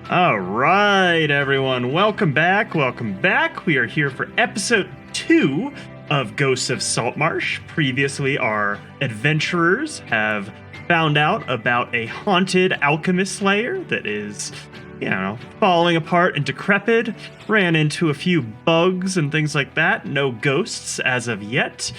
All right, everyone. Welcome back. Welcome back. We are here for episode 2 of Ghosts of Saltmarsh. Previously, our adventurers have found out about a haunted alchemist lair that is, falling apart and decrepit. Ran into a few bugs and things like that. No ghosts as of yet.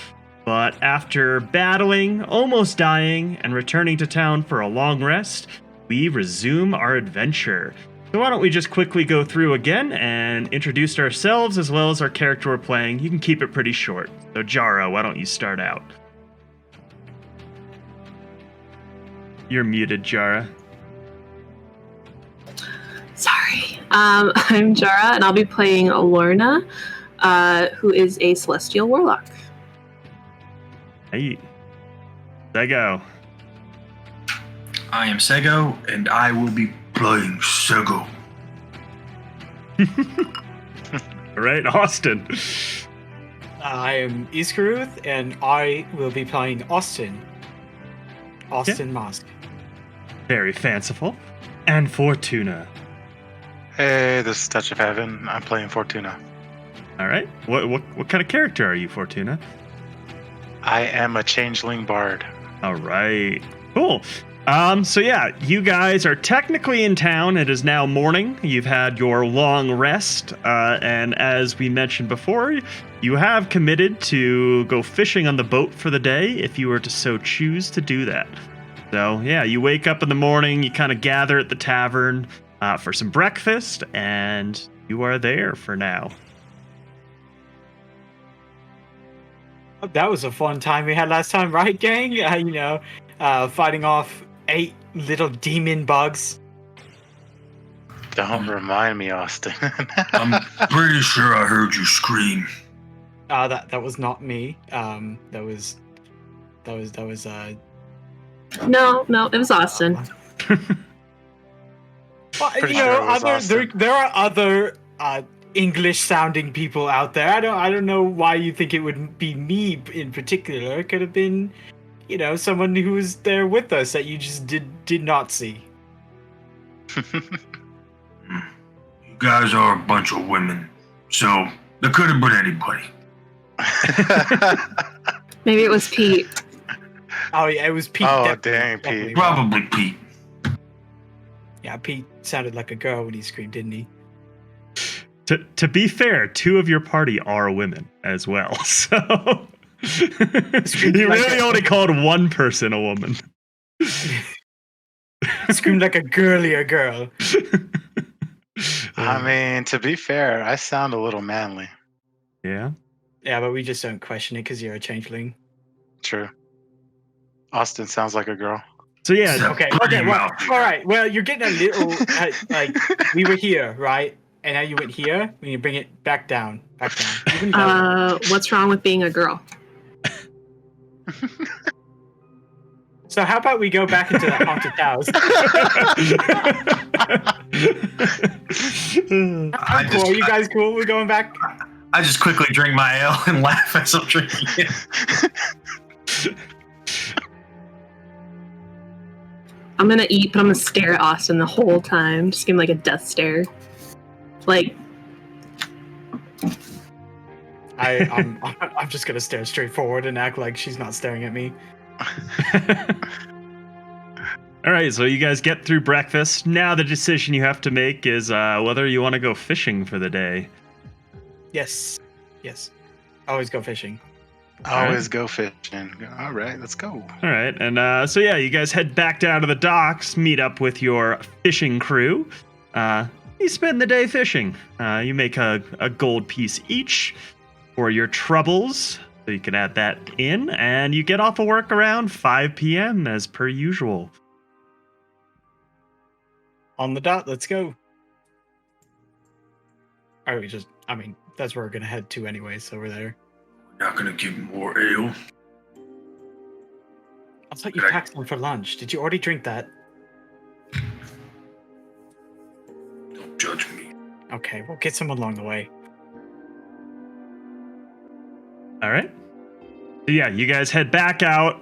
But after battling, almost dying, and returning to town for a long rest, we resume our adventure. So why don't we just quickly go through again and introduce ourselves as well as our character we're playing. You can keep it pretty short. So Jara, why don't you start out? You're muted, Jara. Sorry. I'm Jara, and I'll be playing Lorna, who is a celestial warlock. Hey. Sego. I am Sego, and I will be playing Sego. All right, Austin. I am Iskaruth, and I will be playing Austin. Austin Mosk. Very fanciful. And Fortuna. Hey, this is Touch of Heaven. I'm playing Fortuna. All right. What kind of character are you, Fortuna? I am a changeling bard. All right. Cool. So yeah, you guys are technically in town. It is now morning. You've had your long rest, and as we mentioned before, you have committed to go fishing on the boat for the day if you were to so choose to do that. So yeah, you wake up in the morning, you kind of gather at the tavern for some breakfast, and you are there for now. That was a fun time we had last time, right, gang? Fighting off 8 little demon bugs. Don't remind me, Austin. I'm pretty sure I heard you scream. That was not me. That was. No, it was Austin. Well, Pretty sure it was Austin. there are other English-sounding people out there. I don't know why you think it would be me in particular. It could have been, someone who was there with us that you just did not see. You guys are a bunch of women, so there could have been anybody. Maybe it was Pete. Oh yeah, it was Pete. Oh dang, Pete. Probably Pete. Yeah, Pete sounded like a girl when he screamed, didn't he? To be fair, 2 of your party are women as well, so you really only called one person a woman. Screamed like a girlier girl. I mean, to be fair, I sound a little manly. Yeah? Yeah, but we just don't question it because you're a changeling. True. Austin sounds like a girl. So yeah, Okay, well, all right. Well, you're getting a little, like, we were here, right? And now you went here, when you bring it back down. Even down. What's wrong with being a girl? So how about we go back into the haunted house? I'm cool. Are you guys cool? We're going back? I just quickly drink my ale and laugh as I'm drinking it. I'm gonna eat, but I'm gonna stare at Austin the whole time. Just give him like a death stare. Like, I'm just gonna stare straight forward and act like she's not staring at me. All right, so you guys get through breakfast. Now the decision you have to make is whether you want to go fishing for the day. Yes. Always go fishing. Always go fishing. All right, let's go. All right, and so yeah, you guys head back down to the docks, meet up with your fishing crew. You spend the day fishing. You make a gold piece each for your troubles, so you can add that in, and you get off of work around 5 p.m. as per usual. On the dot, let's go. That's where we're gonna head to anyway, so we're there. Not gonna give more ale. I thought you packed one for lunch. Did you already drink that? Don't judge me. Okay, we'll get some along the way. All right. Yeah, you guys head back out.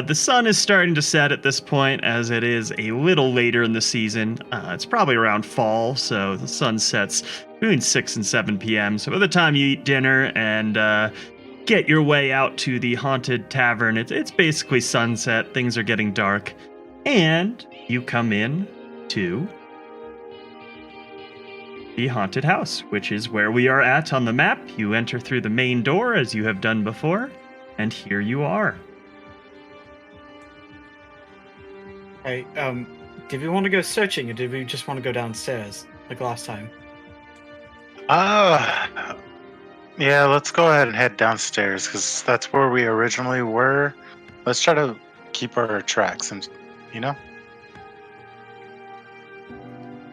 The sun is starting to set at this point, as it is a little later in the season. It's probably around fall, so the sun sets between 6 and 7 p.m. So by the time you eat dinner and get your way out to the haunted tavern, it's basically sunset. Things are getting dark. And you come in to the haunted house, which is where we are at on the map. You enter through the main door, as you have done before. And here you are. Hey, did we want to go searching or did we just want to go downstairs like last time? Yeah, let's go ahead and head downstairs because that's where we originally were. Let's try to keep our tracks and, you know?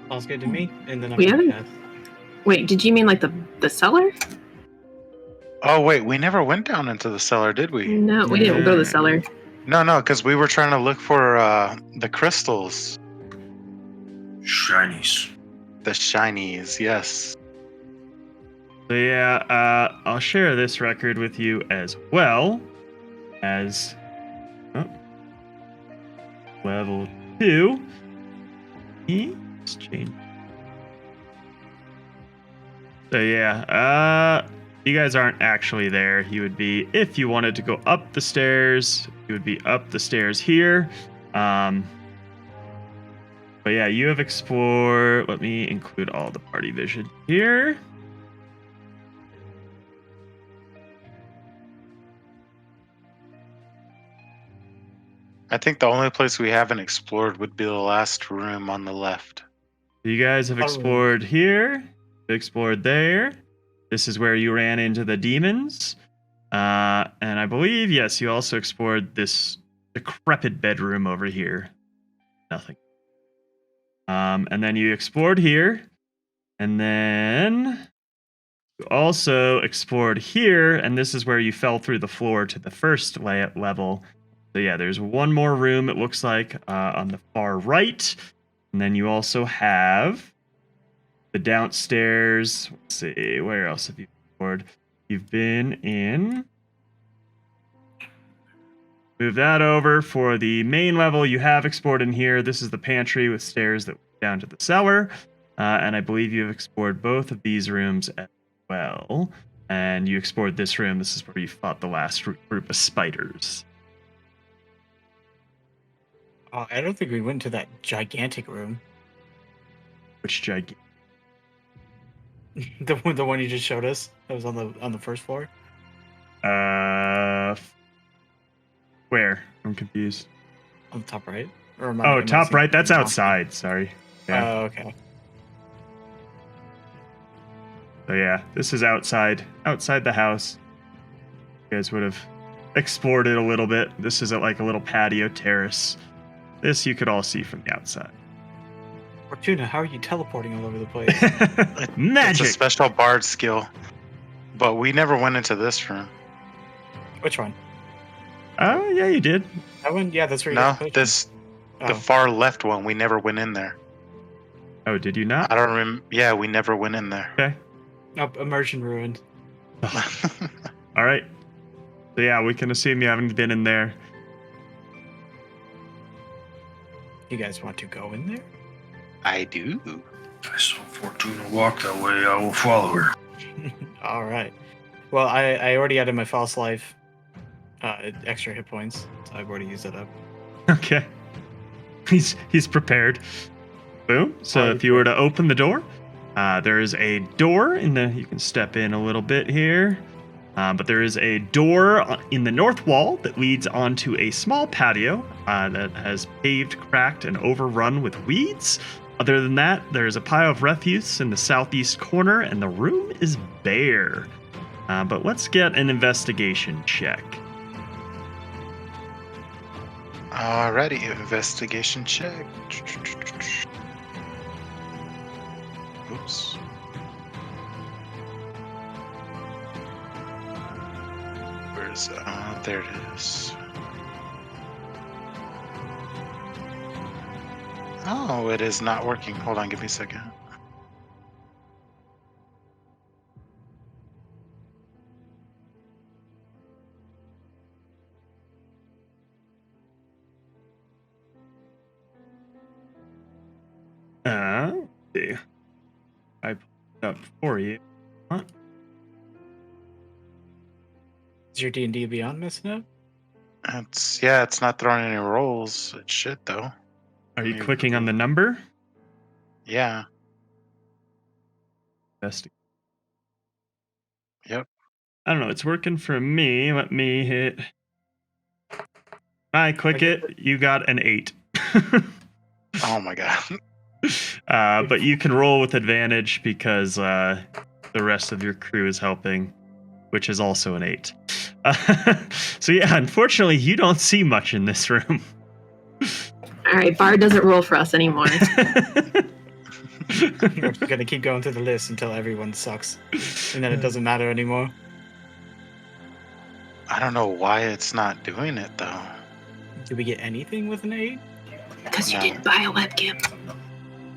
Sounds good to me. And then We haven't- Wait, did you mean like the cellar? Oh, wait, we never went down into the cellar, did we? No, we didn't go to the cellar. No, because we were trying to look for the crystals. Shinies. The shinies, yes. So yeah, I'll share this record with you as well as level 2. Let's change. So yeah, you guys aren't actually there. You would be, if you wanted to go up the stairs, you would be up the stairs here. But yeah, you have explored. Let me include all the party vision here. I think the only place we haven't explored would be the last room on the left. You guys have explored here, explored there. This is where you ran into the demons. And I believe, yes, you also explored this decrepit bedroom over here. Nothing. And then you explored here. And then you also explored here. And this is where you fell through the floor to the first level. So yeah, there's one more room, it looks like, on the far right. And then you also have the downstairs. Let's see, where else have you explored? You've been in. Move that over for the main level. You have explored in here. This is the pantry with stairs that lead down to the cellar. And I believe you have explored both of these rooms as well. And you explored this room. This is where you fought the last group of spiders. I don't think we went to that gigantic room. Which gigantic? the one you just showed us. That was on the first floor. Where? I'm confused. On the top right. Or Top right. That's outside. Sorry. Yeah. Oh, okay. So yeah, this is outside the house. You guys would have explored it a little bit. This is like a little patio terrace. This you could all see from the outside. Fortuna, how are you teleporting all over the place? Magic. It's a special bard skill. But we never went into this room. Which one? Oh, yeah, you did. That one? Yeah, that's where you No, got the the potion. far left one. We never went in there. Oh, did you not? I don't remember. Yeah, we never went in there. Okay. Nope, immersion ruined. All right. So yeah, we can assume you haven't been in there. You guys want to go in there? I do. If I saw Fortuna walk that way, I will follow her. All right. Well, I already added my false life, extra hit points, so I've already used it up. Okay. He's prepared. Boom. So if you were to open the door, there is a door you can step in a little bit here. But there is a door in the north wall that leads onto a small patio that has paved, cracked, and overrun with weeds. Other than that, there is a pile of refuse in the southeast corner, and the room is bare. But let's get an investigation check. Alrighty, investigation check. Oops. Where's there it is. Oh, it is not working. Hold on, give me a second. see. I pulled it up for you. Huh? Is your D&D Beyond messing up? It's not throwing any rolls. It should though. Are you Maybe. clicking on the number? Yeah. Best. Yep. I don't know. It's working for me. Let me hit. I click it. You got an 8. Oh my god. But you can roll with advantage because the rest of your crew is helping, which is also an 8. So yeah, unfortunately, you don't see much in this room. All right, Bard doesn't roll for us anymore. We're gonna keep going through the list until everyone sucks, and then it doesn't matter anymore. I don't know why it's not doing it though. Did we get anything with an 8? Because you No. didn't buy a webcam.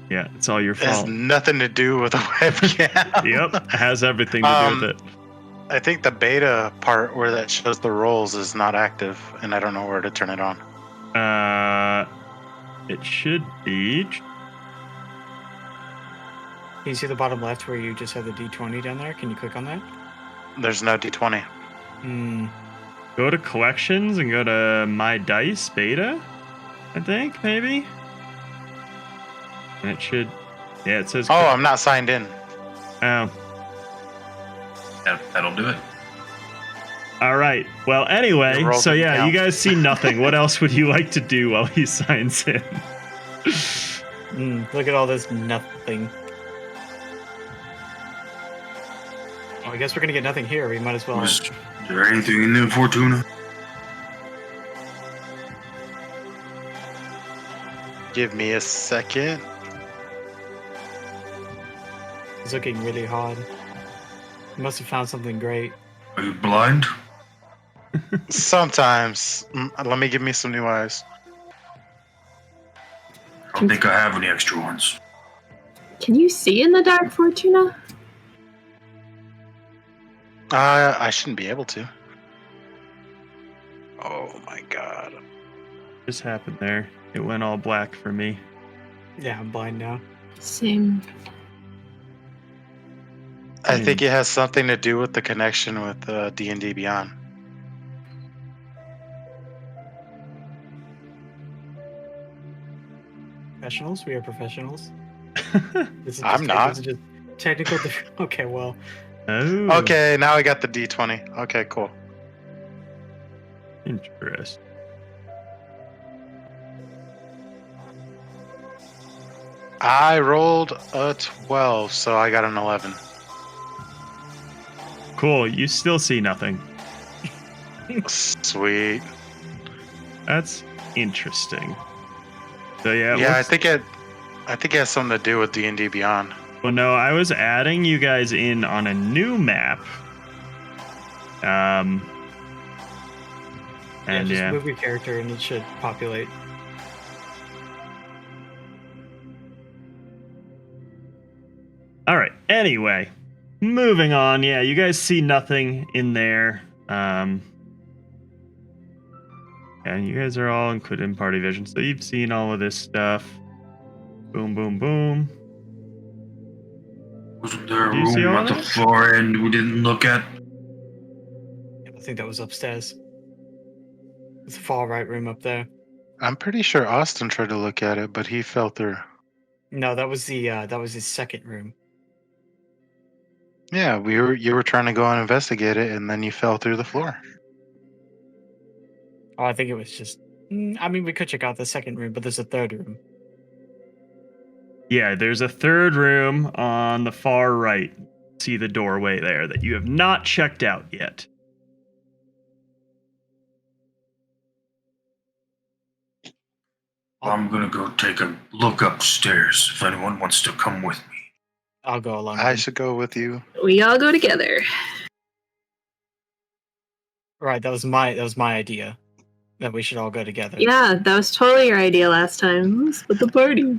Yeah, it's all your It has fault. nothing to do with the webcam. Yep, it has everything to do with it. I think the beta part where that shows the rolls is not active, and I don't know where to turn it on. It should be. Can you see the bottom left where you just have the D20 down there? Can you click on that? There's no D20. Go to collections and go to my dice beta. I think maybe. And it should. Yeah, it says. Oh, I'm not signed in. Oh. That'll do it. All right. Well, anyway, Your roll so didn't yeah, count. you guys see nothing. What else would you like to do while he signs in? Look at all this nothing. Oh, I guess we're gonna get nothing here. We might as well. Is there anything in there, Fortuna? Give me a second. It's looking really hard. You must have found something great. Are you blind? Sometimes. Let me give me some new eyes. I don't think I have any extra ones. Can you see in the dark, Fortuna? I shouldn't be able to. Oh my god. What just happened there? It went all black for me. Yeah, I'm blind now. Same. I think it has something to do with the connection with D&D Beyond. Professionals? We are professionals. This is I'm not. This is just technical. Okay, well, Oh. Okay, now I got the D20. Okay, cool. Interesting. I rolled a 12, so I got an 11. Cool. You still see nothing. Sweet. That's interesting. So yeah. Yeah, I what's- think it has something to do with D&D Beyond. Well, no, I was adding you guys in on a new map. And just yeah. move your character and it should populate. All right. Anyway, moving on. Yeah, you guys see nothing in there. And you guys are all included in party vision, so you've seen all of this stuff. Boom, boom, boom. Wasn't there a Do you see room all at the that? far end we didn't look at? I think that was upstairs. It's the far right room up there. I'm pretty sure Austin tried to look at it, but he fell through. No, that was his second room. Yeah, you were trying to go and investigate it, and then you fell through the floor. Oh, I think it was just. I mean, we could check out the second room, but there's a third room. Yeah, there's a third room on the far right. See the doorway there that you have not checked out yet. I'm gonna go take a look upstairs if anyone wants to come with me. I'll go along. I with should go with you. We all go together. you. Right, that was my idea. That we should all go together. Yeah, that was totally your idea last time. Split the party.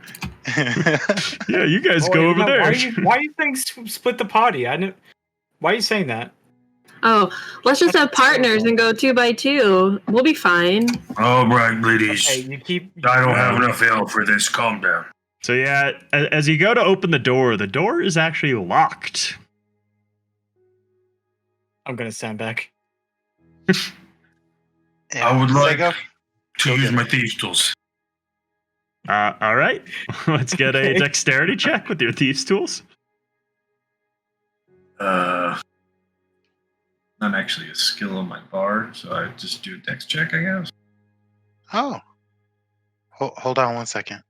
Yeah, you guys Oh, go wait, over no, there. Why are you saying split the party? I know. Why are you saying that? Oh, let's just have partners and go 2 by 2. We'll be fine. All right, ladies. Hey, you keep. I don't have enough ale for this. Calm down. So yeah, as you go to open the door is actually locked. I'm gonna stand back. I would like Sego? to use my thieves' tools. All right. Let's get a Okay. dexterity check with your thieves' tools. Not actually a skill on my bar, so I just do a dex check, I guess. Oh. Hold on 1 second.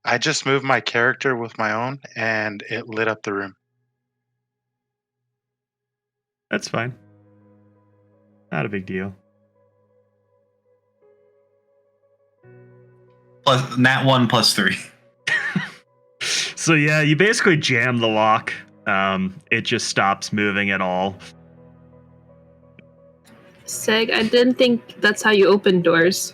I just moved my character with my own, and it lit up the room. That's fine. Not a big deal. Plus nat 1 plus 3. So yeah, you basically jam the lock. It just stops moving at all. Seg, I didn't think that's how you open doors.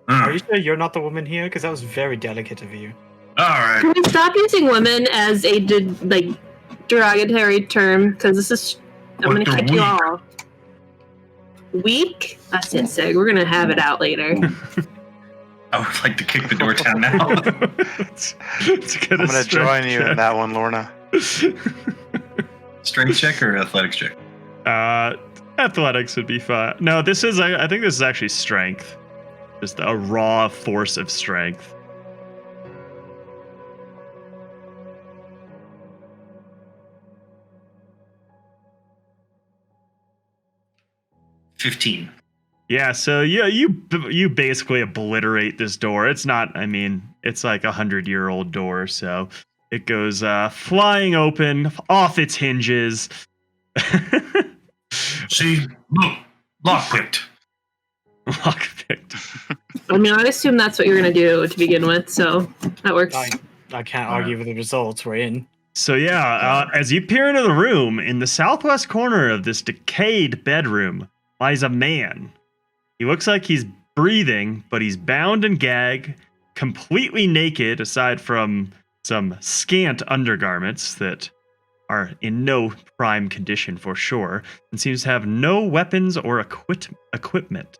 Are you sure you're not the woman here? Because that was very delicate of you. All right. Can we stop using women as a derogatory term? Because this is, I'm But gonna they're kick you weak. off. Weak? That's it, Seg. We're gonna have it out later. I would like to kick the door down now. Let's get I'm a going to strength join you in check. that one, Lorna. Strength check or athletics check? Athletics would be fine. No, this is. I think this is actually strength. Just a raw force of strength. $15. Yeah, so you basically obliterate this door. It's not. I mean, it's like 100-year-old door, so it goes flying open off its hinges. See, look, lockpicked. Lockpicked. I mean, I'd assume that's what you're gonna do to begin with, so that works. I can't argue with the results. We're in. So yeah, as you peer into the room, in the southwest corner of this decayed bedroom lies a man. He looks like he's breathing, but he's bound and gagged, completely naked aside from some scant undergarments that are in no prime condition for sure, and seems to have no weapons or equipment.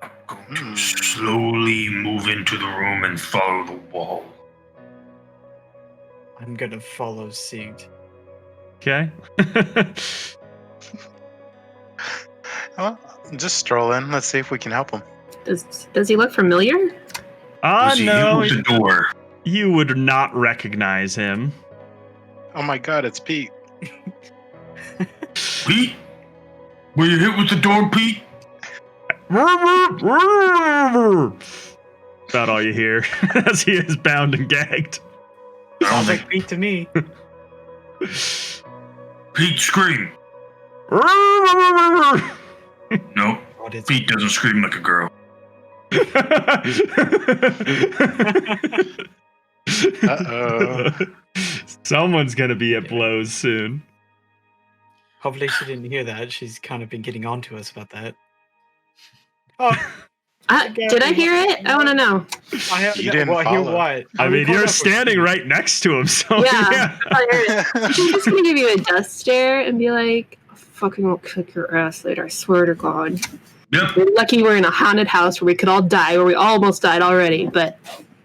I'm going to slowly move into the room and follow the wall. I'm gonna follow suit. Okay. Well, just stroll in. Let's see if we can help him. Does he look familiar? Was he No, you at the door? you would not recognize him. Oh my god, it's Pete. Pete? Were you hit with the door, Pete? About all you hear as he is bound and gagged. I don't Sounds think like Pete to me. Pete scream. No, What is Pete doesn't scream like a girl. Uh-oh. Someone's gonna be at blows soon. Hopefully she didn't hear that. She's kind of been getting on to us about that. Oh, Did I hear it? I want to know. I have, You didn't well, hear follow. what? I Are we mean, caught you're up with standing Pete? right next to him, so Yeah. I heard it. She's just gonna give you a death stare and be like, "I fucking will kick your ass later. I swear to God." Yep. We're lucky we're in a haunted house where we could all die, where we almost died already. But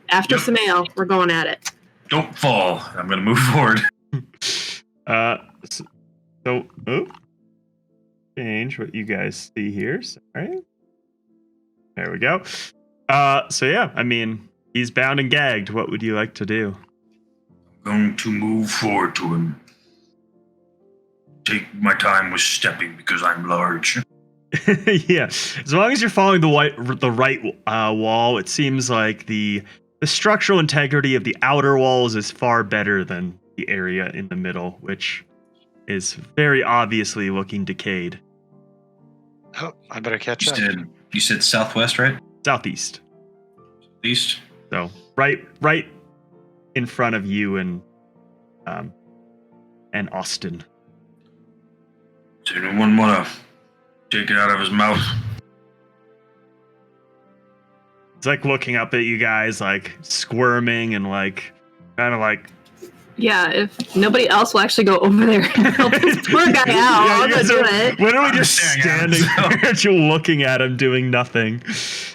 after Yep. some ale, we're going at it. Don't fall. I'm going to move forward. Change what you guys see here. Sorry. There we go. So yeah, I mean, he's bound and gagged. What would you like to do? I'm going to move forward to him. Take my time with stepping because I'm large. Yeah, as long as you're following the right wall, it seems like the structural integrity of the outer walls is far better than the area in the middle, which is very obviously looking decayed. Oh, I better catch up. You said southwest, right? Southeast. East? So right in front of you and Austin. Does anyone want to take it out of his mouth? It's like looking up at you guys, like squirming and like kind of like. Yeah, if nobody else will actually go over there and help this poor guy out, Yeah, I'll you go guys do are it. literally I'm just staring at him, standing there, just looking at him doing nothing.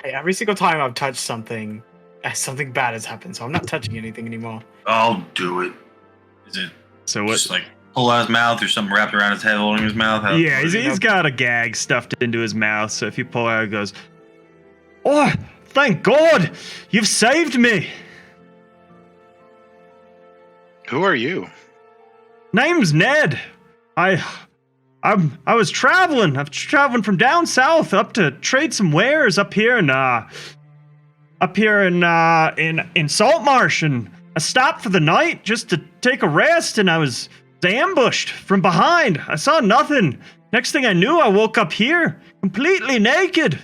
Hey, every single time I've touched something, something bad has happened, so I'm not touching anything anymore. I'll do it. Is it So what? just like pull out his mouth or something wrapped around his head holding his mouth? Yeah, he's got a gag stuffed into his mouth. So if you pull out, it goes, "Oh, thank God, you've saved me." Who are you? Name's Ned. I was traveling. I'm traveling from down south up to trade some wares up here in Saltmarsh, and I stopped for the night just to take a rest, and I was ambushed from behind. I saw nothing. Next thing I knew, I woke up here completely naked.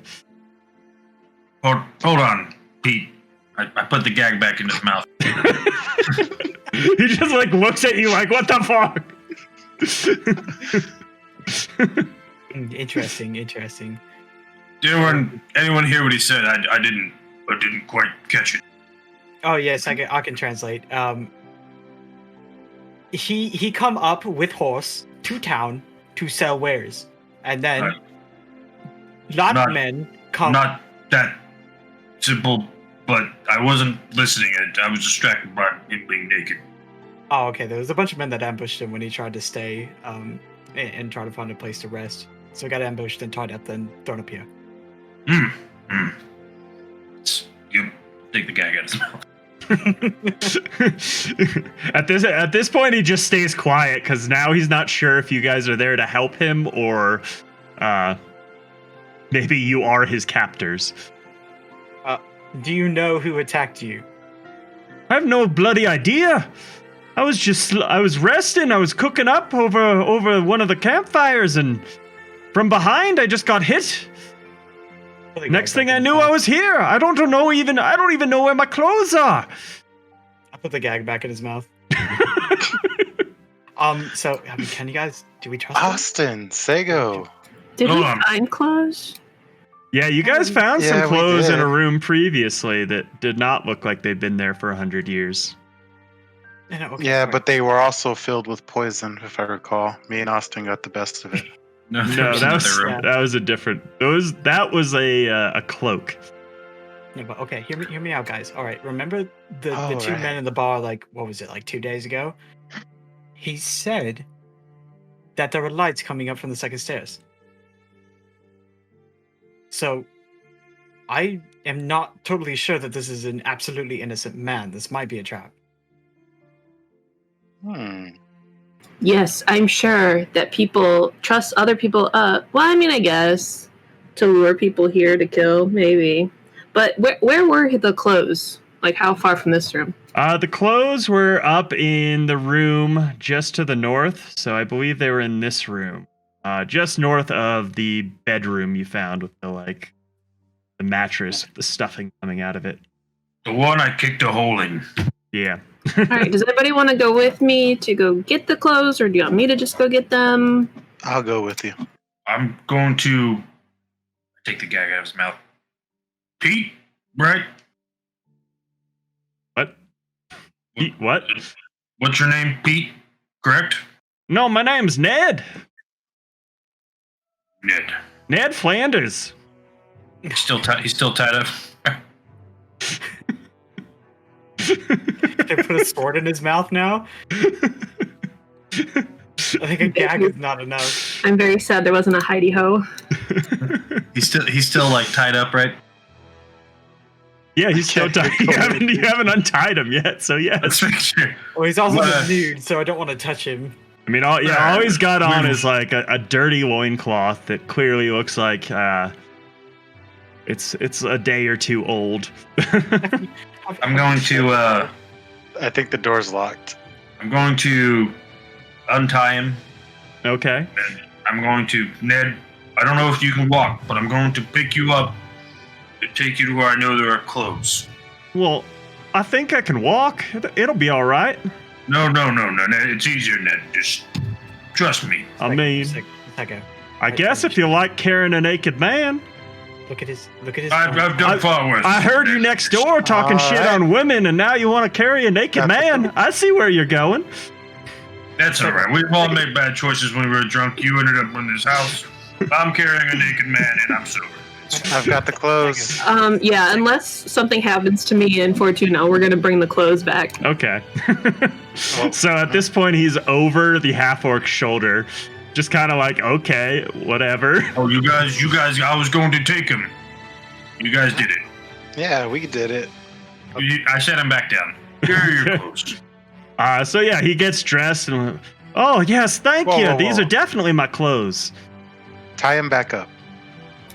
Hold on, Pete. I put the gag back in his mouth. He just like looks at you like, "What the fuck?" Interesting. Did anyone hear what he said? I didn't quite catch it. Oh yes, I can translate. He come up with horse to town to sell wares, and then lot men come. Not that simple, but I wasn't listening. I was distracted by him being naked. Oh, okay. There was a bunch of men that ambushed him when he tried to stay and try to find a place to rest. So he got ambushed and tied up, then thrown up here. You take the gag out of his mouth. At this point, he just stays quiet because now he's not sure if you guys are there to help him or maybe you are his captors. Do you know who attacked you? I have no bloody idea. I was resting. I was cooking up over one of the campfires, and from behind, I just got hit. Next thing I knew, I was here. I don't even know where my clothes are. I put the gag back in his mouth. So I mean, can you guys? Do we trust him? Austin, Sego. Did Hold we on. find clothes? Yeah, you guys found some Yeah, we clothes in did. a room previously that did not look like they'd been there for 100 years. No, okay, Yeah, sorry. but they were also filled with poison, if I recall. Me and Austin got the best of it. No, No, was that another room. was a different. That was a cloak. No, but okay, hear me out, guys. All right, remember the All two right. men in the bar? Like, what was it? Like 2 days ago. He said that there were lights coming up from the second stairs. So, I am not totally sure that this is an absolutely innocent man. This might be a trap. Yes, I'm sure that people trust other people up. Well, I mean, I guess to lure people here to kill, maybe. But where were the clothes? Like, how far from this room? The clothes were up in the room just to the north, so I believe they were in this room, just north of the bedroom you found with the mattress, the stuffing coming out of it. The one I kicked a hole in. Yeah. All right, does anybody want to go with me to go get the clothes, or do you want me to just go get them? I'll go with you. I'm going to take the gag out of his mouth. Pete, right? What? Pete, what? What's your name, Pete? Correct? No, my name's Ned. Ned. Ned Flanders. He's still tied up. They put a sword in his mouth now. I think a gag is not enough. I'm very sad there wasn't a hidey ho. He's still like tied up, right? Yeah, he's still tied. You haven't untied him yet, so yes. Let's make sure. Well, he's also What? nude, so I don't want to touch him. I mean, all he's got on is like a dirty loincloth that clearly looks like it's a day or two old. I'm going to I think the door's locked. untie him. Okay. And I'm going to, Ned, I don't know if you can walk, but I'm going to pick you up and take you to where I know there are clothes. Well, I think I can walk. It'll be all right. No, Ned. It's easier, Ned. Just trust me. I mean, I guess if you like carrying a naked man. Look at his. I've done far worse. I heard you next door talking shit on women, and now you want to carry a naked man. I see where you're going. That's all right. We've all made bad choices when we were drunk. You ended up in this house. I'm carrying a naked man, and I'm sober. I've got the clothes. Yeah, unless something happens to me and Fortuna, we're gonna bring the clothes back. Okay. So at this point, he's over the half-orc's shoulder, just kind of like, okay, whatever. Oh, you guys, I was going to take him. You guys did it. Yeah, we did it. I set him back down. Here are your clothes. So yeah, he gets dressed and, oh yes, thank Whoa, you. whoa, These whoa. are definitely my clothes. Tie him back up.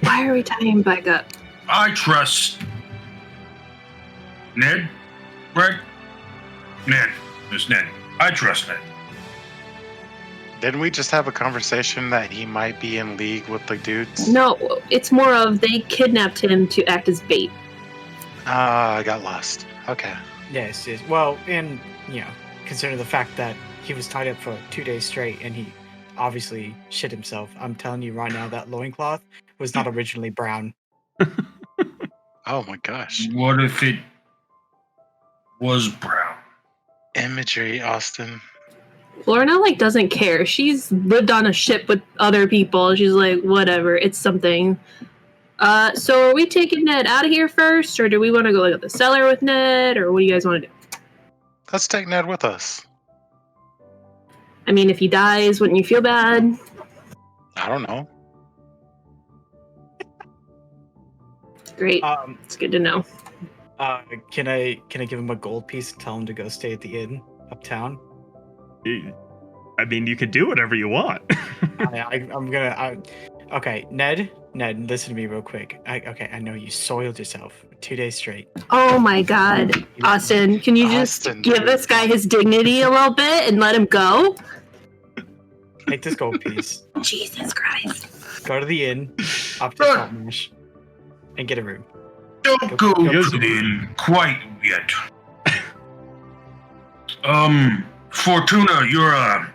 Why are we tying him back up? I trust Ned, right? Ned. It's Ned. I trust Ned. Didn't we just have a conversation that he might be in league with the dudes? No, it's more of they kidnapped him to act as bait. I got lost. Okay. Yes, yes. Well, and, consider the fact that he was tied up for 2 days straight and he obviously shit himself. I'm telling you right now, that loincloth was not originally brown. Oh my gosh. What if it was brown? Imagery, Austin. Lorna doesn't care. She's lived on a ship with other people. She's like, whatever, it's something. So are we taking Ned out of here first, or do we want to go look at the cellar with Ned, or what do you guys want to do? Let's take Ned with us. I mean, if he dies, wouldn't you feel bad? I don't know. Great. It's good to know. Can I give him a gold piece and tell him to go stay at the inn uptown? I mean, you could do whatever you want. Okay, Ned, listen to me real quick. I know you soiled yourself 2 days straight. Oh my God, Austin, can you just Austin, give dude. this guy his dignity a little bit and let him go? Take this gold piece, Jesus Christ. go to the inn up to Saltmarsh, and get a room. Don't go to the inn quite yet. Fortuna, you're a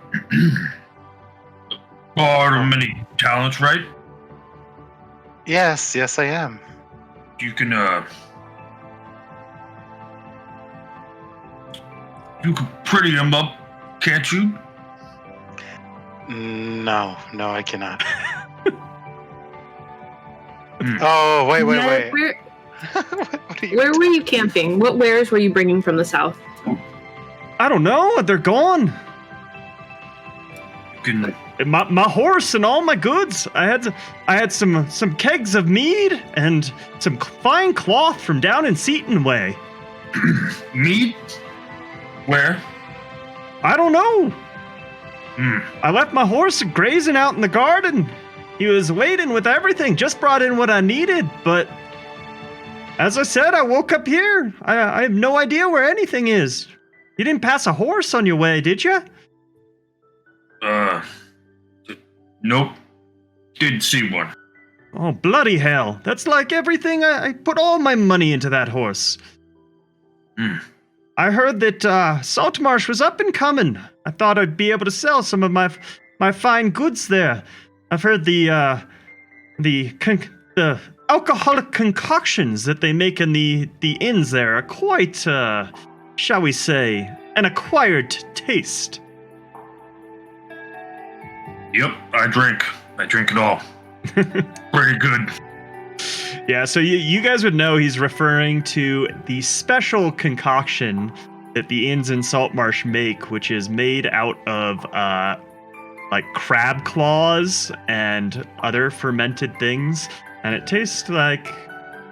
bard of many talents, right? Yes, I am. You can, you can pretty him up, can't you? No, I cannot. Oh, wait. Ned, What are you where were you camping? What wares were you bringing from the south? I don't know. They're gone. You can, My horse and all my goods. I had some kegs of mead and some fine cloth from down in Seaton Way. mead? Where? I don't know. I left my horse grazing out in the garden. He was waiting with everything. Just brought in what I needed, but as I said, I woke up here. I have no idea where anything is. You didn't pass a horse on your way, did you? Nope. Didn't see one. Oh, bloody hell. That's like everything. I put all my money into that horse. I heard that Saltmarsh was up and coming. I thought I'd be able to sell some of my fine goods there. I've heard the alcoholic concoctions that they make in the inns there are quite, shall we say, an acquired taste. Yep, I drink it all. Pretty good. Yeah, so you guys would know he's referring to the special concoction that the inns in Saltmarsh make, which is made out of like crab claws and other fermented things, and it tastes like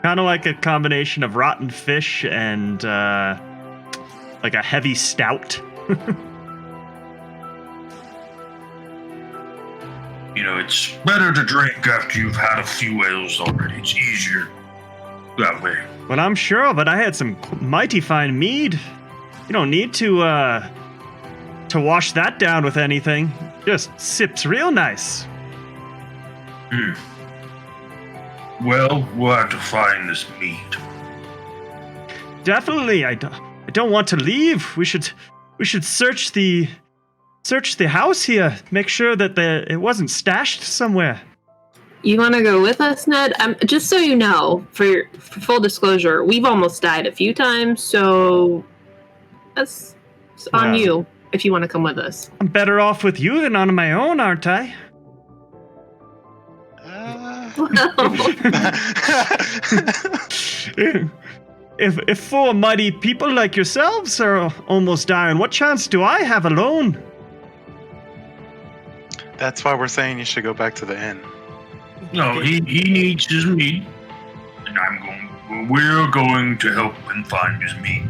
kind of like a combination of rotten fish and like a heavy stout. You know, it's better to drink after you've had a few ales already. It's easier that way. Well, I'm sure, but I had some mighty fine mead. You don't need to wash that down with anything. Just sips real nice. Well, we'll have to find this mead. Definitely, I don't want to leave. We should search the house here. Make sure that it wasn't stashed somewhere. You want to go with us, Ned? Just so you know, for full disclosure, we've almost died a few times, so that's on Well. you if you want to come with us. I'm better off with you than on my own, aren't I? Well, If four mighty people like yourselves are almost dying, what chance do I have alone? That's why we're saying you should go back to the inn. No, he needs his meat, and we're going to help him find his meat.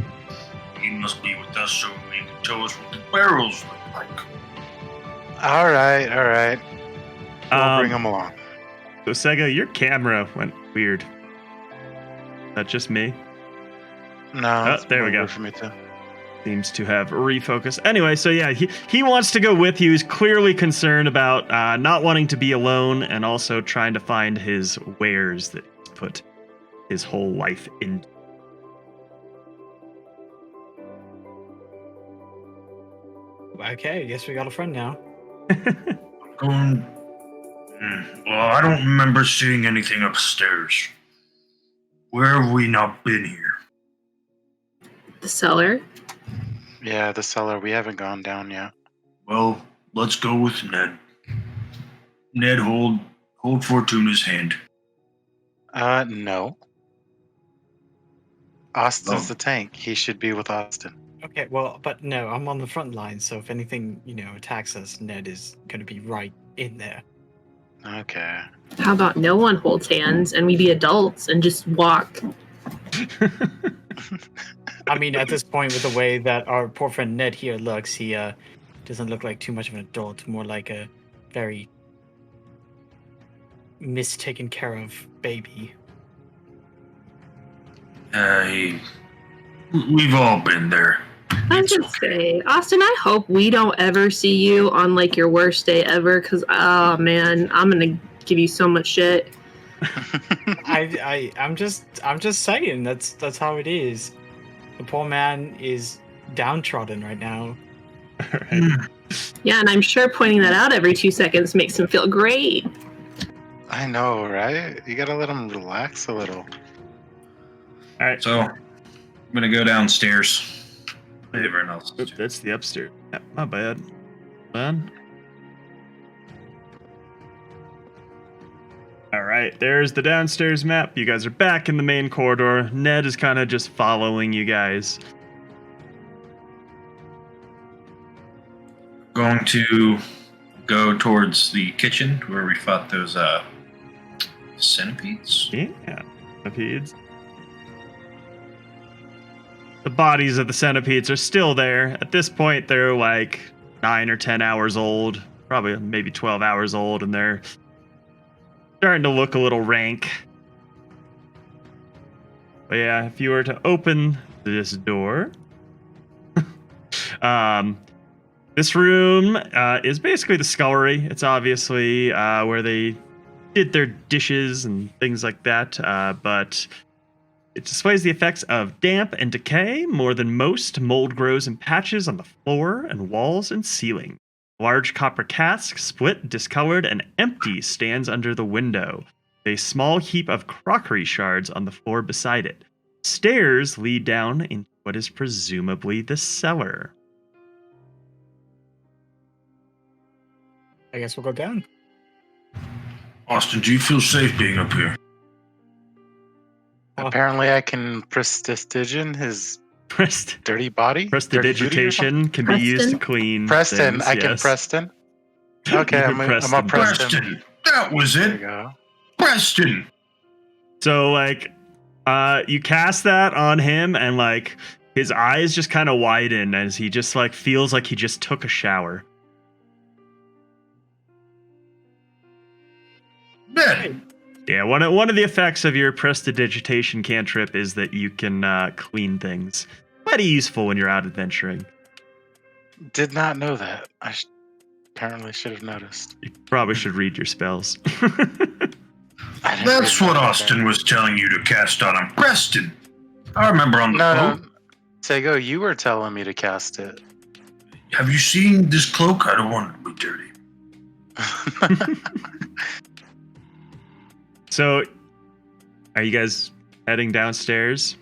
He must be with us so he can tell us what the barrels look like. All right. We'll bring him along. So Sega, your camera went weird. Is that just me? No, it's there we go. weird for me too. Seems to have refocused. Anyway, so yeah, he wants to go with you. He's clearly concerned about not wanting to be alone and also trying to find his wares that he's put his whole life into. Okay, I guess we got a friend now. Well, I don't remember seeing anything upstairs. Where have we not been here? The cellar. Yeah, the cellar. We haven't gone down yet. Well, let's go with Ned. Ned, hold Fortuna's hand. No. Austin's Oh. the tank. He should be with Austin. Okay, well, but no, I'm on the front line, so if anything, attacks us, Ned is going to be right in there. Okay. How about no one holds hands and we be adults and just walk? I mean, at this point, with the way that our poor friend Ned here looks, he doesn't look like too much of an adult, more like a very mistaken care of baby. We've all been there. I was gonna say, Austin, I hope we don't ever see you on like your worst day ever, because oh man, I'm gonna give you so much shit. I'm just saying that's how it is. The poor man is downtrodden right now. Alright. Yeah, and I'm sure pointing that out every 2 seconds makes him feel great. I know, right? You gotta let him relax a little. Alright, So, I'm gonna go downstairs. Everyone else. Oop, that's the upstairs. Yeah, my bad. Man. Alright, there's the downstairs map. You guys are back in the main corridor. Ned is kind of just following you guys. Going to go towards the kitchen where we fought those centipedes. Yeah, centipedes. The bodies of the centipedes are still there. At this point, they're like 9 or 10 hours old, probably maybe 12 hours old, and they're starting to look a little rank. But yeah, if you were to open this door, this room is basically the scullery. It's obviously where they did their dishes and things like that, but it displays the effects of damp and decay. More than most, mold grows in patches on the floor and walls and ceiling. A large copper cask, split, discolored, and empty, stands under the window. A small heap of crockery shards on the floor beside it. Stairs lead down into what is presumably the cellar. I guess we'll go down. Austin, do you feel safe being up here? Apparently, I can prestidigitation his dirty body. Prestidigitation can be used to clean Preston, things, I can yes. Preston. Okay, You I'm can a Preston. Preston! That was There you it! go. Preston! So, like, you cast that on him, and, like, his eyes just kind of widen as he just, like, feels like he just took a shower. Ned! Yeah, one of the effects of your prestidigitation cantrip is that you can clean things. Mighty useful when you're out adventuring. Did not know that. Apparently should have noticed. You probably should read your spells. I didn't That's read what that. Austin was telling you to cast on him. Preston! I remember on the cloak. No. Sego, you were telling me to cast it. Have you seen this cloak? I don't want it to be dirty. So, are you guys heading downstairs?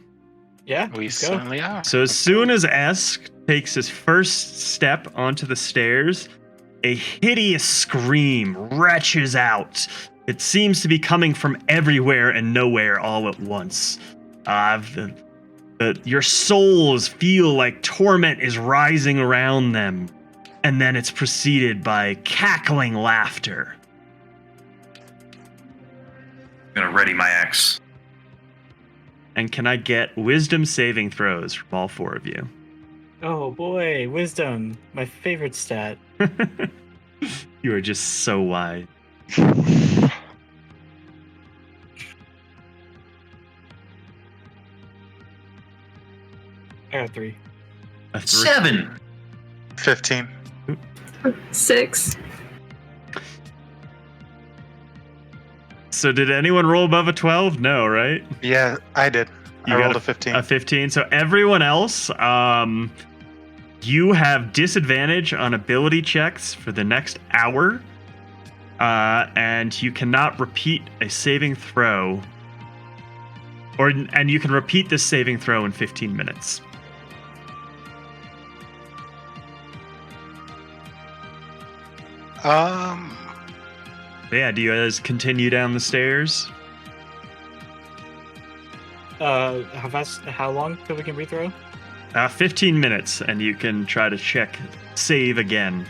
Yeah, We let's go. certainly are. So as soon as Esk takes his first step onto the stairs, a hideous scream retches out It seems to be coming from everywhere and nowhere all at once. Your souls feel like torment is rising around them, and then it's preceded by cackling laughter. I'm gonna ready my axe. And can I get wisdom saving throws from all four of you? Oh boy, wisdom, my favorite stat. You are just so wise. I got 3. A 3. 7. 15. 6. So did anyone roll above a 12? No, right? Yeah, I did. You I got rolled a 15. A 15. So everyone else, you have disadvantage on ability checks for the next hour, and you cannot repeat a saving throw, and you can repeat this saving throw in 15 minutes. Yeah, do you guys continue down the stairs? How long till we can rethrow? 15 minutes, and you can try to check save again.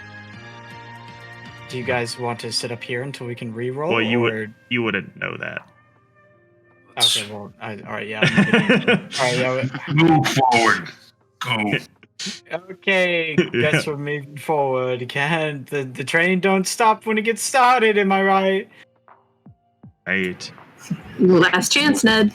Do you guys want to sit up here until we can re-roll? Well, or... you wouldn't know that. Okay, well, all right, yeah. All right, yeah. Move forward. Go. Okay, guess we're moving forward. Can't the train don't stop when it gets started? Am I right? Right. Last chance, Ned.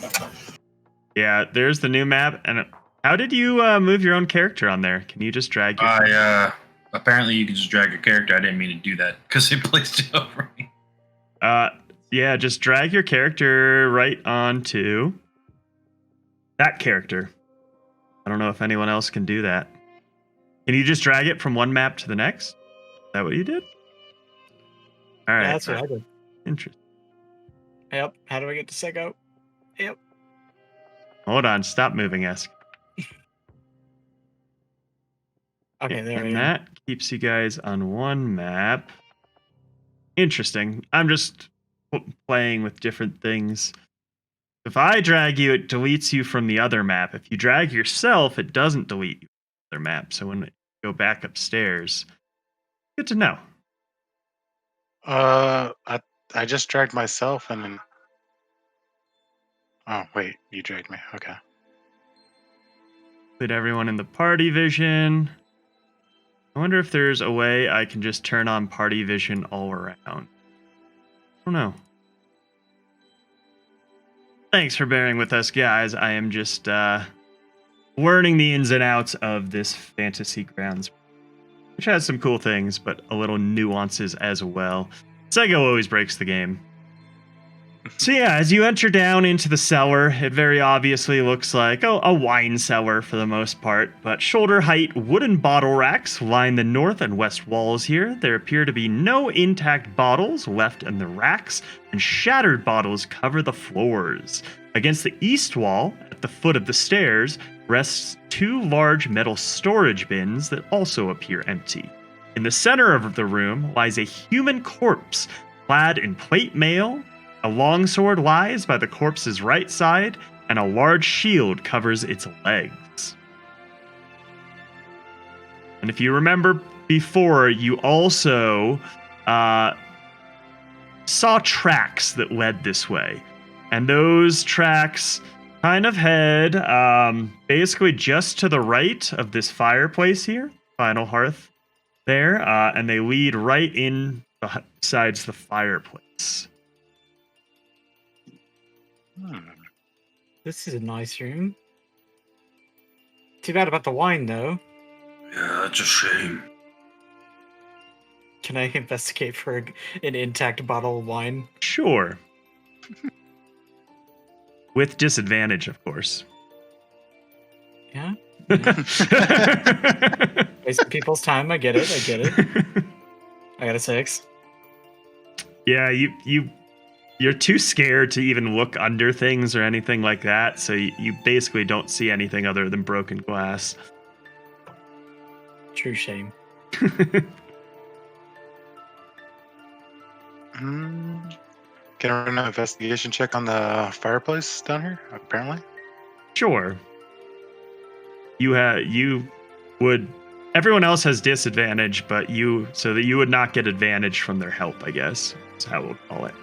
Yeah, there's the new map. And how did you move your own character on there? Can you just drag your... Apparently you can just drag your character. I didn't mean to do that because it placed it over me. Yeah, just drag your character right onto that character. I don't know if anyone else can do that. Can you just drag it from one map to the next? Is that what you did? All right. Yeah, that's what I did. Interesting. Yep. How do I get to Sego? Yep. Hold on. Stop moving, Esk. Okay, there we And go. that keeps you guys on one map. Interesting. I'm just playing with different things. If I drag you, it deletes you from the other map. If you drag yourself, it doesn't delete you from the other map. So when you go back upstairs, good to know. I just dragged myself and then... Oh, wait, you dragged me. Okay. Put everyone in the party vision. I wonder if there's a way I can just turn on party vision all around. I don't know. Thanks for bearing with us, guys. I am just learning the ins and outs of this Fantasy Grounds, which has some cool things, but a little nuances as well. Sego always breaks the game. So yeah, as you enter down into the cellar, it very obviously looks like a wine cellar for the most part, but shoulder-height wooden bottle racks line the north and west walls here. There appear to be no intact bottles left in the racks, and shattered bottles cover the floors. Against the east wall, at the foot of the stairs, rests 2 large metal storage bins that also appear empty. In the center of the room lies a human corpse, clad in plate mail. A longsword lies by the corpse's right side, and a large shield covers its legs. And if you remember before, you also saw tracks that led this way. And those tracks kind of head basically just to the right of this fireplace here, final hearth there, and they lead right in besides the fireplace. This is a nice room. Too bad about the wine, though. Yeah, that's a shame. Can I investigate for an intact bottle of wine? Sure. With disadvantage, of course. Yeah. Wasting people's time. I get it. I got a 6. Yeah, you're too scared to even look under things or anything like that, so you basically don't see anything other than broken glass. True shame. Can I run an investigation check on the fireplace down here? Apparently. Sure. You would. Everyone else has disadvantage, but so that you would not get advantage from their help, I guess. That's how we'll call it.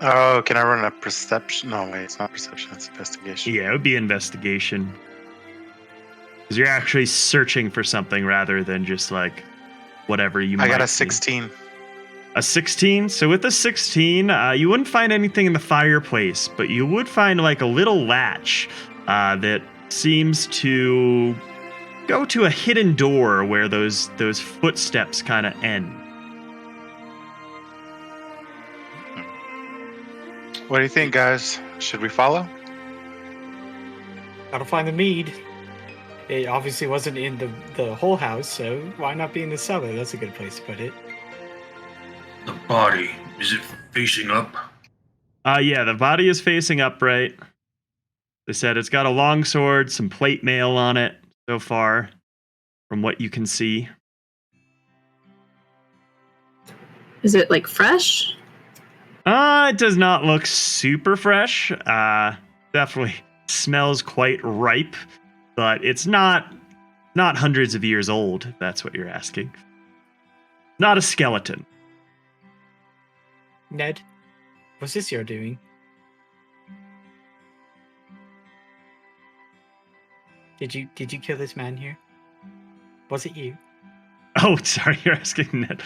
Oh, can I run a perception? No, wait, it's not perception. It's investigation. Yeah, it would be investigation. Because you're actually searching for something rather than just like whatever you might I got a see. 16. A 16? So with a 16, you wouldn't find anything in the fireplace, but you would find like a little latch that seems to go to a hidden door where those footsteps kind of end. What do you think, guys? Should we follow? Gotta find the mead. It obviously wasn't in the whole house, so why not be in the cellar? That's a good place to put it. The body, is it facing up? Yeah, the body is facing upright. They said it's got a long sword, some plate mail on it so far, from what you can see. Is it like fresh? It does not look super fresh. Definitely smells quite ripe, but it's not hundreds of years old, if that's what you're asking. Not a skeleton. Ned, was this your doing? Did you kill this man here? Was it you? Oh, sorry, you're asking Ned.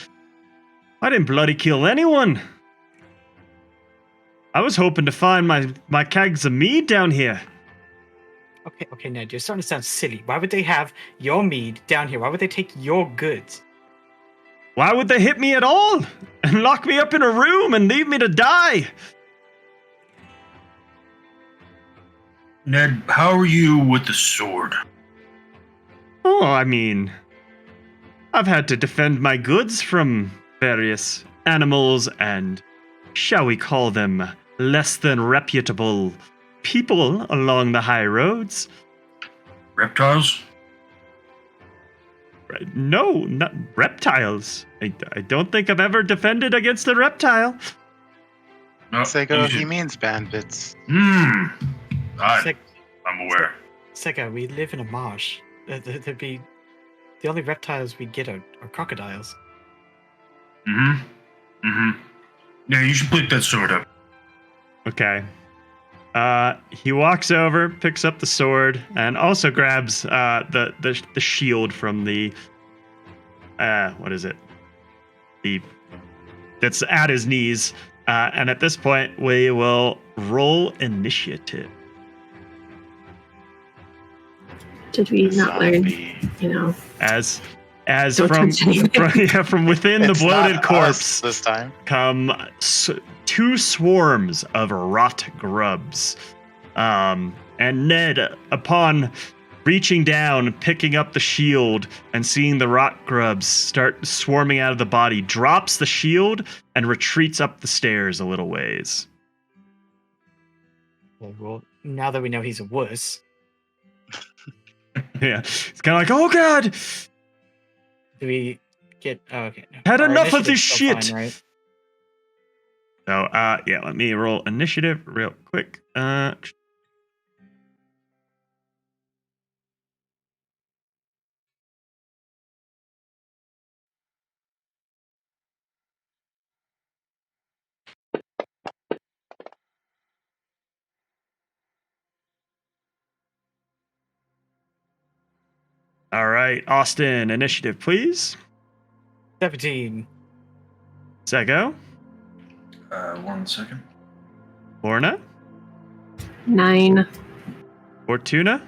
I didn't bloody kill anyone. I was hoping to find my kegs of mead down here. Okay, Ned, you're starting to sound silly. Why would they have your mead down here? Why would they take your goods? Why would they hit me at all? And lock me up in a room and leave me to die? Ned, how are you with the sword? Oh, I mean, I've had to defend my goods from various animals and, shall we call them, less than reputable people along the high roads. Reptiles? No, not reptiles. I don't think I've ever defended against a reptile. No, Sego, he means bandits. I'm Seg- aware. Sega, we live in a marsh. There'd be the only reptiles we get are crocodiles. Yeah, you should pick that sword up. Okay. He walks over, picks up the sword, and also grabs the shield from the what is it? That's at his knees. And at this point, we will roll initiative. Did we not learn? As Don't from within the bloated corpse this time come two swarms of rot grubs. And Ned, upon reaching down, picking up the shield, and seeing the rot grubs start swarming out of the body, drops the shield and retreats up the stairs a little ways. Well, now that we know he's a wuss. Yeah, it's kind of like, oh god! Do we get... Oh, okay. No. Had Our enough of this initiative's shit! still fine, right? So, yeah, let me roll initiative real quick. All right, Austin, initiative, please. 17. Sego. 1 second. Lorna. 9. Fortuna.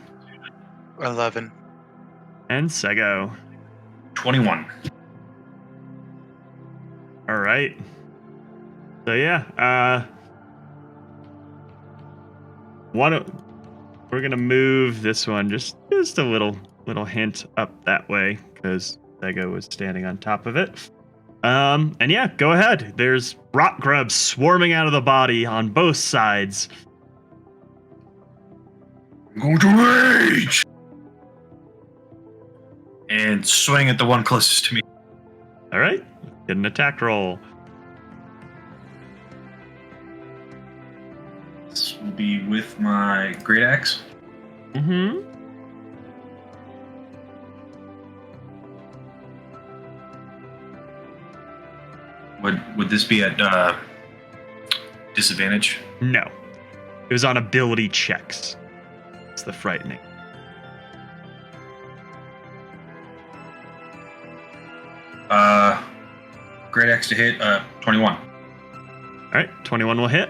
11. And Sego. 21. All right. So yeah, we're gonna move this one just a little hint up that way because Sego was standing on top of it. And yeah, go ahead. There's rot grubs swarming out of the body on both sides. I'm going to rage! And swing at the one closest to me. All right, Get an attack roll. This will be with my great axe. Mm-hmm. Would this be at disadvantage? No. It was on ability checks. It's the frightening. Great axe to hit. 21. All right, 21 will hit.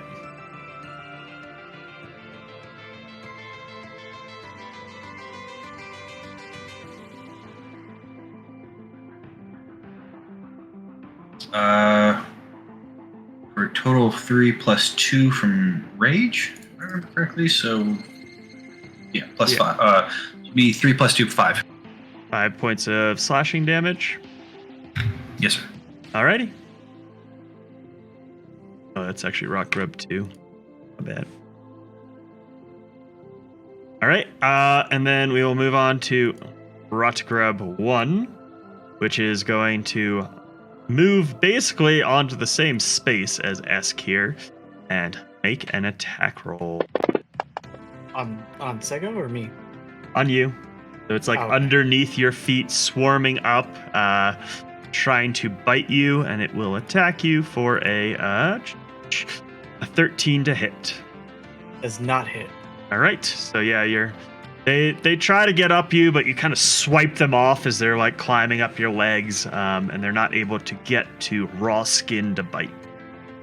For a total of 3 plus 2 from rage, if I remember correctly. So, yeah, plus Yeah. 5. Be 3 plus 2, 5. 5 points of slashing damage. Yes, sir. Alrighty. Oh, that's actually Rock Grub too. My bad. Alright, and then we will move on to Rot Grub 1, which is going to move basically onto the same space as Esk here and make an attack roll On Sego or me? on you. So it's like Okay. underneath your feet, swarming up, trying to bite you, and it will attack you for a 13 to hit. Does not hit. All right, so yeah, they try to get up you, but you kind of swipe them off as they're like climbing up your legs, and they're not able to get to raw skin to bite.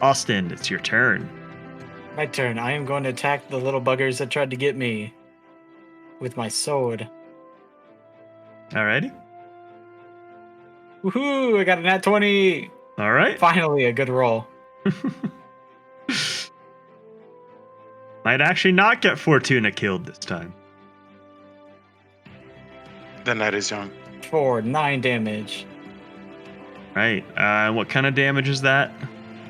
Austin, it's your turn. My turn. I am going to attack the little buggers that tried to get me with my sword. Alrighty. Woohoo! I got a nat 20. All right. Finally, a good roll. Might actually not get Fortuna killed this time. The night is young. For 9 damage. Right. What kind of damage is that?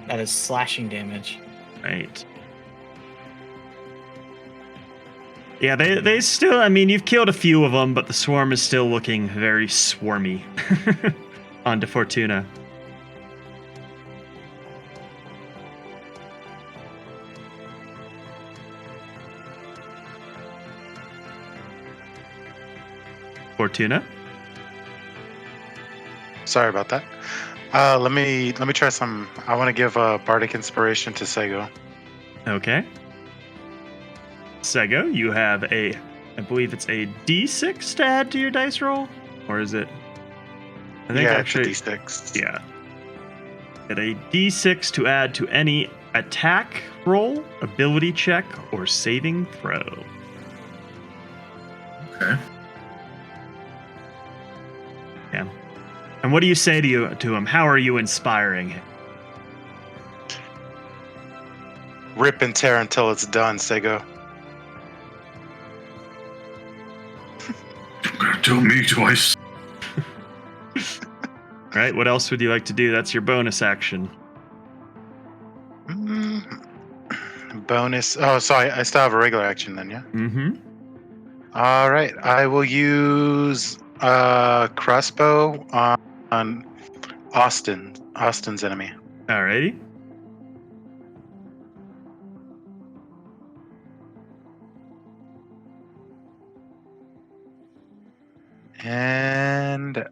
That is slashing damage. Right. Yeah, they still, I mean, you've killed a few of them, but the swarm is still looking very swarmy. Onto Fortuna. Fortuna. Sorry about that. Let me try some. I want to give a bardic inspiration to Sego. Okay. Sego, you have I believe it's a D6 to add to your dice roll? Or is it? I think Yeah, actually, it's a D6. yeah. Get a D6 to add to any attack roll, ability check, or saving throw. Okay. Yeah. And what do you say to him? How are you inspiring him? Rip and tear until it's done, Sego. You're gonna tell me twice. Right? What else would you like to do? That's your bonus action. Bonus. Oh, so I still have a regular action then, yeah? Mm-hmm. All right. I will use crossbow on Austin's enemy. Alrighty. And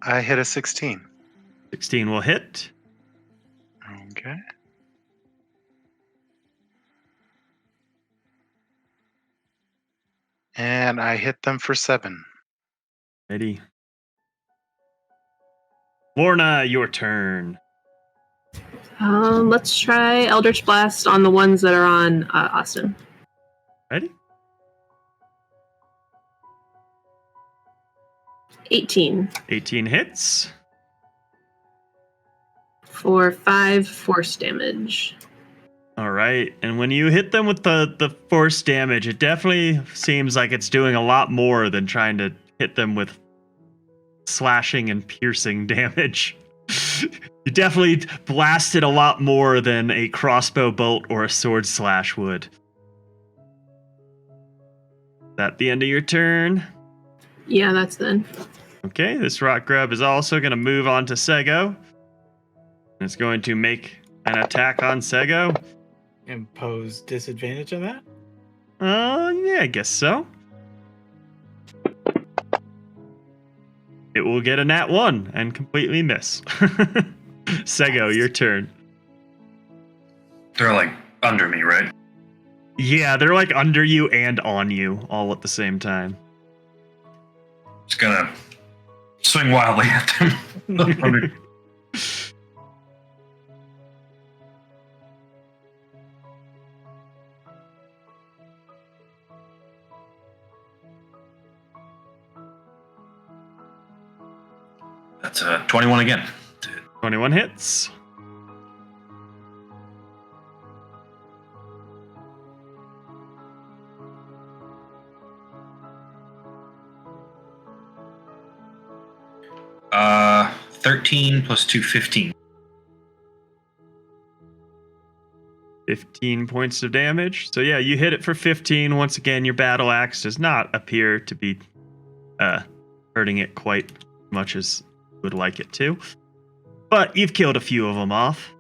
I hit a 16. 16 will hit. Okay. And I hit them for 7. Ready. Lorna, your turn. Let's try Eldritch Blast on the ones that are on Austin. Ready? 18 18 hits. for 5 force damage. All right. And when you hit them with the force damage, it definitely seems like it's doing a lot more than trying to hit them with slashing and piercing damage. You definitely blasted a lot more than a crossbow bolt or a sword slash would. Is that the end of your turn? Yeah, that's then. Okay, this rock grub is also going to move on to Sego. It's going to make an attack on Sego. Impose disadvantage on that? Yeah, I guess so. It will get a nat 1 and completely miss. Sego, your turn. They're like under me, right? Yeah, they're like under you and on you all at the same time. Just gonna swing wildly at them. That's 21 again. 21 hits. Uh, 13 plus 2, 15. 15 points of damage. So yeah, you hit it for 15. Once again, your battle axe does not appear to be hurting it quite much as you would like it to. But you've killed a few of them off.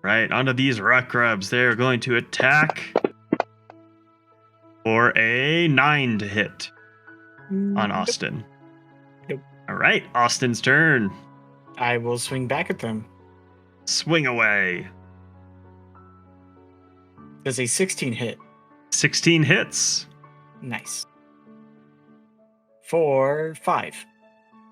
Right, onto these rock grubs. They're going to attack for a 9 to hit on Austin. Nope. All right, Austin's turn. I will swing back at them. Swing away. Does a 16 hit? 16 hits. Nice. For 5.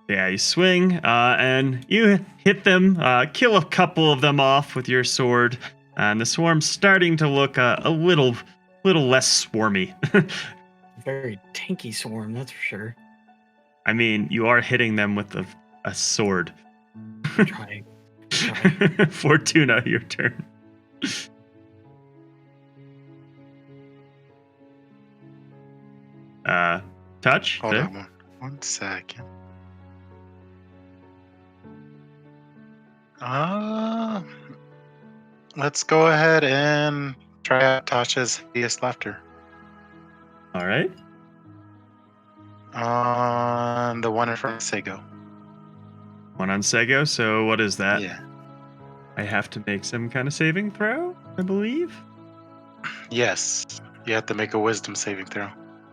Yeah, you swing, and you hit them, kill a couple of them off with your sword, and the swarm's starting to look a little less swarmy. Very tanky swarm, that's for sure. I mean, you are hitting them with a sword. Try. Fortuna, your turn. Touch? Hold there? on one second. Let's go ahead and try out Tasha's hideous laughter. All right. On the one in front of Sego. One on Sego, so what is that? Yeah. I have to make some kind of saving throw, I believe. Yes. You have to make a wisdom saving throw.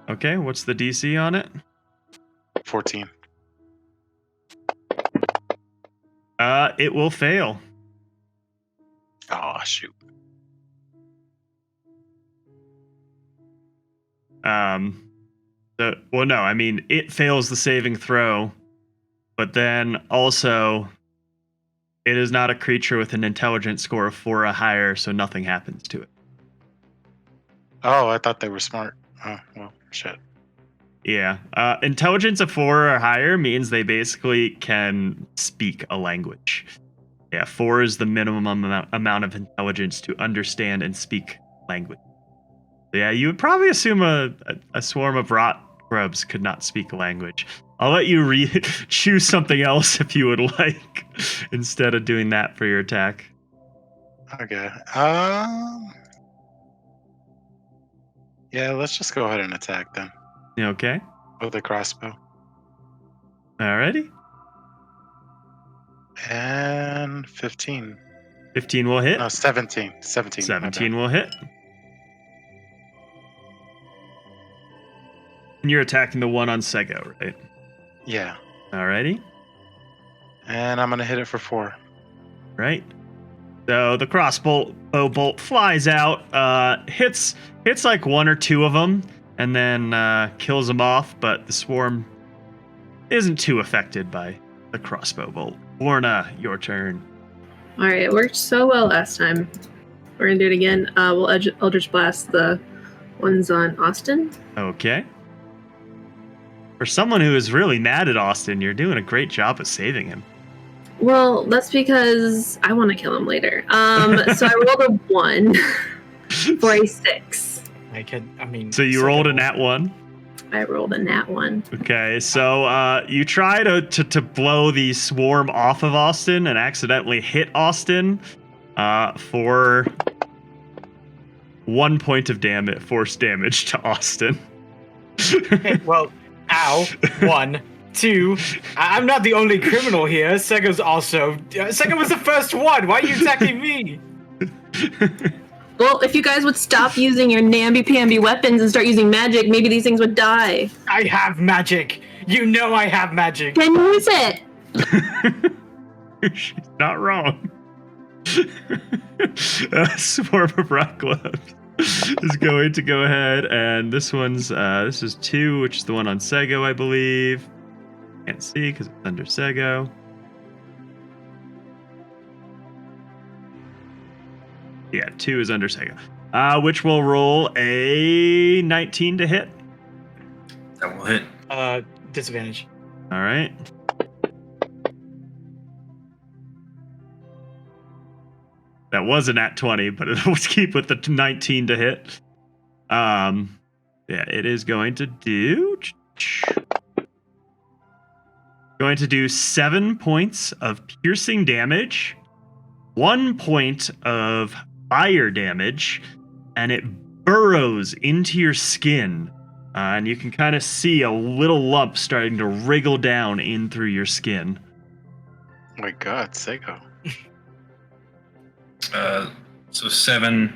Okay, what's the DC on it? 14. It will fail. Oh, shoot. Well, no, I mean, it fails the saving throw, but then also it is not a creature with an intelligence score of 4 or higher, so nothing happens to it. Oh, I thought they were smart. Oh, well, shit. Yeah. Intelligence of 4 or higher means they basically can speak a language. Yeah, 4 is the minimum amount of intelligence to understand and speak language. Yeah, you would probably assume a swarm of rot grubs could not speak a language. I'll let you choose something else if you would like, instead of doing that for your attack. Okay. Yeah, let's just go ahead and attack them You okay? with a crossbow. Alrighty. And 15. 15 will hit. No, 17. 17. 17 will hit. And you're attacking the one on Sego, right? Yeah. Alrighty. And I'm going to hit it for 4. Right. So the crossbow bolt flies out, hits like 1 or 2 of them, and then kills them off, but the swarm isn't too affected by the crossbow bolt. Lorna, your turn. All right, it worked so well last time. We're gonna do it again. We'll Eldritch Blast the ones on Austin. Okay. For someone who is really mad at Austin, you're doing a great job of saving him. Well, that's because I want to kill him later. So I rolled a 1 for a 6. So you rolled a nat 1? I rolled a nat 1. Okay, so you try to blow the swarm off of Austin and accidentally hit Austin for 1 point of damage, force damage to Austin. Well, ow. 1. 2, I'm not the only criminal here. Sego's also. Sego was the first one. Why are you attacking me? Well, if you guys would stop using your namby-pamby weapons and start using magic, maybe these things would die. I have magic. You know I have magic. Can you use it? She's not wrong. A swarm of rock globes is going to go ahead, and this one's this is 2, which is the one on Sego, I believe. Can't see because it's under Sego. Yeah, 2 is under Sego. Which will roll a 19 to hit. That will hit. Disadvantage. All right. That was an at 20, but it'll keep with the 19 to hit. Yeah, it is going to do 7 points of piercing damage, 1 point of fire damage, and it burrows into your skin. And you can kind of see a little lump starting to wriggle down in through your skin. Oh my God, Sego. So 7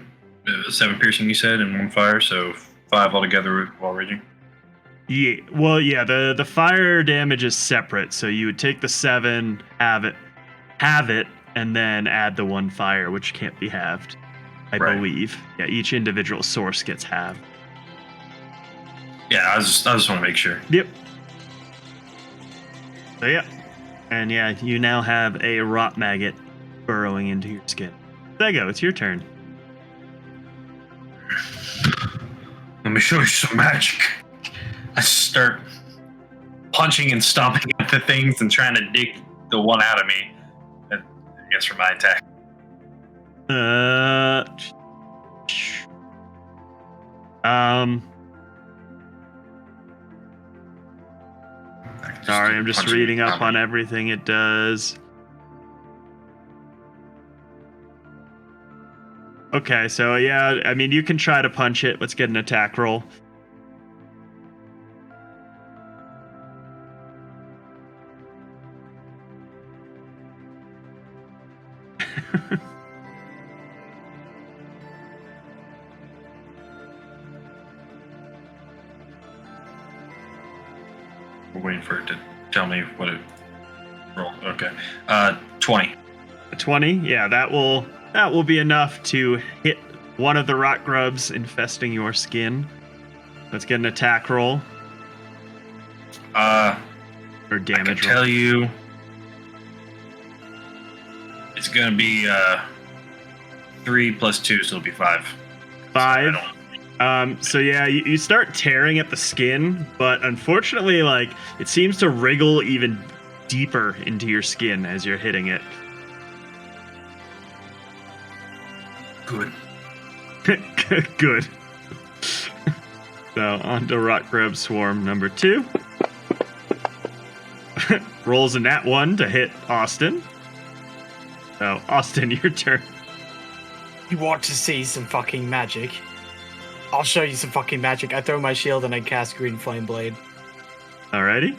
piercing, you said, and 1 fire, so 5 altogether while raging. Yeah, well, yeah, the fire damage is separate, so you would take the 7, have it, and then add the 1 fire, which can't be halved, I believe. Yeah, each individual source gets halved. Yeah, I just want to make sure. Yep. So yeah, and yeah, you now have a rot maggot burrowing into your skin. Sego, it's your turn. Let me show you some magic. I start punching and stomping at the things and trying to dig the one out of me. I guess for my attack. Sorry, I'm just reading up on everything it does. Okay, so yeah, I mean, you can try to punch it. Let's get an attack roll. We're waiting for it to tell me what it rolled. Okay. 20. A 20? Yeah, that will be enough to hit one of the rock grubs infesting your skin. Let's get an attack roll. Or damage I can tell you it's going to be 3 plus 2, so it'll be 5. 5? So yeah, you start tearing at the skin, but unfortunately, like, it seems to wriggle even deeper into your skin as you're hitting it. Good. Good. So, on to Rock Grub Swarm number 2. Rolls a nat 1 to hit Austin. So, Austin, your turn. You want to see some fucking magic? I'll show you some fucking magic. I throw my shield and I cast Green Flame Blade. Alrighty.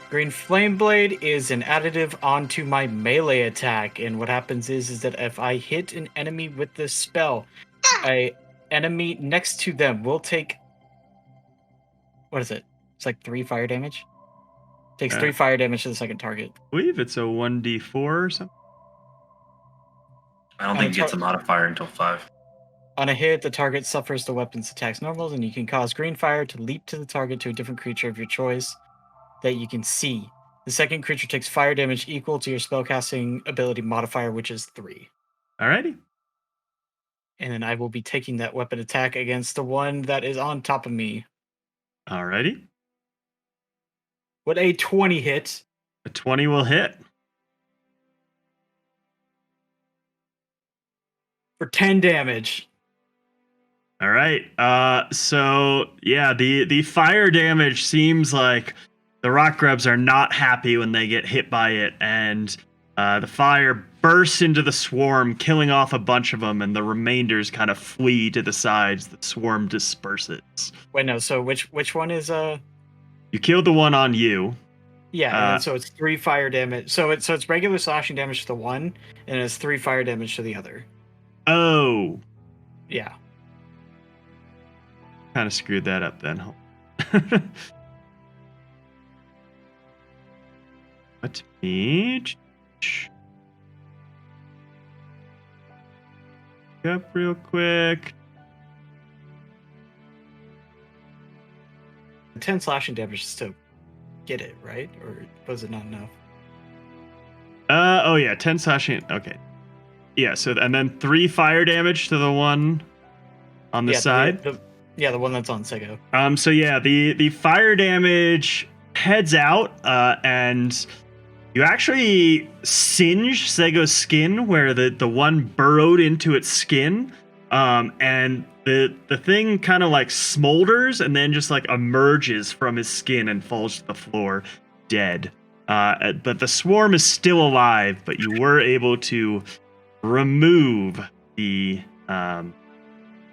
Green Flame Blade is an additive onto my melee attack, and what happens is that if I hit an enemy with this spell, a enemy next to them will take... What is it? It's like 3 fire damage? Takes 3 fire damage to the second target. I believe it's a 1d4 or something. I don't think it gets a modifier until 5. On a hit, the target suffers the weapon's attacks normals, and you can cause green fire to leap to the target to a different creature of your choice that you can see. The second creature takes fire damage equal to your spellcasting ability modifier, which is 3. Alrighty. And then I will be taking that weapon attack against the one that is on top of me. Alrighty. Would a 20 hit? A 20 will hit. For 10 damage. All right. So yeah, the fire damage seems like the rock grubs are not happy when they get hit by it, and the fire bursts into the swarm, killing off a bunch of them, and the remainders kind of flee to the sides. The swarm disperses. Wait, no. So which one is You killed the one on you. Yeah, and then so it's 3 fire damage. So it's regular slashing damage to the one, and it's 3 fire damage to the other. Oh. Yeah. Kind of screwed that up then. Let me up real quick. 10 slashing damage is still get it, right? Or was it not enough? Oh yeah, 10 slashing. Okay. Yeah, so and then 3 fire damage to the one on the side. The one that's on Sego. So yeah, the fire damage heads out, and you actually singe Sego's skin where the one burrowed into its skin, and the thing kind of like smolders and then just like emerges from his skin and falls to the floor, dead. But the swarm is still alive, but you were able to remove the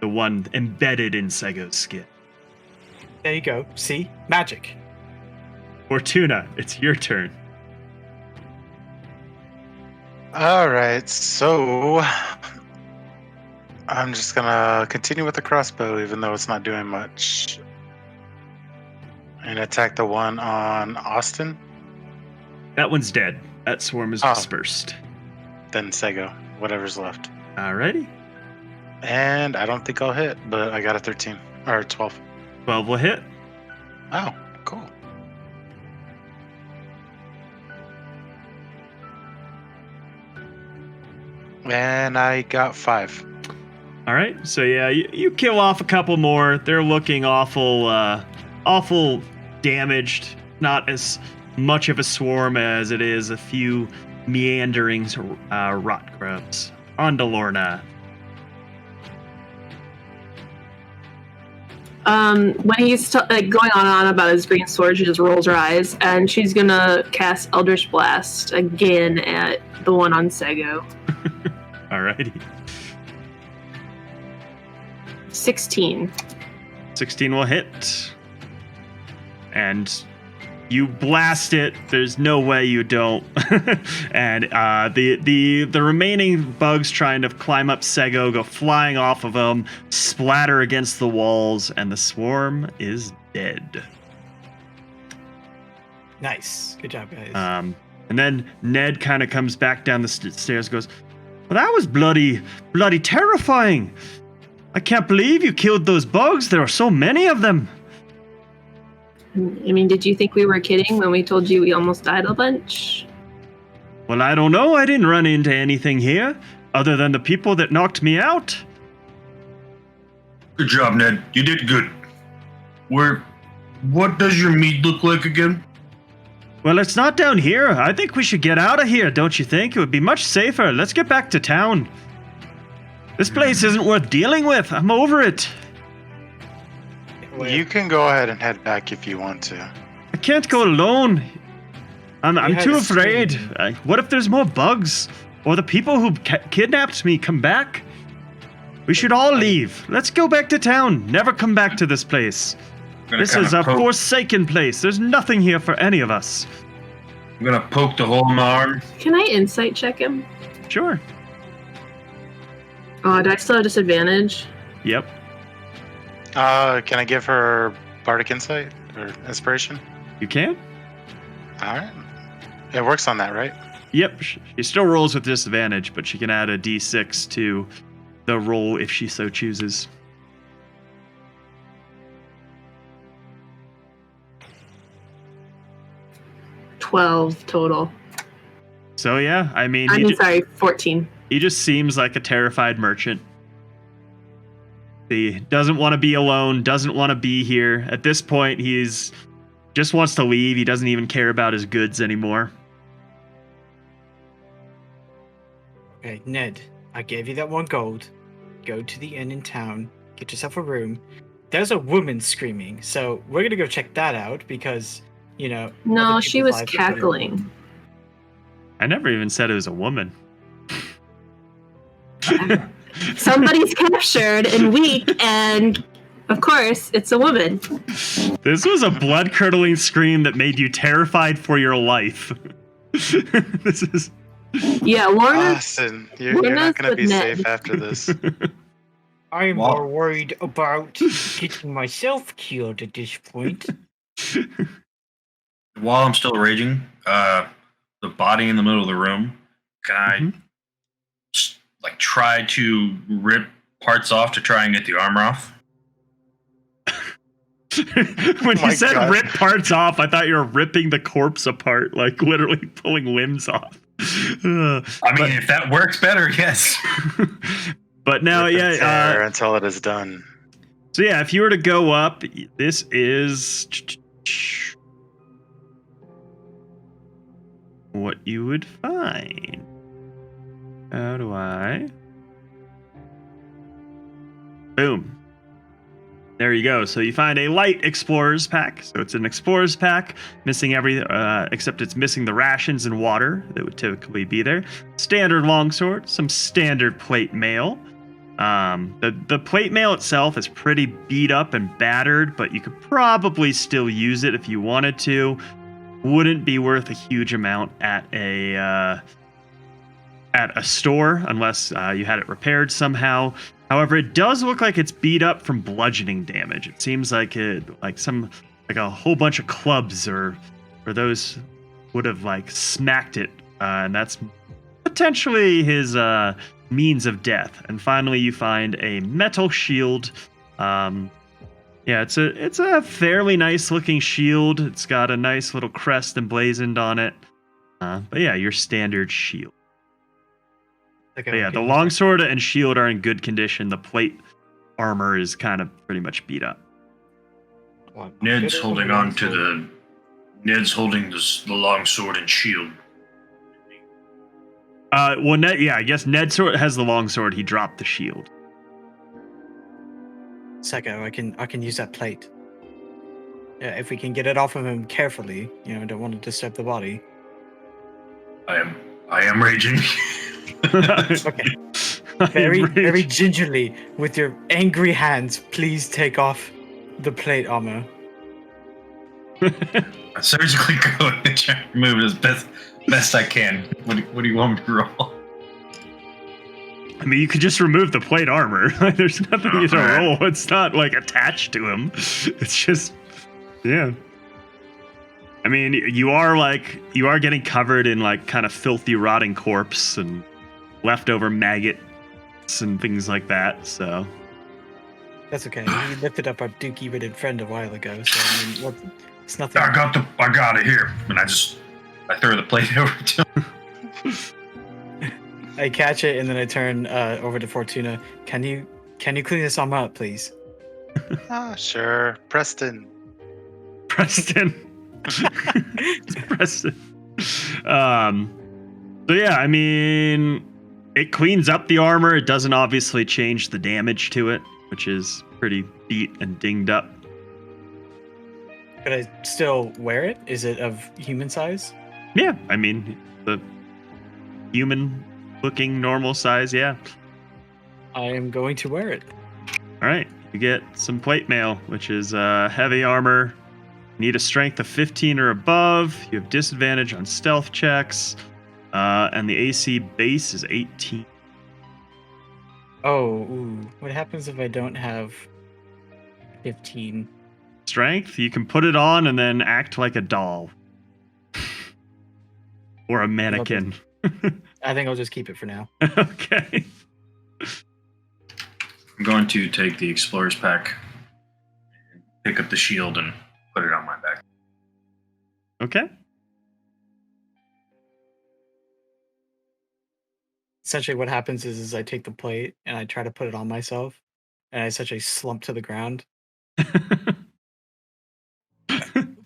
one embedded in Sego's skin. There you go. See? Magic. Fortuna, it's your turn. All right, so I'm just gonna continue with the crossbow, even though it's not doing much, and attack the one on Austin. That one's dead. That swarm is dispersed. Then Sego, whatever's left. Alrighty. And I don't think I'll hit, but I got a 13 or 12. 12 will hit. Oh, cool. And I got 5. All right, so yeah, you kill off a couple more. They're looking awful damaged. Not as much of a swarm as it is a few meandering rot grubs. On to Lorna. When he's going on and on about his green sword, she just rolls her eyes, and she's gonna cast Eldritch Blast again at the one on Sego. Alrighty. 16. 16 will hit. And you blast it. There's no way you don't. And the remaining bugs trying to climb up Sego go flying off of him, splatter against the walls, and the swarm is dead. Nice. Good job, guys. And then Ned kind of comes back down the stairs, goes, "Well, that was bloody terrifying. I can't believe you killed those bugs. There are so many of them." I mean, did you think we were kidding when we told you we almost died a bunch? Well, I don't know. I didn't run into anything here other than the people that knocked me out. Good job, Ned. You did good. What does your meat look like again? Well, it's not down here. I think we should get out of here, don't you think? It would be much safer. Let's get back to town. This place isn't worth dealing with. I'm over it. You can go ahead and head back if you want to. I can't go alone. I'm too afraid. scream. What if there's more bugs? Or the people who kidnapped me come back? We should all leave. Let's go back to town. Never come back to this place. This is a forsaken place. There's nothing here for any of us. I'm gonna poke the hole in my arm. Can I insight check him? Sure. Oh, do I still have disadvantage? Yep. Can I give her bardic insight or inspiration? You can? All right. It works on that, right? Yep. She still rolls with disadvantage, but she can add a d6 to the roll if she so chooses. $12 total. So yeah, I mean, sorry, 14. He just seems like a terrified merchant. He doesn't want to be alone, doesn't want to be here. At this point, he's just wants to leave. He doesn't even care about his goods anymore. Okay, Ned, I gave you that 1 gold. Go to the inn in town, get yourself a room. There's a woman screaming, so we're gonna go check that out because, you know. No, other she people's was lives are better. cackling. I never even said it was a woman. Somebody's captured and weak and Of course, it's a woman. This was a blood-curdling scream that made you terrified for your life. This is... Yeah, Lorna. Austin, you're not going to be safe after this. I'm Wow. more worried about getting myself killed at this point. While I'm still raging, the body in the middle of the room, can I just, like, try to rip parts off to try and get the armor off? When you My said God. rip parts off, I thought you were ripping the corpse apart, like literally pulling limbs off. I mean, if that works better, yes. But now, Rip and yeah. tear until it is done. So yeah, if you were to go up, this is what you would find. How do I? Boom. There you go. So you find a light explorer's pack. So it's an explorer's pack, missing everything, except it's missing the rations and water that would typically be there. Standard longsword, some standard plate mail. The plate mail itself is pretty beat up and battered, but you could probably still use it if you wanted to. Wouldn't be worth a huge amount at a store unless you had it repaired somehow. However, it does look like it's beat up from bludgeoning damage. It seems like a whole bunch of clubs or those would have like smacked it, and that's potentially his means of death. And finally, you find a metal shield. Yeah, it's a fairly nice looking shield. It's got a nice little crest emblazoned on it. But yeah, your standard shield. But yeah, the longsword and shield are in good condition. The plate armor is kind of pretty much beat up. Ned's holding the longsword and shield. Well, Ned, yeah, I guess Ned has the longsword. He dropped the shield. Seko, I can use that plate. Yeah, if we can get it off of him carefully, don't want to disturb the body. I am raging. Okay. Very gingerly, with your angry hands, please take off the plate armor. I surgically go and try to remove it as best I can. What do you want me to roll? I mean, you could just remove the plate armor. There's nothing you to roll. It's not like attached to him. It's just, yeah. I mean, you are getting covered in like kind of filthy, rotting corpse and leftover maggots and things like that. So That's okay. He lifted up our dookie-ridden friend a while ago. So I mean, it's nothing. I got it here. And I throw the plate over to him. I catch it and then I turn over to Fortuna. Can you clean this armor up, please? Sure. Preston. It's Preston. So yeah, I mean, it cleans up the armor. It doesn't obviously change the damage to it, which is pretty beat and dinged up. Could I still wear it? Is it of human size? Yeah, I mean, the human-looking normal size, yeah. I am going to wear it. All right, you get some plate mail, which is heavy armor. Need a strength of 15 or above. You have disadvantage on stealth checks. And the AC base is 18. Oh, ooh. What happens if I don't have 15? Strength, you can put it on and then act like a doll. Or a mannequin. I think I'll just keep it for now. Okay. I'm going to take the explorer's pack, pick up the shield, and put it on my back. Okay. Essentially what happens is I take the plate and I try to put it on myself and I essentially slump to the ground.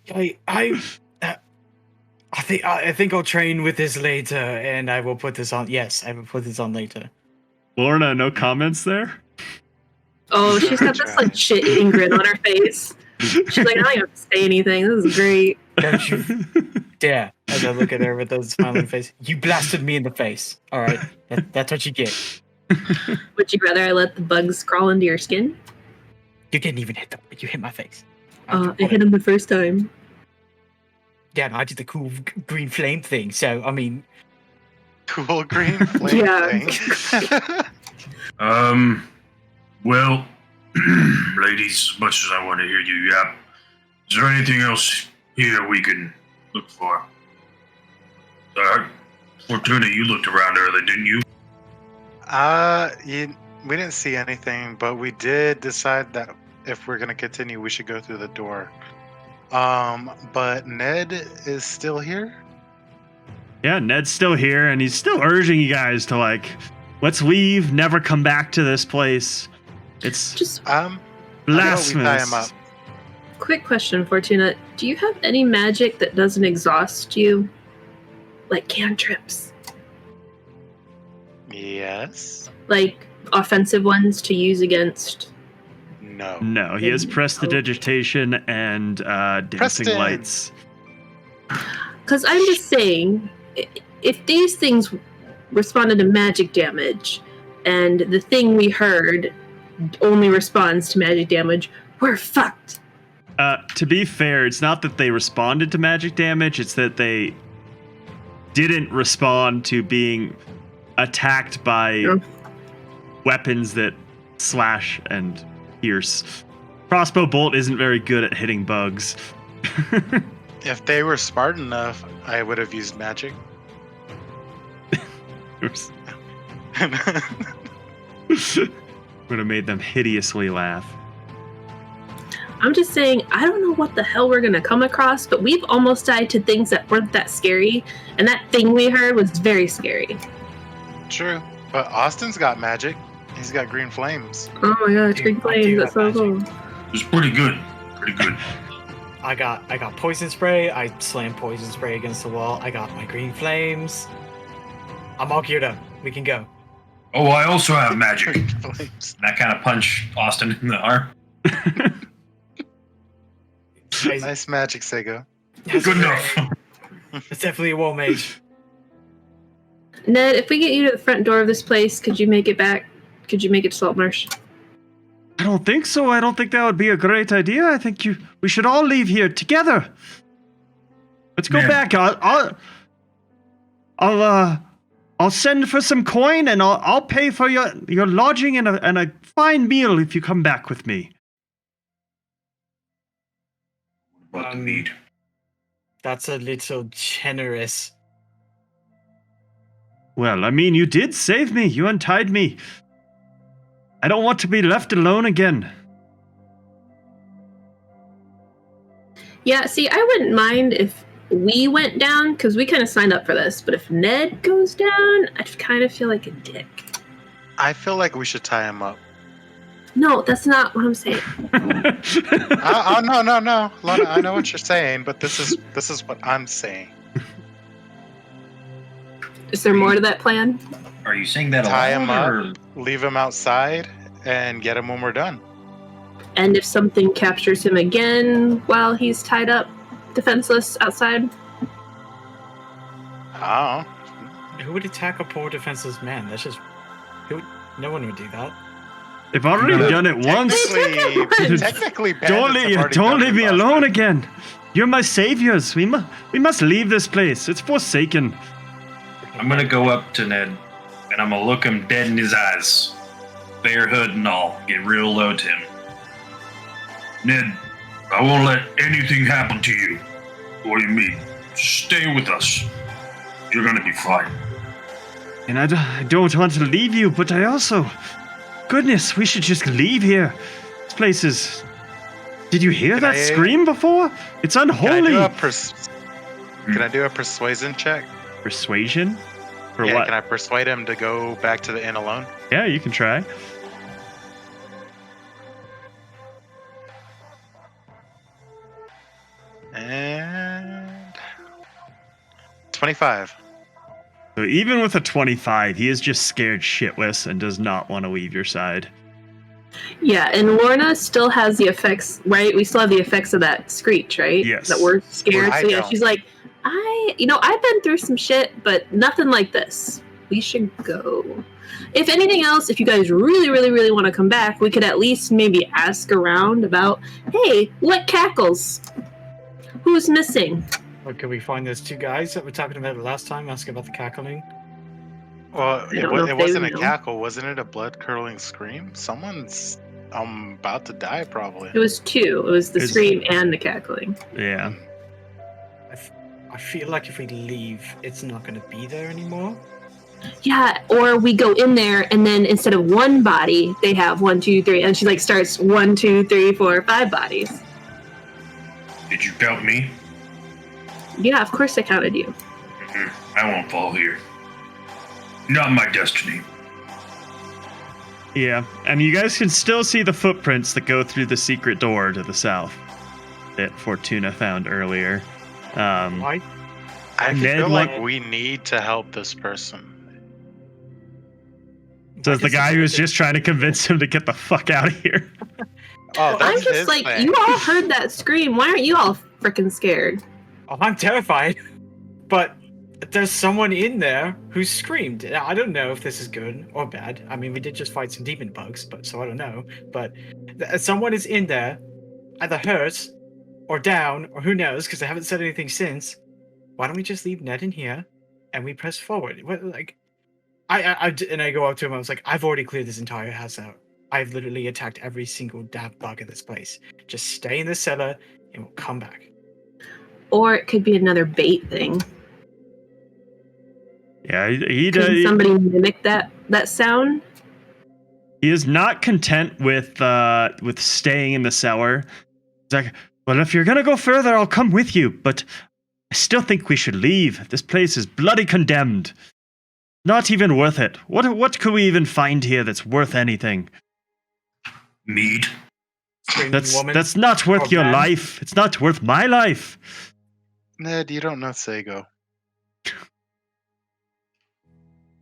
I think I'll train with this later and I will put this on. Yes, I will put this on later. Lorna, no comments there? Oh, she's got this like shit-eating grin on her face. She's like, I don't even have to say anything. This is great. Don't you dare. As I look at her with a smiling face. You blasted me in the face. All right. That's what you get. Would you rather I let the bugs crawl into your skin? You didn't even hit them. You hit my face. I hit him the first time. Yeah, no, I did the cool green flame thing. So, I mean... Cool green flame thing. Well, ladies, as much as I want to hear you yap, is there anything else here we can look for? Fortuna, you looked around earlier, didn't you? We didn't see anything, but we did decide that if we're gonna continue, we should go through the door. But Ned is still here? Yeah, Ned's still here, and he's still urging you guys to, like, let's leave, never come back to this place. It's Just blasphemous. We tie him up. quick question, Fortuna. Do you have any magic that doesn't exhaust you? Like cantrips? Yes. Like offensive ones to use against? No. No, he has prestidigitation and dancing Preston. lights. Because I'm just saying, if these things responded to magic damage, and the thing we heard only responds to magic damage, we're fucked. To be fair, it's not that they responded to magic damage, it's that they didn't respond to being attacked by weapons that slash and pierce. Crossbow bolt isn't very good at hitting bugs. If they were smart enough, I would have used magic. Oops. Would have made them hideously laugh. I'm just saying, I don't know what the hell we're gonna come across, but we've almost died to things that weren't that scary, and that thing we heard was very scary. True. But Austin's got magic. He's got green flames. Oh my gosh, green I do flames, that's so have cool. It was pretty good. Pretty good. I got poison spray. I slammed poison spray against the wall. I got my green flames. I'm all geared up. We can go. Oh, I also have magic. Green flames. And I kind of punch Austin in the arm. Nice magic, Sego. Good enough. It's definitely a wall mage. Ned, if we get you to the front door of this place, could you make it back? Could you make it to Saltmarsh? I don't think so. I don't think that would be a great idea. I think we should all leave here together. Let's go Yeah. back. I'll send for some coin and I'll pay for your lodging and a fine meal if you come back with me. What the meat? That's a little generous. Well, I mean, you did save me. You untied me. I don't want to be left alone again. Yeah, see, I wouldn't mind if we went down, because we kind of signed up for this, but if Ned goes down, I'd kind of feel like a dick. I feel like we should tie him up. No, that's not what I'm saying. No. Lana, I know what you're saying, but this is what I'm saying. Is there more to that plan? Are you saying that Tie aloud, him up, or- leave him outside, and get him when we're done. And if something captures him again while he's tied up, defenseless, outside? Oh. Who would attack a poor defenseless man? That's just... No one would do that. They've already done it once. Technically, Don't leave me alone again. You're my saviors. We must leave this place. It's forsaken. I'm gonna go up to Ned and I'm gonna look him dead in his eyes, bare hood and all, get real low to him. Ned, I won't let anything happen to you or you me. Stay with us. You're gonna be fine. And I don't want to leave you, but I also... Goodness, we should just leave here. This place is... Did you hear that scream before? It's unholy. Can I do a persuasion check? Persuasion? For Yeah, what? can I persuade him to go back to the inn alone? Yeah, you can try. And 25. So even with a 25, he is just scared shitless and does not want to leave your side. Yeah, and Lorna still has the effects, right? We still have the effects of that screech, right? Yes. That we're scared. I So yeah, don't. she's like, I've been through some shit, but nothing like this. We should go. If anything else, if you guys really, really, really want to come back, we could at least maybe ask around about, hey, what cackles? Who's missing? Or could we find those two guys that were talking about it last time, asking about the cackling? Well, I don't know if it they wasn't a know. cackle, wasn't it? A blood curdling scream. Someone's about to die, probably. It was two. It was the Is- scream and the cackling. Yeah. I feel like if we leave, it's not going to be there anymore. Yeah, or we go in there and then instead of one body, they have 1, 2, 3, and she like starts 1, 2, 3, 4, 5 bodies. Did you count me? Yeah, of course I counted you. I won't fall here. Not my destiny. Yeah. And you guys can still see the footprints that go through the secret door to the south that Fortuna found earlier. Why? I Ned feel like went- we need to help this person. Says the guy who was just trying to convince him to get the fuck out of here. Oh, I'm that's just his like, thing. you all heard that scream. Why aren't you all freaking scared? Oh, I'm terrified. But there's someone in there who screamed. I don't know if this is good or bad. I mean, we did just fight some demon bugs, but so I don't know. But someone is in there, either hurt or down, or who knows, because they haven't said anything since. Why don't we just leave Ned in here and we press forward? What, like, and I go up to him. I was like, I've already cleared this entire house out. I've literally attacked every single damn bug in this place. Just stay in the cellar and we'll come back. Or it could be another bait thing. Yeah, he Could somebody mimic that sound? He is not content with staying in the cellar. He's like, well, if you're gonna go further, I'll come with you, but I still think we should leave. This place is bloody condemned. Not even worth it. What could we even find here that's worth anything? Mead. Screaming woman. That's not worth or your man. life. It's not worth my life. Ned, you don't know Sago.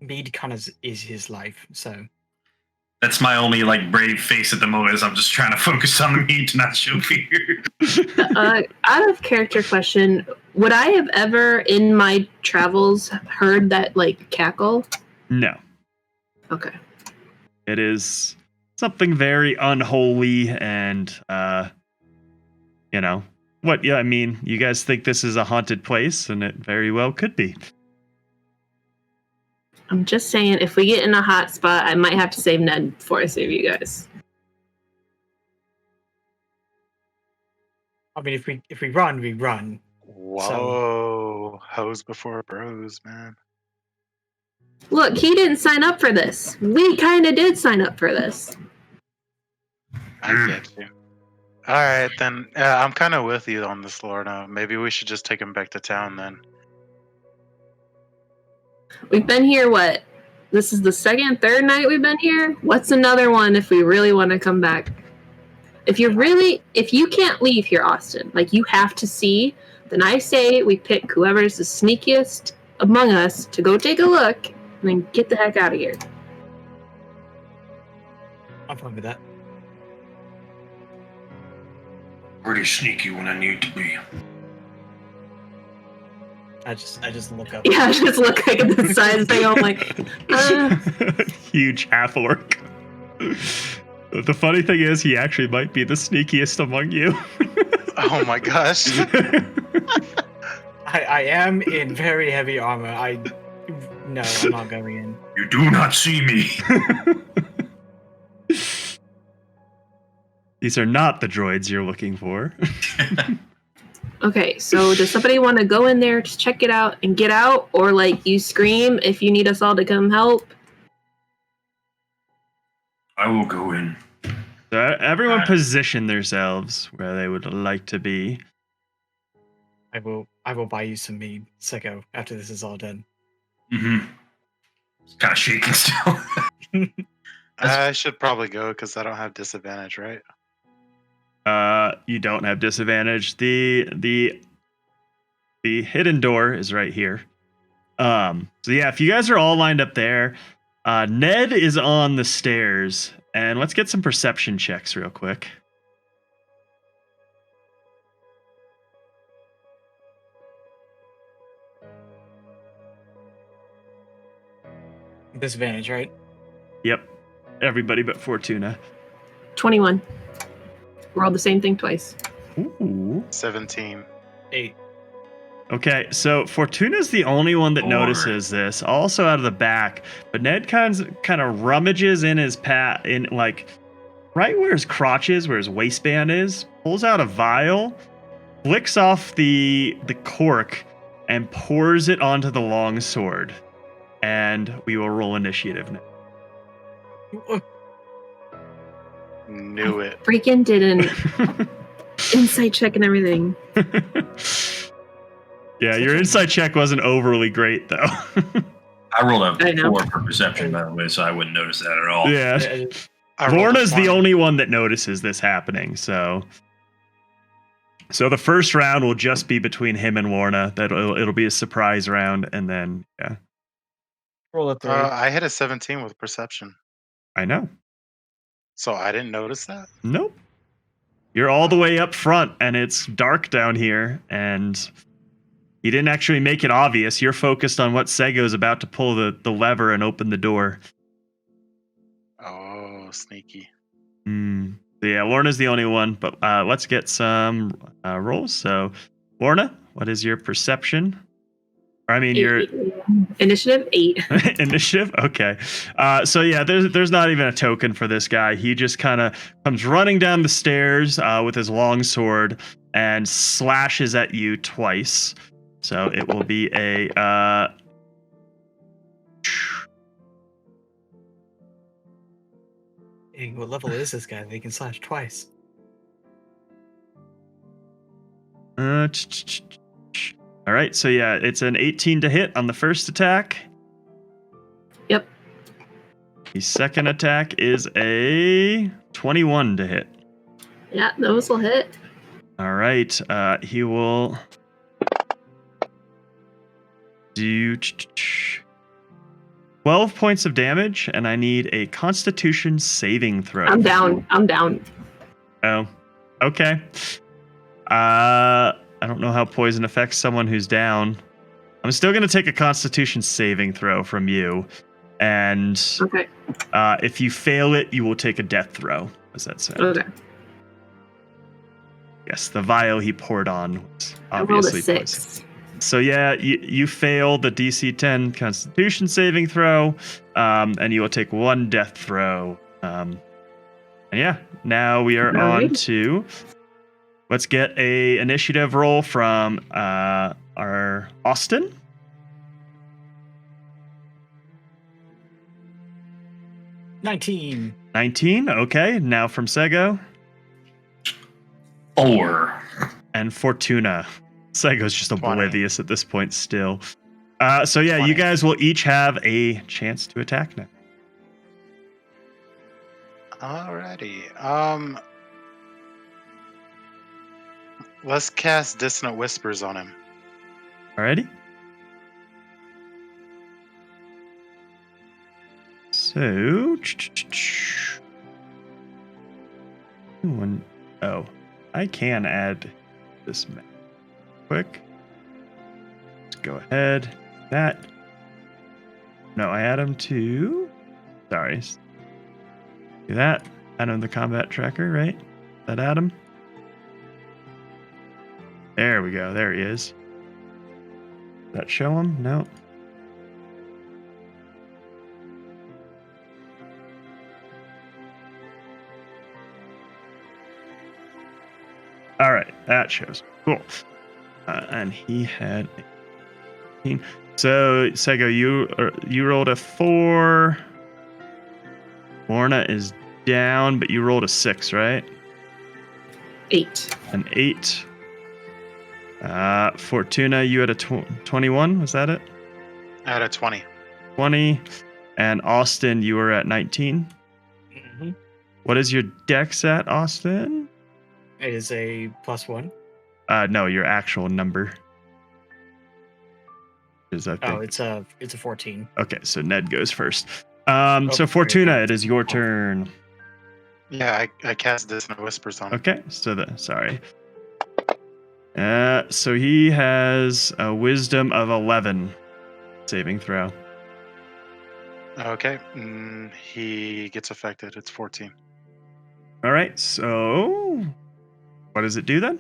Mead kind of is his life, so That's my only like brave face at the moment. Is I'm just trying to focus on the meat to not show fear. Out of character question, would I have ever in my travels heard that like cackle? No. Okay. It is something very unholy and, you know, what? Yeah, I mean, you guys think this is a haunted place, and it very well could be. I'm just saying, if we get in a hot spot, I might have to save Ned before I save you guys. I mean, if we run, we run. Whoa, hoes before bros, man. Look, he didn't sign up for this. We kind of did sign up for this. I get you. All right, then. I'm kind of with you on this, Lorna. Maybe we should just take him back to town then. We've been here, what? This is the second, third night we've been here? What's another one if we really want to come back? If you can't leave here, Austin, like you have to see, then I say we pick whoever's the sneakiest among us to go take a look and then get the heck out of here. I'm fine with that. Pretty sneaky when I need to be. I just look up. Yeah, I just look like at the side thing. I'm like, Huge half orc. The funny thing is, he actually might be the sneakiest among you. Oh my gosh. I am in very heavy armor. No, I'm not going in. You do not see me. These are not the droids you're looking for. okay, so does somebody want to go in there, just check it out and get out? Or like you scream if you need us all to come help? I will go in. So everyone position themselves where they would like to be. I will buy you some mead, Seko, after this is all done. Mm-hmm. It's kind of shaking still. I should probably go because I don't have disadvantage, right? You don't have disadvantage. The hidden door is right here. So yeah, if you guys are all lined up there, Ned is on the stairs, and let's get some perception checks real quick. Disadvantage, right? Yep. Everybody but Fortuna. 21. Rolled the same thing twice. Ooh. 17. 8. Okay, so Fortuna's the only one that 4. notices this, also out of the back. But Ned kind of rummages in his in like right where his crotch is, where his waistband is, pulls out a vial, flicks off the cork, and pours it onto the long sword. And we will roll initiative now. Knew it. Freaking did an insight check and everything. Yeah, your insight check wasn't overly great though. I rolled I a know. 4 for perception, by the way, so I wouldn't notice that at all. Yeah. I rolled a Lorna's the 20. only one that notices this happening, so the first round will just be between him and Lorna. It'll be a surprise round, and then yeah, Roll a 3. I hit a 17 with perception, I know. so I didn't notice that. Nope. You're all the way up front, and it's dark down here, and you didn't actually make it obvious. You're focused on what Sego's about to pull the lever and open the door. Oh, sneaky. So yeah, Lorna's the only one, but let's get some rolls. So, Lorna, what is your perception? Or, I mean, your Initiative 8. initiative. Okay. So yeah, there's not even a token for this guy. He just kind of comes running down the stairs with his long sword and slashes at you twice. So it will be a Hey, what level is this guy? They can slash twice. all right. So yeah, it's an 18 to hit on the first attack. Yep. The second attack is a 21 to hit. Yeah, those will hit. All right. He will do 12 points of damage, and I need a Constitution saving throw. I'm down. Oh, okay. I don't know how poison affects someone who's down. I'm still going to take a Constitution saving throw from you, and Okay. if you fail it, you will take a death throw. As that said. Okay. Yes, the vial he poured on was I rolled a obviously 6. poison. So yeah, you fail the DC 10 Constitution saving throw, and you will take 1 death throw. And yeah, now we are on Alright. to. Let's get a initiative roll from our Austin. 19. 19. Okay, now from Sego 4. and Fortuna. Sego's just 20. oblivious at this point still. So yeah, 20. you guys will each have a chance to attack now. Alrighty. Let's cast Dissonant Whispers on him. Alrighty. So, I can add this map quick. Let's go ahead. That. No, I add him to. Sorry. Do that. Add him the combat tracker, right? That Adam. There we go. There he is. Does that show him? No. All right, that shows. Cool. And he had 18. So, Sego, you rolled a 4. Lorna is down, but you rolled a 6, right? 8. An 8. Fortuna, you had a 21. Was that it? I had a 20. 20. And Austin, you were at 19. Mm-hmm. What is your dex at, Austin? It is a +1. No, your actual number. Is that Oh, it's a 14. Okay, so Ned goes first. So sorry. Fortuna, it is your turn. Yeah, I cast Dissonant Whispers on him. Okay, so sorry. So he has a wisdom of 11 saving throw. Okay. He gets affected. It's 14. All right. So, what does it do then?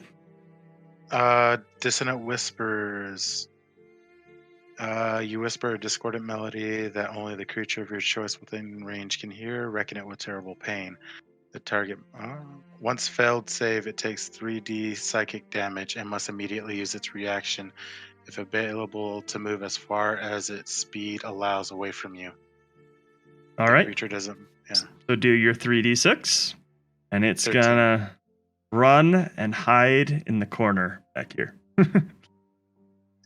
Dissonant whispers. You whisper a discordant melody that only the creature of your choice within range can hear. Reckon it with terrible pain. The target, once failed save, it takes 3d psychic damage and must immediately use its reaction if available to move as far as its speed allows away from you. All The right. creature doesn't. Yeah. So do your 3d6, and it's 13. gonna run and hide in the corner back here.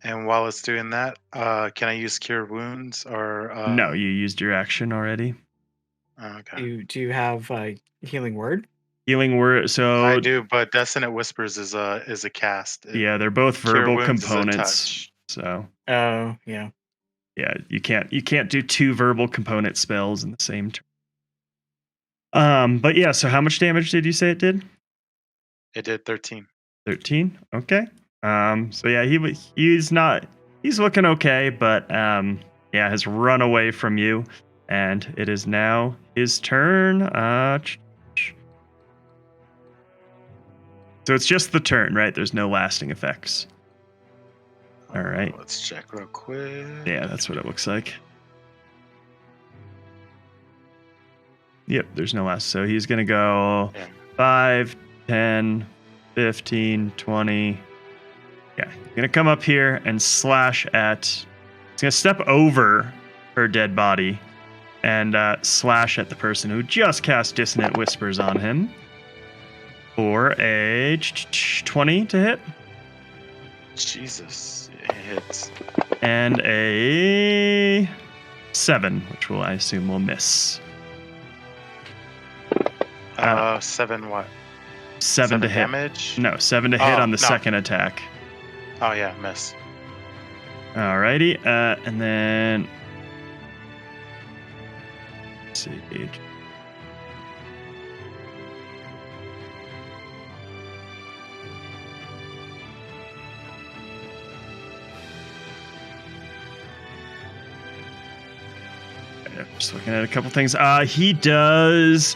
And while it's doing that, can I use Cure Wounds or? No, you used your action already. Okay. Do you have healing word? Healing word. So I do, but Dissonant Whispers is a cast. yeah, they're both Cure verbal Wounds is a components. touch. So Oh, yeah. yeah, you can't do two verbal component spells in the same turn. But yeah, so how much damage did you say it did? It did 13. 13. Okay. So yeah, he's looking okay, but yeah, has run away from you, and it is now his turn. So it's just the turn, right? There's no lasting effects. All right. Let's check real quick. Yeah, that's what it looks like. Yep, there's no last. So he's going to go 5, 10, 15, 20. Yeah, he's going to come up here and slash at... He's going to step over her dead body and slash at the person who just cast Dissonant Whispers on him for a 20 to hit. Jesus, it hits. And a 7, which I assume will miss. 7 what? 7 to hit. Damage? No, 7 to hit on the second attack. Oh yeah, miss. Alrighty, and then let's see. Just looking at a couple things. He does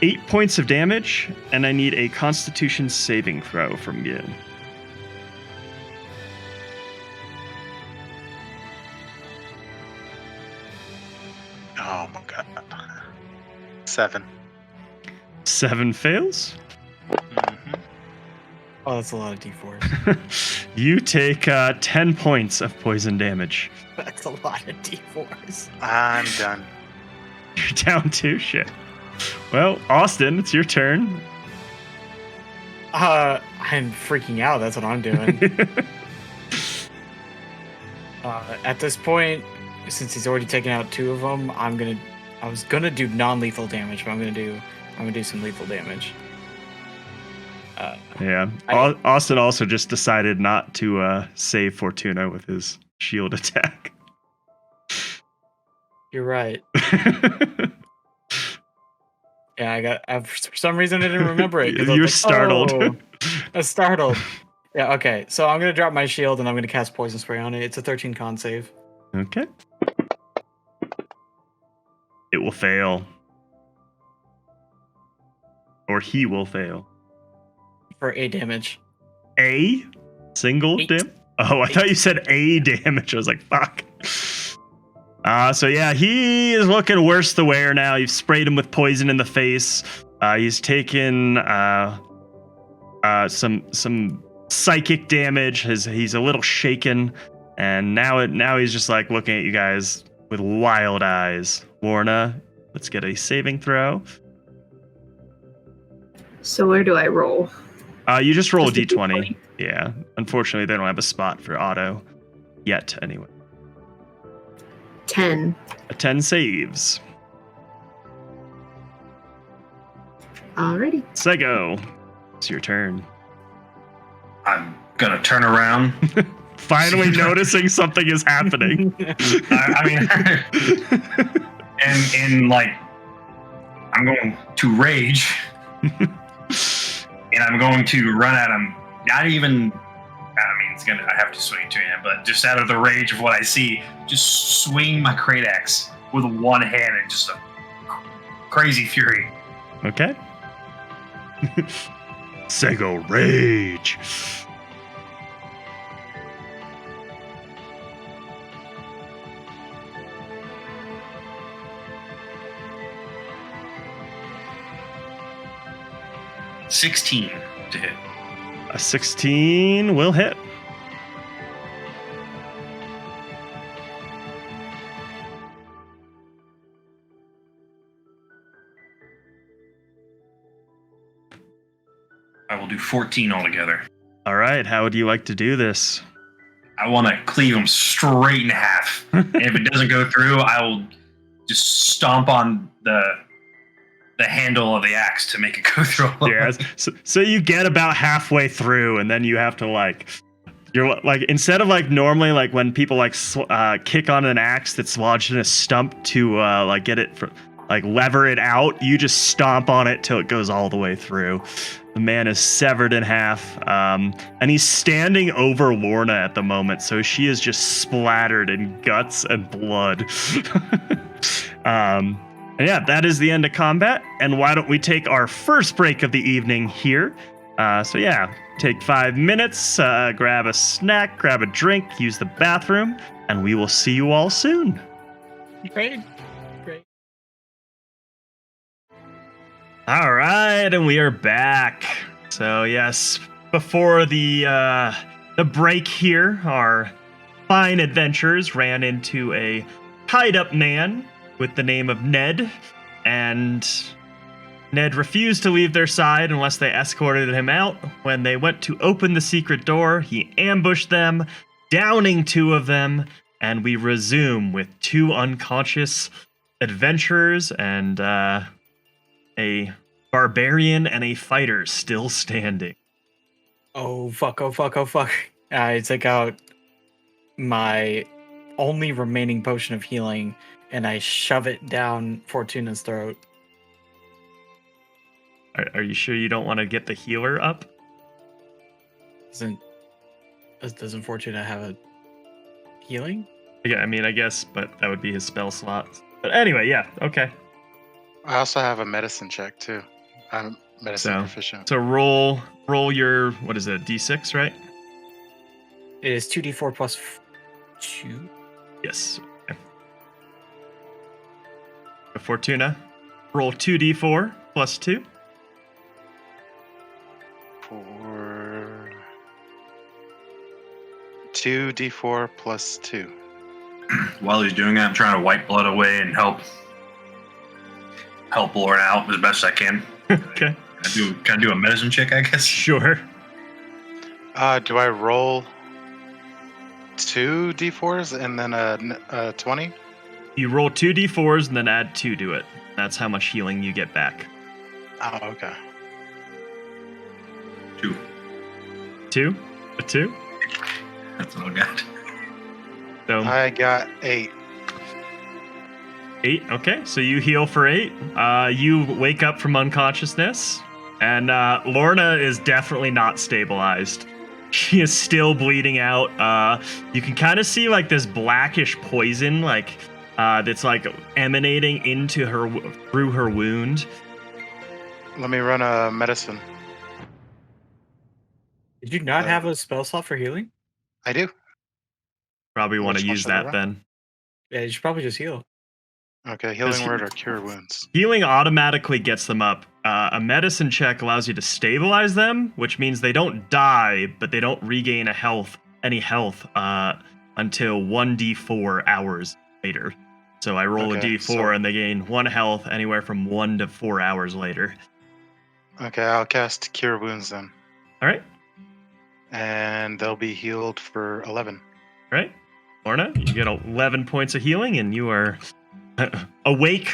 8 points of damage, and I need a Constitution saving throw from you. Oh my god. 7. 7 fails. Mm-hmm. Oh, that's a lot of d4s. You take 10 points of poison damage. That's a lot of d4s. I'm done. You're down 2? Shit. Well, Austin, it's your turn. I'm freaking out. That's what I'm doing. At this point, since he's already taken out 2 of them, I was gonna do non-lethal damage, but I'm gonna do some lethal damage. Yeah. Austin also just decided not to save Fortuna with his shield attack. You're right. Yeah, for some reason I didn't remember it. You're startled. Oh, I was startled. Yeah, okay. So I'm gonna drop my shield and I'm gonna cast poison spray on it. It's a 13 con save. Okay. It will fail. Or he will fail. For 8 damage. A single 8. damage? Oh, I thought you said a damage. I was like, fuck. So yeah, he is looking worse the wear now. You've sprayed him with poison in the face. He's taken some psychic damage. He's a little shaken, and now he's just like looking at you guys with wild eyes. Lorna, let's get a saving throw. So where do I roll? You just roll a Just a d20. D20? Yeah, unfortunately they don't have a spot for auto yet. Anyway, 10. a 10 saves. Alrighty. Sego, it's your turn. I'm gonna turn around. Finally noticing something is happening. I mean, and like, I'm going to rage, and I'm going to run at him. Not even. I mean, I have to swing to him, but just out of the rage of what I see, just swing my great axe with one hand and just a crazy fury. Okay. Sego rage. $16 to hit. A 16 will hit. I will do 14 altogether. All right. How would you like to do this? I want to cleave him straight in half. And if it doesn't go through, I will just stomp on the handle of the axe to make it go through. Yeah. So you get about halfway through, and then you have to you're like, instead of like normally like when people kick on an axe that's lodged in a stump to get it lever it out, you just stomp on it till it goes all the way through. The man is severed in half, and he's standing over Lorna at the moment, so she is just splattered in guts and blood. And yeah, that is the end of combat. And why don't we take our first break of the evening here? So yeah, take 5 minutes, grab a snack, grab a drink, use the bathroom, and we will see you all soon. Great. All right, and we are back. So yes, before the break here, our fine adventurers ran into a tied-up man with the name of Ned, and Ned refused to leave their side unless they escorted him out. When they went to open the secret door, he ambushed them, downing 2 of them, and we resume with 2 unconscious adventurers and a barbarian and a fighter still standing. Oh fuck. I take out my only remaining potion of healing and I shove it down Fortuna's throat. Are you sure you don't want to get the healer up? Doesn't Fortuna have a healing? Yeah, I mean, I guess, but that would be his spell slots. But anyway, yeah, okay. I also have a medicine check too. I'm medicine proficient. So roll your, what is it, D6, right? It is 2d4 plus 2. Yes. Okay. Fortuna, roll 2d4 plus 2. 2d4 plus 2. While he's doing that, I'm trying to wipe blood away and help Lauren out as best I can. Okay. Can I do a medicine check, I guess? Sure. Do I roll 2 d4s and then a 20? You roll 2 d4s and then add 2 to it. That's how much healing you get back. Oh, okay. 2. 2? A 2? That's all I got. So I got 8. 8. Okay, so you heal for 8. You wake up from unconsciousness, and Lorna is definitely not stabilized. She is still bleeding out. You can kind of see like this blackish poison, that's like emanating into her through her wound. Let me run a medicine. Did you not have a spell slot for healing? I do. Probably want to Which one use should I that run? then. Yeah, you should probably just heal. Okay, healing word or cure wounds. Healing automatically gets them up. A medicine check allows you to stabilize them, which means they don't die, but they don't regain any health until 1d4 hours later. So I roll a d4 and they gain 1 health anywhere from 1 to 4 hours later. Okay, I'll cast cure wounds then. All right. And they'll be healed for 11. All right. Lorna, you get 11 points of healing and you are awake,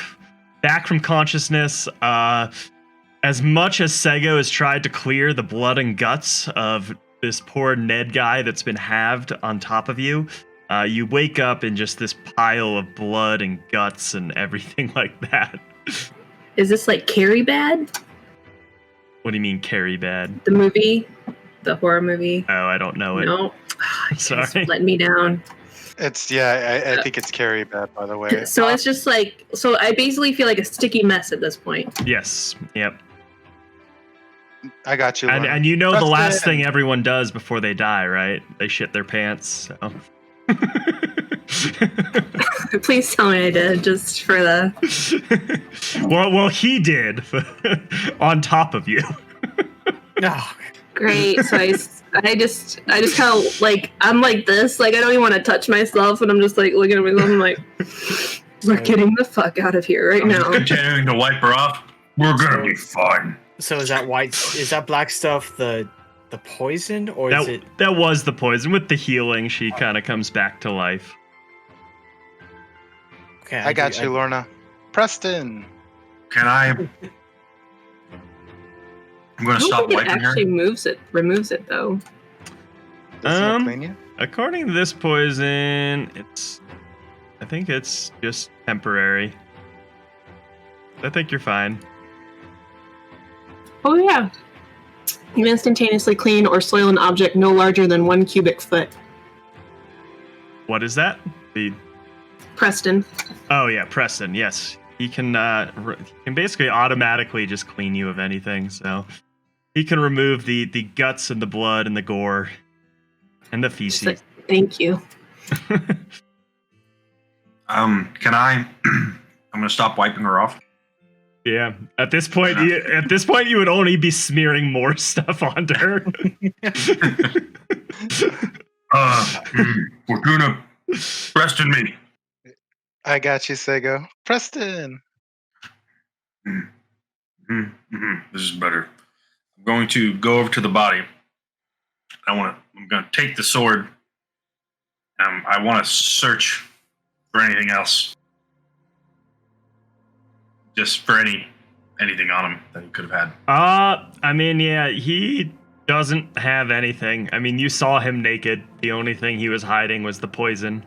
back from consciousness. As much as Sego has tried to clear the blood and guts of this poor Ned guy that's been halved on top of you, you wake up in just this pile of blood and guts and everything like that. Is this like Carrie Bad? What do you mean, Carrie Bad? The movie? The horror movie? Oh, I don't know it. No. Sorry. Let me down. It's I think it's carry bad, by the way. So it's just like, so I basically feel like a sticky mess at this point. Yes. Yep. I got you. Lorna. And you know the last Preston! thing everyone does before they die, right? They shit their pants. So. Please tell me I did, just for the. well, he did on top of you. No. Great. So I just kind of like, I'm like this, like I don't even want to touch myself, and I'm just like looking at myself. I'm like, we're getting the fuck out of here right I'm now. continuing to wipe her off. We're gonna be fine. So is that white? Is that black stuff the poison, or is it? That was the poison. With the healing, she kind of comes back to life. Okay, I got you, Lorna. Preston. Can I? I'm gonna I don't stop think it wiping her. actually removes it though. Doesn't it clean you? According to this poison, I think it's just temporary. I think you're fine. Oh yeah. You instantaneously clean or soil an object no larger than 1 cubic foot. What is that? Preston. Oh yeah, Preston. Yes, he can basically automatically just clean you of anything. So he can remove the guts and the blood and the gore and the feces. Like, thank you. Can I? I'm gonna stop wiping her off. Yeah. At this point, you would only be smearing more stuff onto her. Fortuna, Preston, me. I got you, Sego. Preston. This is better. I'm going to go over to the body. I'm going to take the sword. I want to search for anything else. Just for anything on him that he could have had. I mean, yeah, he doesn't have anything. I mean, you saw him naked. The only thing he was hiding was the poison.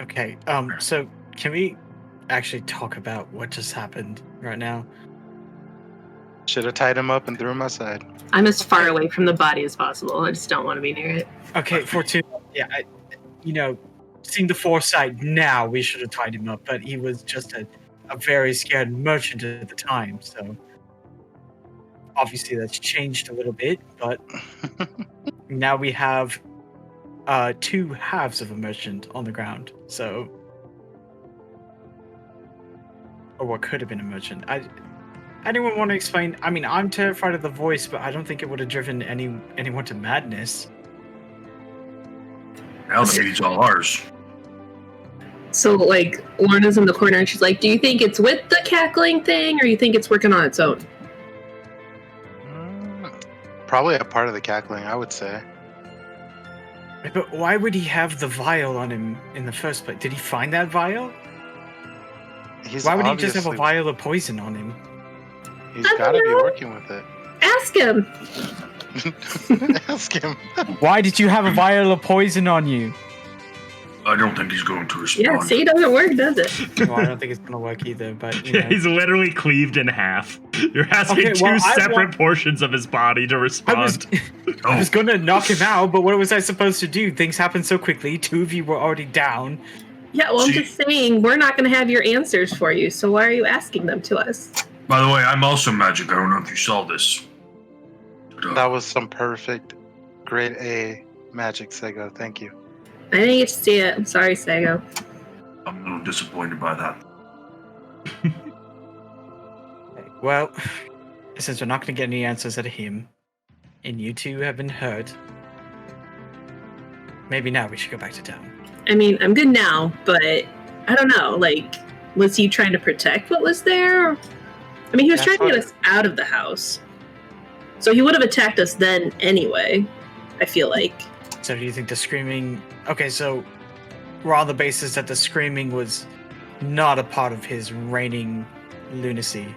Okay. So can we actually talk about what just happened right now? Should have tied him up and threw him outside. I'm as far away from the body as possible. I just don't want to be near it. Okay, Fortuna. Yeah, seeing the foresight now, we should have tied him up, but he was just a very scared merchant at the time, so obviously that's changed a little bit, but now we have 2 halves of a merchant on the ground, so, or what could have been a merchant. Anyone want to explain? I mean, I'm terrified of the voice, but I don't think it would have driven anyone to madness. Now the meat's all ours. So, like, Lorna's in the corner and she's like, do you think it's with the cackling thing or you think it's working on its own? Probably a part of the cackling, I would say. But why would he have the vial on him in the first place? Did he find that vial? Why would he just have a vial of poison on him? He's got to be working with it. Ask him. Ask him. Why did you have a vial of poison on you? I don't think he's going to respond. Yeah, see, it doesn't work, does it? Well, I don't think it's gonna work either. But Yeah, he's literally cleaved in half. You're asking two separate portions of his body to respond. I was gonna knock him out, but what was I supposed to do? Things happened so quickly. 2 of you were already down. Yeah, well, I'm just saying, we're not going to have your answers for you, so why are you asking them to us? By the way, I'm also magic. I don't know if you saw this. That was some perfect grade A magic, Sego. Thank you. I didn't get to see it. I'm sorry, Sago. I'm a little disappointed by that. Well, since we're not going to get any answers out of him, and you two have been hurt, maybe now we should go back to town. I mean, I'm good now, but I don't know. Like, was he trying to protect what was there? I mean, he was trying to get us out of the house. So he would have attacked us then anyway, I feel like. So do you think the screaming... Okay, so we're on the basis that the screaming was not a part of his reigning lunacy.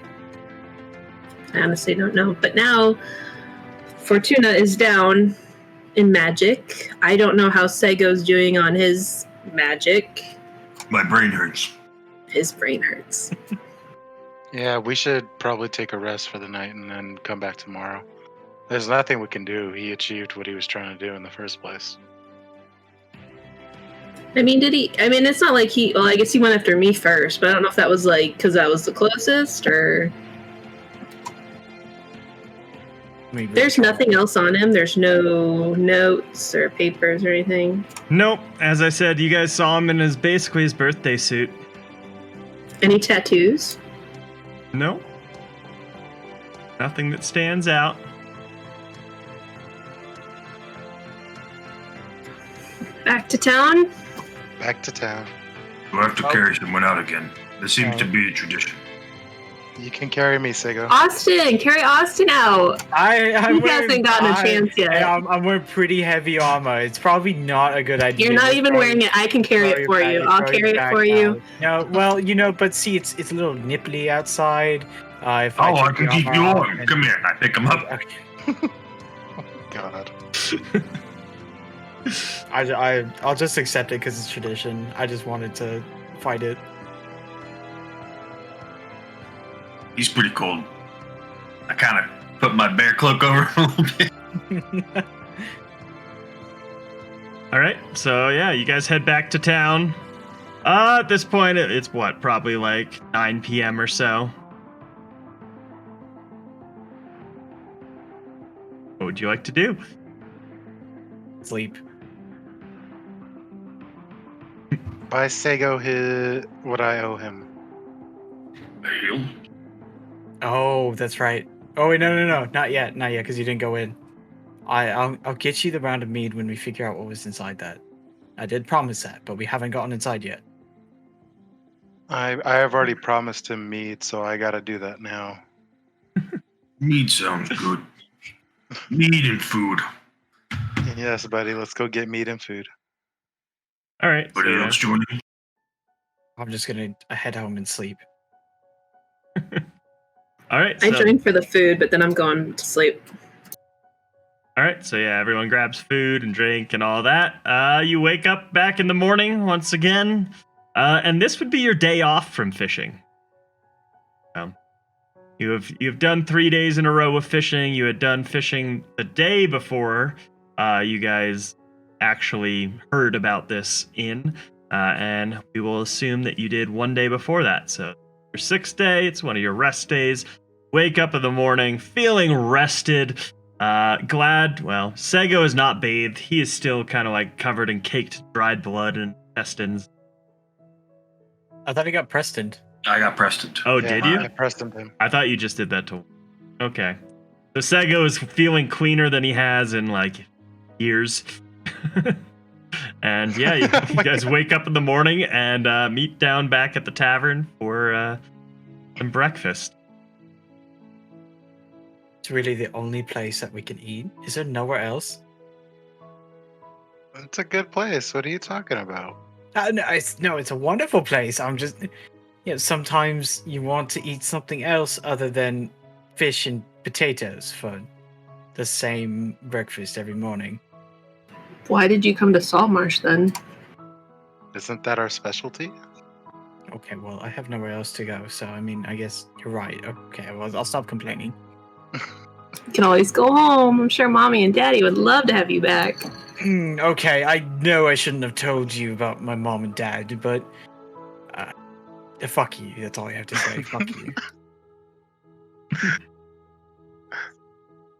I honestly don't know. But now, Fortuna is down in magic. I don't know how Sego's doing on his magic. My brain hurts. His brain hurts. Yeah, we should probably take a rest for the night and then come back tomorrow. There's nothing we can do. He achieved what he was trying to do in the first place. I mean, did he? I mean, it's not like he. Well, I guess he went after me first, but I don't know if that was like because I was the closest or. There's nothing else on him. There's no notes or papers or anything. Nope. As I said, you guys saw him in basically his birthday suit. Any tattoos? Nope. Nothing that stands out. Back to town? Back to town. We'll have to carry someone out again. This seems to be a tradition. You can carry me, Sego. Austin! Carry Austin out! He hasn't gotten a chance yet. I'm wearing pretty heavy armor. It's probably not a good idea. You're not even wearing it. I can carry it for you. I'll carry it for you. No, well, but see, it's a little nipply outside. I can keep you warm. Come here, I pick him up. God. I'll just accept it because it's tradition. I just wanted to fight it. He's pretty cold. I kind of put my bear cloak over him a little bit. All right, so yeah, you guys head back to town. At this point, it's what, probably like 9 p.m. or so. What would you like to do? Sleep. Buy Sego what I owe him. Ale? Oh, that's right. Oh, wait, no, not yet, because you didn't go in. I'll get you the round of mead when we figure out what was inside that. I did promise that, but we haven't gotten inside yet. I have already promised him mead, so I gotta do that now. Mead sounds good. Mead and food. Yes, buddy, let's go get meat and food. All right. Anybody else joining? I'm just gonna head home and sleep. All right. I joined for the food, but then I'm going to sleep. All right, so yeah, everyone grabs food and drink and all that. You wake up back in the morning once again, and this would be your day off from fishing. You've done 3 days in a row of fishing. You had done fishing the day before you guys actually heard about this inn, and we will assume that you did 1 day before that. So your 6th day, it's one of your rest days. Wake up in the morning feeling rested. Sego is not bathed. He is still kind of like covered in caked dried blood and intestines. I thought he got Preston. I got Preston. Oh, Yeah, did you? I Prestoned him. I thought you just did that to. Okay. So Sego is feeling cleaner than he has in like years. And yeah, you guys wake up in the morning and meet down back at the tavern for some breakfast. It's really the only place that we can eat. Is there nowhere else? It's a good place. What are you talking about? No, it's a wonderful place. I'm just, sometimes you want to eat something else other than fish and potatoes for the same breakfast every morning. Why did you come to Saltmarsh then? Isn't that our specialty? Okay, well, I have nowhere else to go, so I mean, I guess you're right. Okay, well, I'll stop complaining. You can always go home. I'm sure Mommy and Daddy would love to have you back. Okay, I know I shouldn't have told you about my mom and dad, but fuck you. That's all I have to say. Fuck you.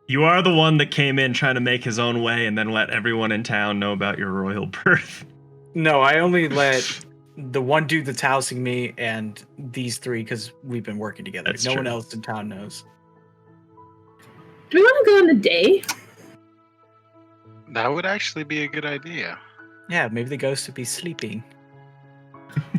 You are the one that came in trying to make his own way and then let everyone in town know about your royal birth. No, I only let the one dude that's housing me and these three because we've been working together. That's no true. one else in town knows. Do we want to go on a day? That would actually be a good idea. Yeah, maybe the ghost would be sleeping.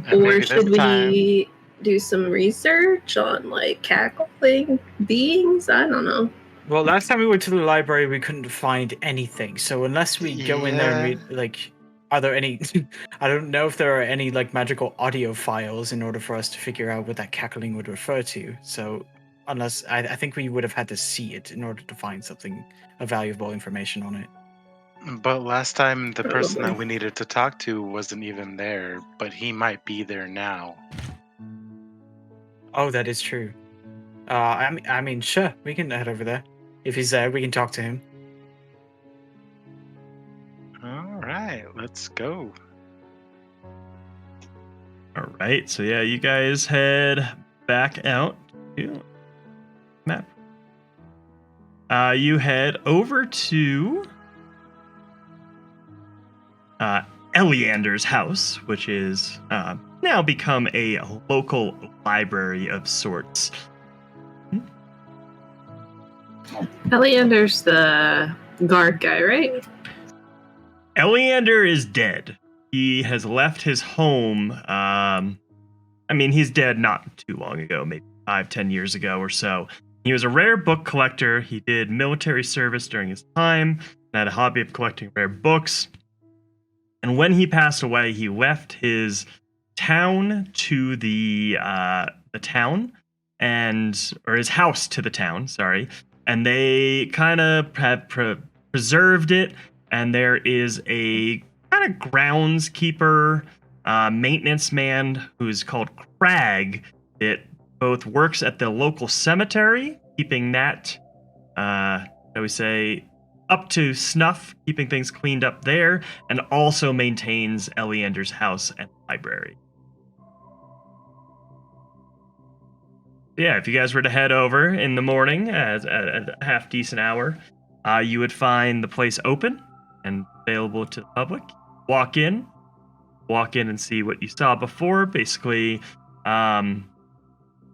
And Or maybe should this time- we do some research on like cackling beings? I don't know. Well, last time we went to the library, we couldn't find anything. So unless we go in there and read, like, are there any? I don't know if there are any like magical audio files in order for us to figure out what that cackling would refer to. So unless I think we would have had to see it in order to find something of valuable information on it. But last time, the person that Probably. we needed to talk to wasn't even there, but he might be there now. Oh, that is true. I mean, sure, we can head over there. If he's there, we can talk to him. All right, let's go. All right, so yeah, you guys head back out to map. You head over to Eleander's house, which is now become a local library of sorts. Eleander's the guard guy, right? Eleander is dead. He has left his home. He's dead not too long ago, maybe 5-10 years ago or so. He was a rare book collector. He did military service during his time and had a hobby of collecting rare books. And when he passed away, he left his town to the town, or his house to the town, sorry. And they kind of have preserved it. And there is a kind of groundskeeper, maintenance man who's called Crag. It both works at the local cemetery, keeping that, shall we say, up to snuff, keeping things cleaned up there, and also maintains Eleander's house and library. Yeah, if you guys were to head over in the morning at a half-decent hour, you would find the place open and available to the public. Walk in and see what you saw before. Basically,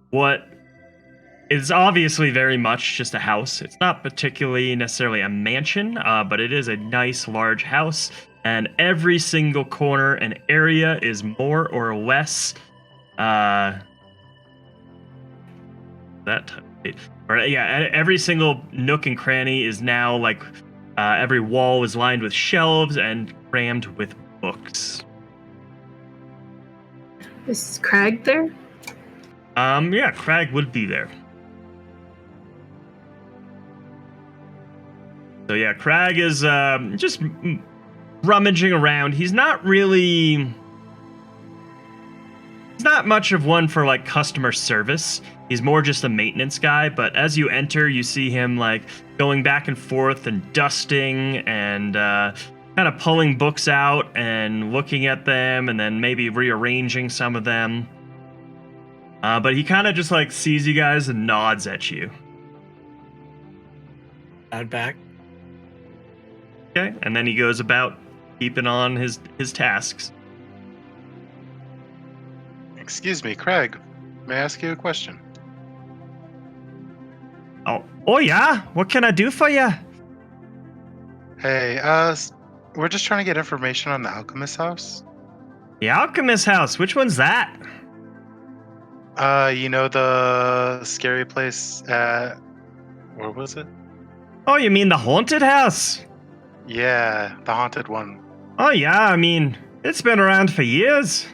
what is obviously very much just a house. It's not particularly necessarily a mansion, but it is a nice large house, and every single corner and area is more or less every single nook and cranny is now like every wall is lined with shelves and crammed with books. Is Crag there? Yeah, Crag would be there. So yeah, Crag is just rummaging around. He's not much of one for like customer service. He's more just a maintenance guy, but as you enter, you see him like going back and forth and dusting and kind of pulling books out and looking at them and then maybe rearranging some of them. But he kind of just like sees you guys and nods at you. Nod back. Okay, and then he goes about keeping on his tasks. Excuse me, Craig. May I ask you a question? Oh yeah? What can I do for you? Hey, we're just trying to get information on the Alchemist house. The Alchemist house? Which one's that? The scary place at... Where was it? Oh, you mean the haunted house? Yeah, the haunted one. Oh yeah, it's been around for years.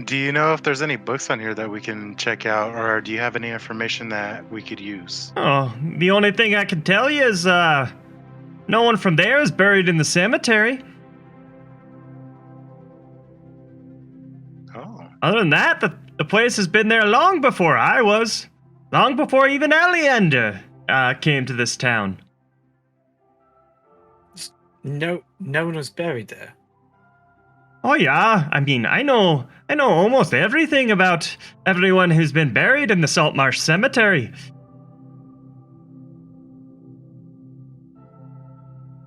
Do you know if there's any books on here that we can check out, or do you have any information that we could use? Oh, the only thing I can tell you is, no one from there is buried in the cemetery. Oh. Other than that, the place has been there long before I was. Long before even Eleander came to this town. No one was buried there. Oh yeah, I know almost everything about everyone who's been buried in the Saltmarsh Cemetery.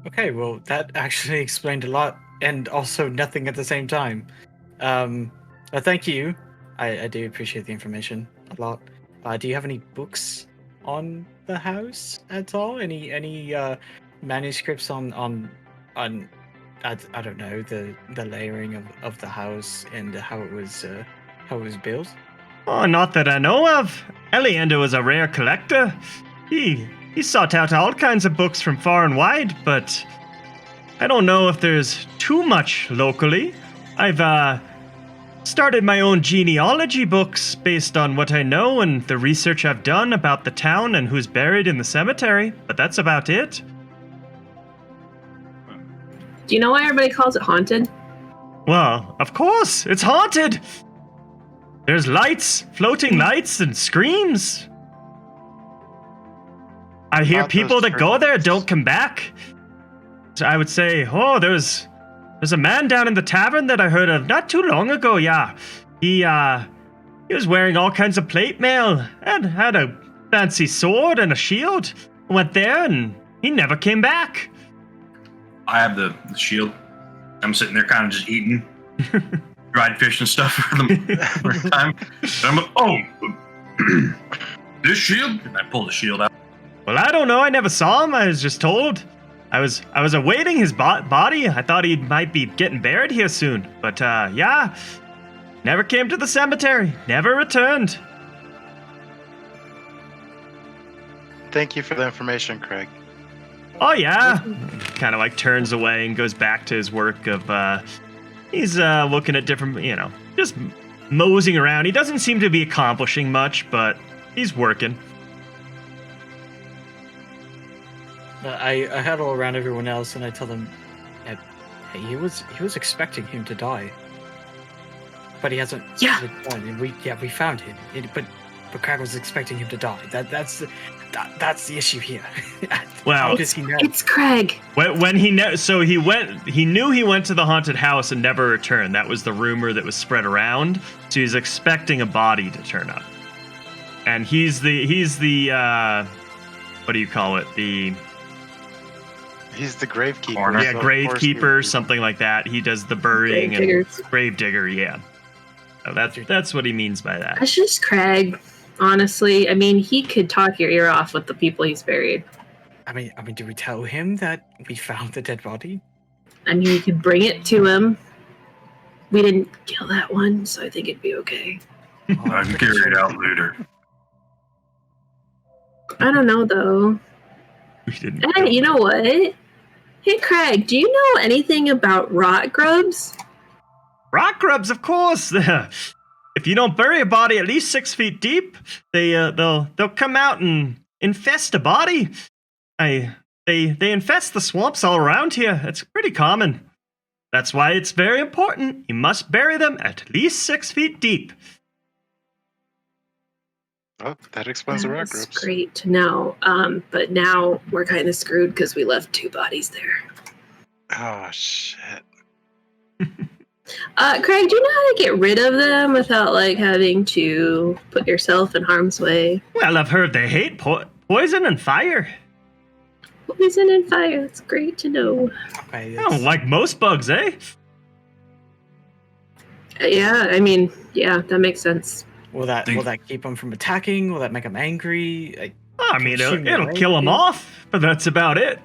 Okay, well, that actually explained a lot, and also nothing at the same time. Thank you. I do appreciate the information a lot. Do you have any books on the house at all? Any manuscripts on I don't know, the layering of the house and how it was built? Oh, not that I know of. Eleander was a rare collector. He sought out all kinds of books from far and wide, but I don't know if there's too much locally. I've started my own genealogy books based on what I know and the research I've done about the town and who's buried in the cemetery, but that's about it. Do you know why everybody calls it haunted? Well, of course, it's haunted. There's lights, floating lights, and screams. I hear Not people those that go there dreams. don't come back. So I would say, oh, there's There's a man down in the tavern that I heard of not too long ago, yeah. He was wearing all kinds of plate mail and had a fancy sword and a shield. Went there and he never came back. I have the shield. I'm sitting there kind of just eating dried fish and stuff for the first time. And I'm like, oh, this shield? And I pull the shield out. Well, I don't know. I never saw him. I was just told. I was awaiting his body. I thought he might be getting buried here soon. But, yeah. Never came to the cemetery. Never returned. Thank you for the information, Craig. Oh, yeah. Kind of like turns away and goes back to his work of, he's looking at different, just moseying around. He doesn't seem to be accomplishing much, but he's working. I huddle around everyone else and I tell them, hey, he was expecting him to die, but he hasn't. Yeah. We found him, but Craig was expecting him to die. That's the issue here. Well, how does he know? It's Craig. When he knew he went to the haunted house and never returned. That was the rumor that was spread around. So he's expecting a body to turn up, and he's the what do you call it? He's the gravekeeper. Yeah, so gravekeeper, something like that. He does the burying and gravedigger. Yeah, so that's what he means by that. That's just Craig. Honestly, I mean, he could talk your ear off with the people he's buried. I mean, do we tell him that we found the dead body? I mean, we could bring it to him. We didn't kill that one, so I think it'd be okay. I can carry it out later. I don't know, though. We didn't. Hey, you know what? Hey, Craig, do you know anything about rot grubs? Rock grubs, of course. If you don't bury a body at least 6 feet deep, they'll come out and infest a body. They infest the swamps all around here. It's pretty common. That's why it's very important. You must bury them at least 6 feet deep. Oh, that explains the rock That's groups. great to know. But now we're kind of screwed because we left 2 bodies there. Oh, shit. Craig, do you know how to get rid of them without having to put yourself in harm's way? Well, I've heard they hate poison and fire. Poison and fire. That's great to know. Okay, Oh, like most bugs, eh? Yeah, I mean, yeah, that makes sense. will that keep them from attacking? Will that make them angry? I mean, Shoot it'll away. kill them off, but that's about it.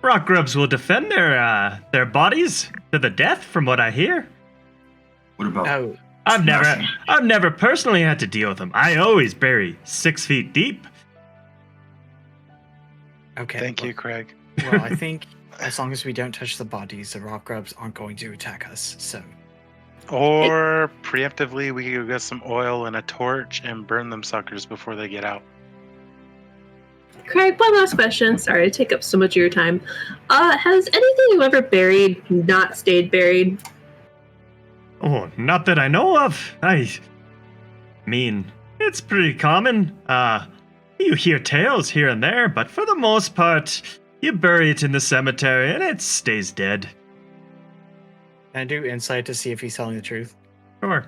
Rock grubs will defend their bodies to the death, from what I hear. What about? Oh, I've never personally had to deal with them. I always bury 6 feet deep. okay. Thank you, Craig. Well, I think as long as we don't touch the bodies, the rock grubs aren't going to attack us. So, Or preemptively, we could go get some oil and a torch and burn them suckers before they get out. Craig, one last question. Sorry to take up so much of your time. Has anything you ever buried not stayed buried? Oh, not that I know of. I mean, it's pretty common. You hear tales here and there, but for the most part, you bury it in the cemetery and it stays dead. can I do insight to see if he's telling the truth? Sure.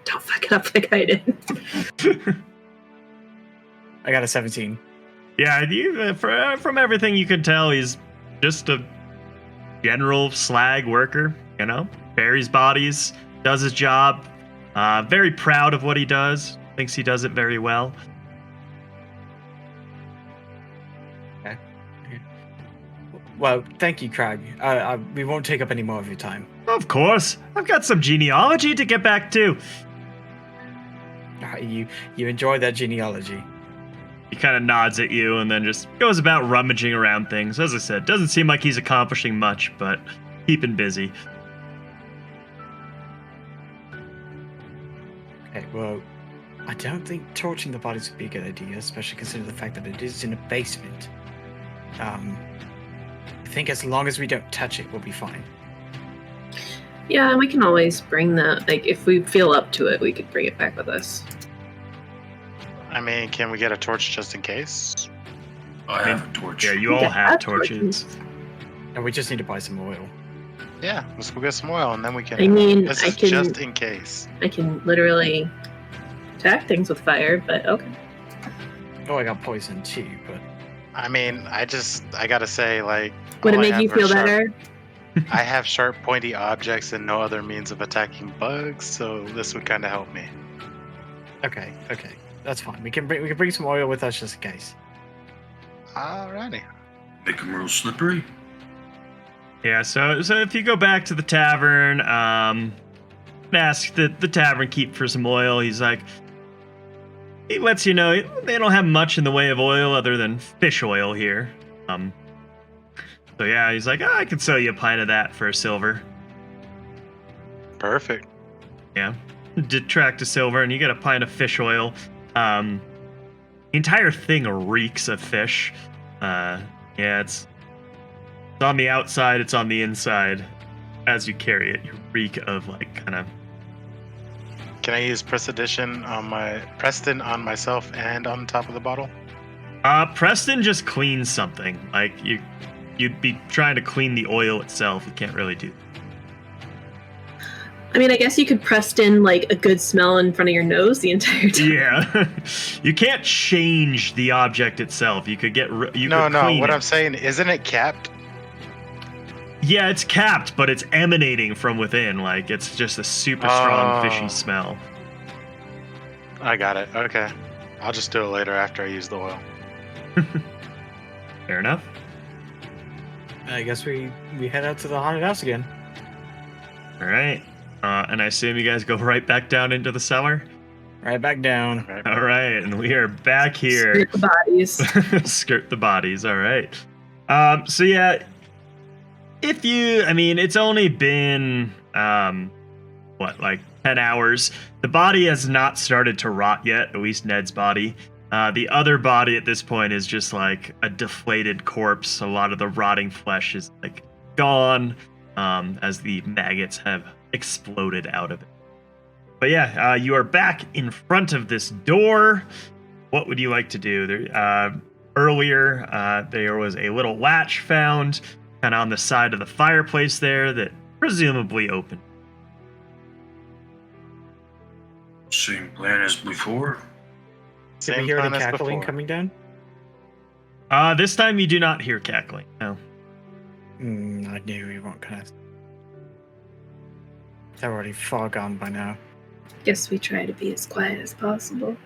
Don't fuck it up like I did. I got a 17. Yeah, from everything you can tell, he's just a general slag worker, buries bodies, does his job, very proud of what he does, thinks he does it very well. Well, thank you, Craig. We won't take up any more of your time. Of course, I've got some genealogy to get back to. You enjoy that genealogy. He kind of nods at you and then just goes about rummaging around things. As I said, doesn't seem like he's accomplishing much, but keeping busy. Okay, well, I don't think torching the bodies would be a good idea, especially considering the fact that it is in a basement. I think as long as we don't touch it, we'll be fine. Yeah, we can always bring that. If we feel up to it, we could bring it back with us. I mean, can we get a torch just in case? I have a torch. Yeah, you all have torches. And we just need to buy some oil. Yeah, let's go get some oil, and then we can. I mean, this I is can- just in case. I can literally attack things with fire, but okay. Oh, I got poison too, but I mean, I gotta say, like, Would it all I make have you are feel sharp- better? I have sharp, pointy objects and no other means of attacking bugs, so this would kind of help me. okay, that's fine. We can bring some oil with us just in case. Alrighty. Make them real slippery. Yeah, so if you go back to the tavern, ask the tavern keep for some oil. He's like, he lets you know they don't have much in the way of oil other than fish oil here. So yeah, he's like, I can sell you a pint of that for a silver. Perfect. Yeah, detract a silver, and you get a pint of fish oil. The entire thing reeks of fish. Yeah, it's on the outside, it's on the inside. As you carry it, you reek of like kind of. Can I use Preston on myself and on top of the bottle? Preston just cleans something. Like you'd be trying to clean the oil itself. You can't really do. I mean, I guess you could Preston like a good smell in front of your nose the entire time. Yeah, you can't change the object itself. You could get No. clean What it. I'm saying, isn't it capped? Yeah, it's capped, but it's emanating from within. Like it's just a super strong Oh. fishy smell. I got it. Okay. I'll just do it later after I use the oil. Fair enough. I guess we head out to the haunted house again. All right. And I assume you guys go right back down into the cellar. Right back down. Right. All right, and we are back here. Skirt the bodies. Skirt the bodies. All right. So yeah, it's only been like 10 hours. The body has not started to rot yet. At least Ned's body. The other body at this point is just like a deflated corpse. A lot of the rotting flesh is like gone, as the maggots have exploded out of it. But yeah, you are back in front of this door. What would you like to do? Earlier, there was a little latch found kind of on the side of the fireplace there that presumably opened. Same plan as before. Did we Same hear plan any as cackling before. coming down? This time you do not hear cackling. No. I knew we weren't gonna. They're already far gone by now. Guess we try to be as quiet as possible.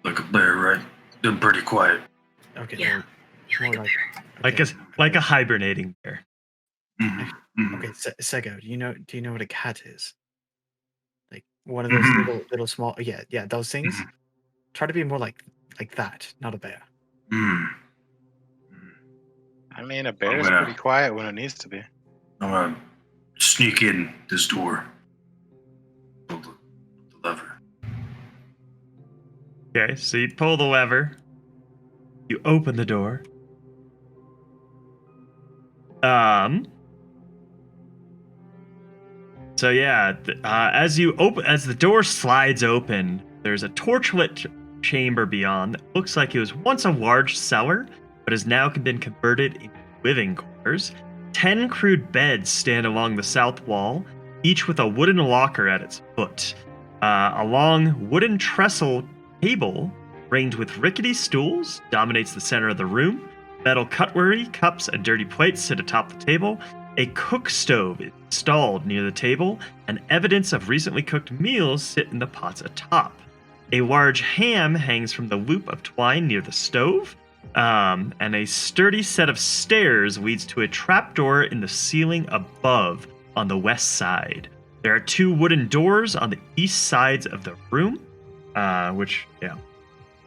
Like a bear, right? They're pretty quiet. Okay. Yeah. Yeah, like a More bear. Like a hibernating bear. Mhm, mhm. Okay, Sego, do you know what a cat is? Like one of those little small, yeah, those things. Try to be more like that, not a bear. Mm. I mean, a bear is gonna- pretty quiet when it needs to be. I'm gonna sneak in this door. Pull the lever. Okay, so you pull the lever. You open the door. So yeah, as the door slides open, there's a torchlit chamber beyond that looks like it was once a large cellar, but has now been converted into living quarters. 10 crude beds stand along the south wall, each with a wooden locker at its foot. A long wooden trestle table, ringed with rickety stools, dominates the center of the room. Metal cutlery, cups, and dirty plates sit atop the table. A cook stove is installed near the table, and evidence of recently cooked meals sit in the pots atop. A large ham hangs from the loop of twine near the stove, and a sturdy set of stairs leads to a trapdoor in the ceiling above on the west side. There are 2 wooden doors on the east sides of the room, which, yeah,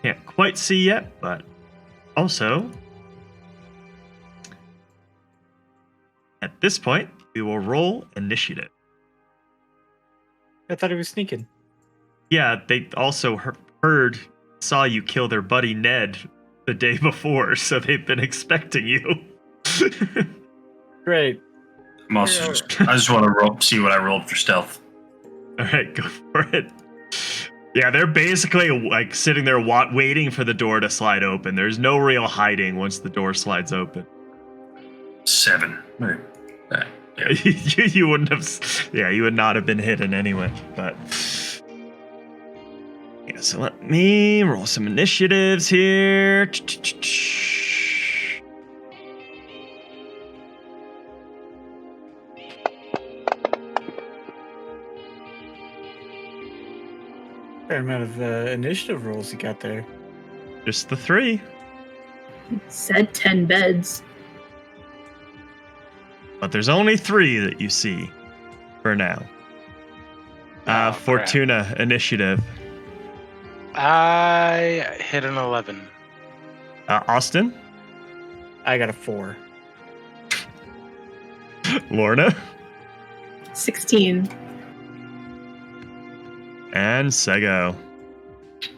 can't quite see yet, but also, at this point, we will roll initiative. I thought he was sneaking. Yeah, they also saw you kill their buddy Ned the day before, so they've been expecting you. Great. I'm also I just want to see what I rolled for stealth. All right, go for it. Yeah, they're basically like sitting there waiting for the door to slide open. There's no real hiding once the door slides open. 7. Yeah. you wouldn't have. Yeah, you would not have been hidden anyway. But yeah, so let me roll some initiatives here. Fair amount of initiative rolls you got there. Just the 3. Said 10 beds. But there's only 3 that you see for now. Oh, crap. Fortuna, initiative. I hit an 11. Austin, I got a 4. Lorna, 16. and Sego.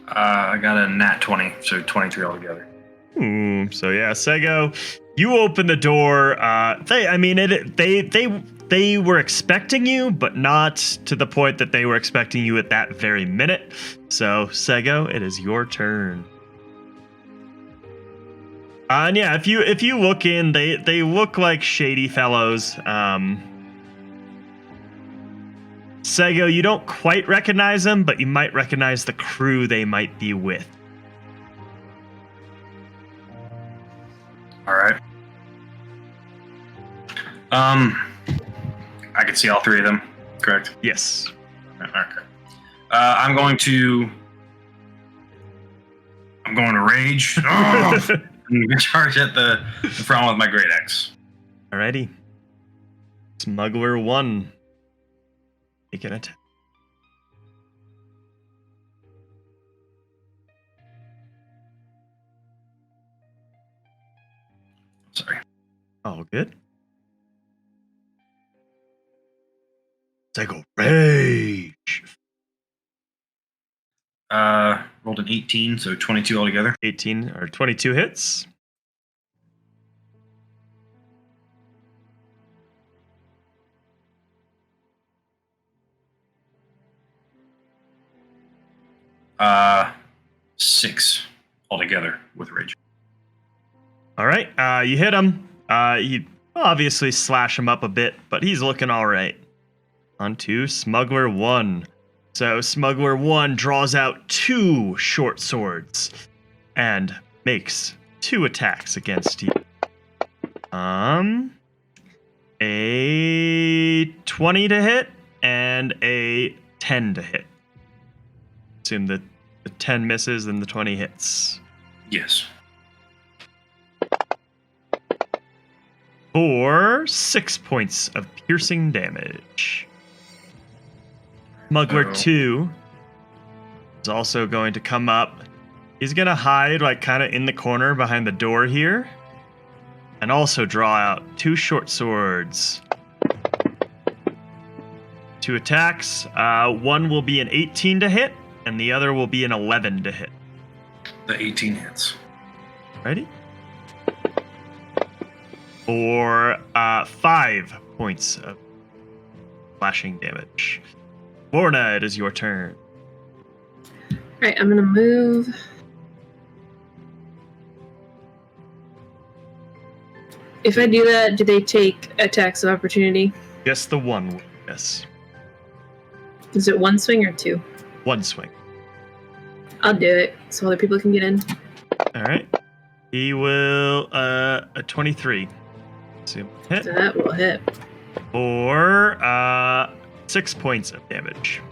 I got a nat 20, so 23 altogether. So yeah, Sego, you open the door. They were expecting you, but not to the point that they were expecting you at that very minute. So Sego, it is your turn. And yeah, if you look in, they look like shady fellows. Sego, you don't quite recognize them, but you might recognize the crew they might be with. All right. I can see all 3 of them, correct? Yes. Okay. I'm going to rage. I'm going to charge at the front with my great axe. Alrighty. Smuggler 1. Make an attack. Sorry. Oh, good. Sego, rage. Rolled an 18, so 22 altogether. 18 or 22 hits. Uh, 6 altogether with rage. All right. You hit him. You obviously slash him up a bit, but he's looking all right. On to Smuggler 1. So Smuggler 1 draws out 2 short swords and makes 2 attacks against you. A 20 to hit and a 10 to hit. Assume that the 10 misses and the 20 hits. Yes. For 6 points of piercing damage. Smuggler 2 is also going to come up. He's going to hide like kind of in the corner behind the door here. And also draw out 2 short swords. 2 attacks. One will be an 18 to hit, and the other will be an 11 to hit. The 18 hits. Ready? For 5 points of slashing damage. Lorna, it is your turn. Alright, I'm gonna move. If I do that, do they take attacks of opportunity? Just the one, yes. Is it 1 swing or 2? 1 swing. I'll do it, so other people can get in. Alright. He will, a 23. Assume hit. So that will hit. For 6 points of damage.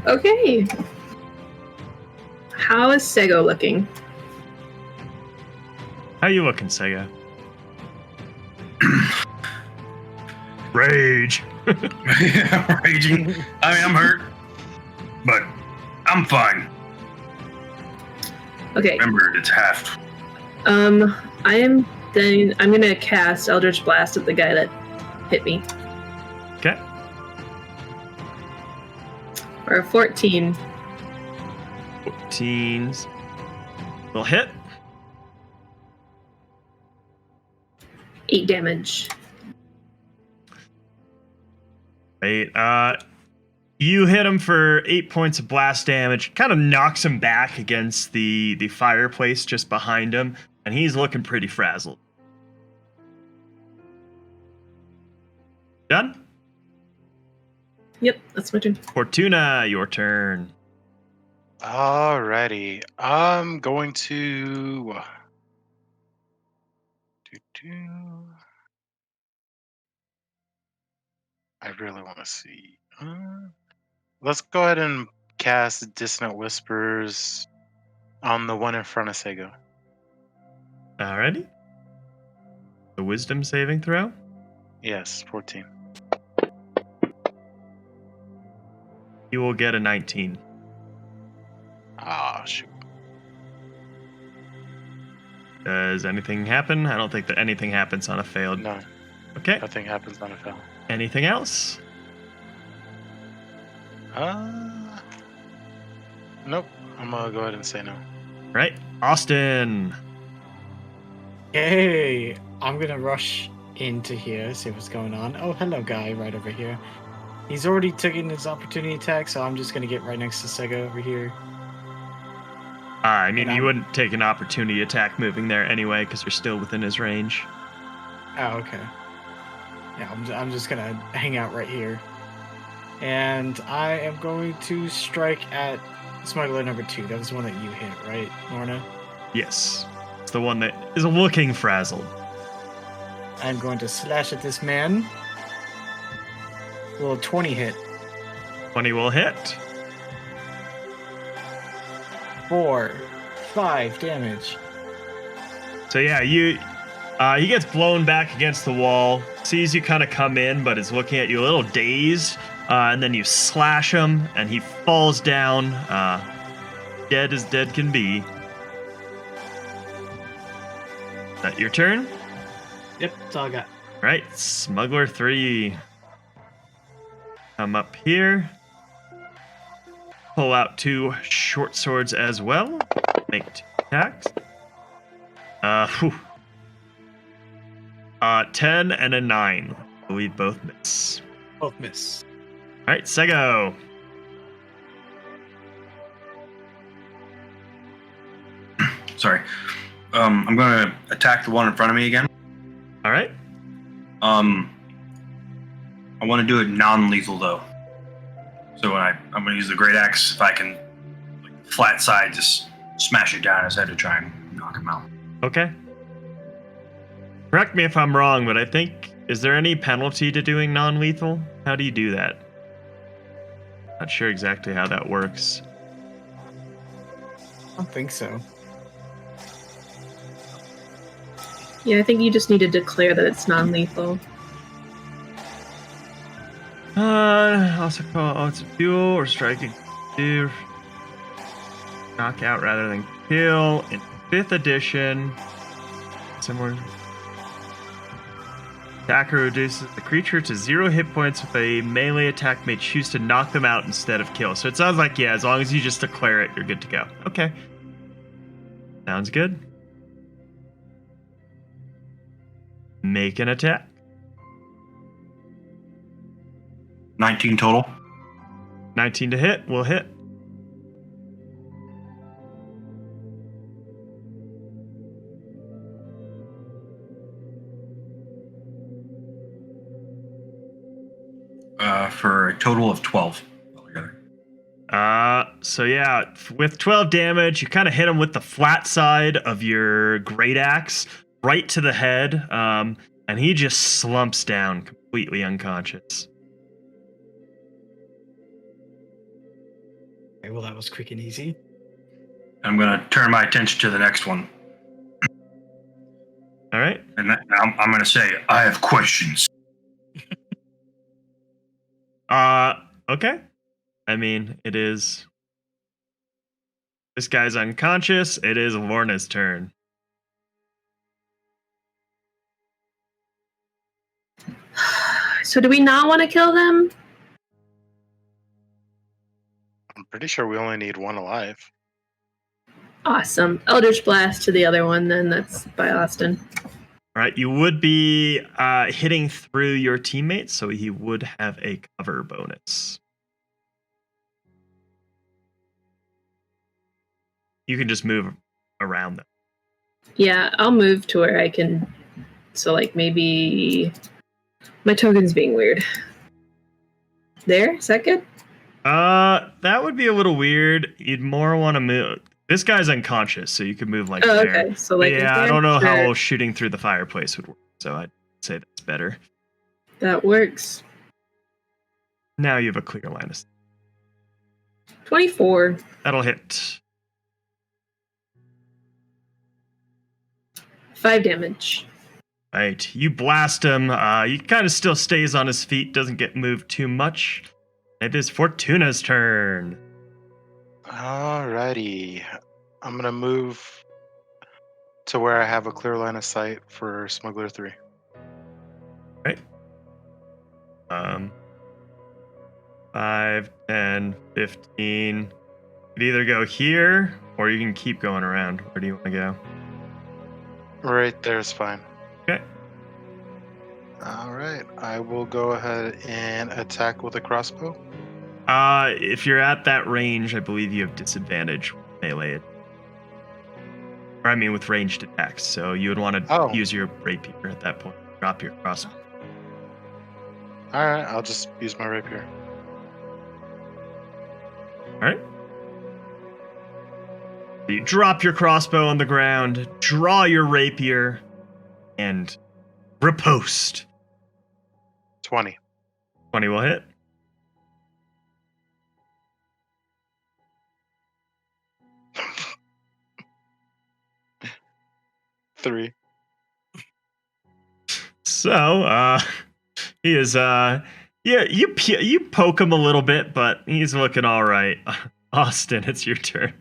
Okay. How is Sego looking? How you looking, Sega? Rage. Raging. I mean, I'm hurt, but I'm fine. Okay. Remember, it's half. I'm gonna cast Eldritch Blast at the guy that hit me. Okay. For a 14. 14s. Will hit. 8 damage. Right. You hit him for 8 points of blast damage. Kind of knocks him back against the fireplace just behind him, and he's looking pretty frazzled. Done? Yep, that's my turn. Fortuna, your turn. Alrighty. I'm going to. I really want to see. Let's go ahead and cast Dissonant Whispers on the one in front of Sego. Alrighty. The wisdom saving throw. Yes, 14. You will get a 19. Ah, shoot. Does anything happen? I don't think that anything happens on a failed. No, Okay. nothing happens on a fail. Anything else? Nope. I'm gonna go ahead and say no. Right. Austin. Hey, I'm gonna rush into here, see what's going on. Oh, hello, guy, right over here. He's already taken his opportunity attack, so I'm just gonna get right next to Sega over here. I mean, And you I'm- wouldn't take an opportunity attack moving there anyway, because you're still within his range. Oh, okay. Yeah, I'm just gonna hang out right here. And I am going to strike at Smuggler number 2. That was the one that you hit, right, Lorna? Yes. It's the one that is looking frazzled. I'm going to slash at this man. Will 20 hit? 20 will hit. 4, 5 damage. So yeah, he gets blown back against the wall, sees you kind of come in, but is looking at you a little dazed, and then you slash him, and he falls down, dead as dead can be. Is that your turn? Yep, that's all I got. Right, Smuggler 3. Come up here. Pull out 2 short swords as well. Make 2 attacks. 10 and a 9. I believe both miss. Both miss. Alright, Sego. Sorry. I'm going to attack the one in front of me again. Alright. I want to do it non-lethal though. So I'm going to use the great axe if I can, like, flat side, just smash it down his head to try and knock him out. Okay. Correct me if I'm wrong, but I think, is there any penalty to doing non-lethal? How do you do that? Not sure exactly how that works. I don't think so. Yeah, I think you just need to declare that it's non-lethal. Also call it's a duel or striking. Do knock out rather than kill in 5th edition. Similar. Attacker reduces the creature to 0 hit points with a melee attack may choose to knock them out instead of kill. So it sounds like, yeah, as long as you just declare it, you're good to go. Okay. Sounds good. Make an attack. 19 total. 19 to hit. Will hit. For a total of 12 altogether. So yeah, with 12 damage, you kind of hit him with the flat side of your great axe right to the head, and he just slumps down, completely unconscious. Okay, well, that was quick and easy. I'm going to turn my attention to the next one. All right. And I'm going to say, I have questions. Okay. I mean, it is. This guy's unconscious. It is Lorna's turn. So do we not want to kill them? I'm pretty sure we only need one alive. Awesome. Eldritch Blast to the other one, then. That's by Austin. All right. You would be hitting through your teammates, so he would have a cover bonus. you can just move around them. Yeah, I'll move to where I can. So, like, maybe my token's being weird. There? Is that good? That would be a little weird. You'd more want to move. This guy's unconscious, so you could move like Oh, there. okay. So, But like, yeah, I there? don't know how Sure. shooting through the fireplace would work, so I'd say that's better. That works. Now you have a clear line of sight. 24. That'll hit. 5 damage. Right, you blast him. He kind of still stays on his feet, doesn't get moved too much. It is Fortuna's turn. Alrighty. I'm gonna move to where I have a clear line of sight for Smuggler 3. Right. 5, 10, 15. You could either go here or you can keep going around. Where do you want to go? Right there's fine. Okay. Alright, I will go ahead and attack with a crossbow. If you're at that range, I believe you have disadvantage with melee. Or I mean with ranged attacks. So you would want to use your rapier at that point. Drop your crossbow. Alright, I'll just use my rapier. Alright. You drop your crossbow on the ground, draw your rapier, and riposte. 20. 20 will hit. Three. So, he is, yeah, you poke him a little bit, but he's looking all right. Austin, it's your turn.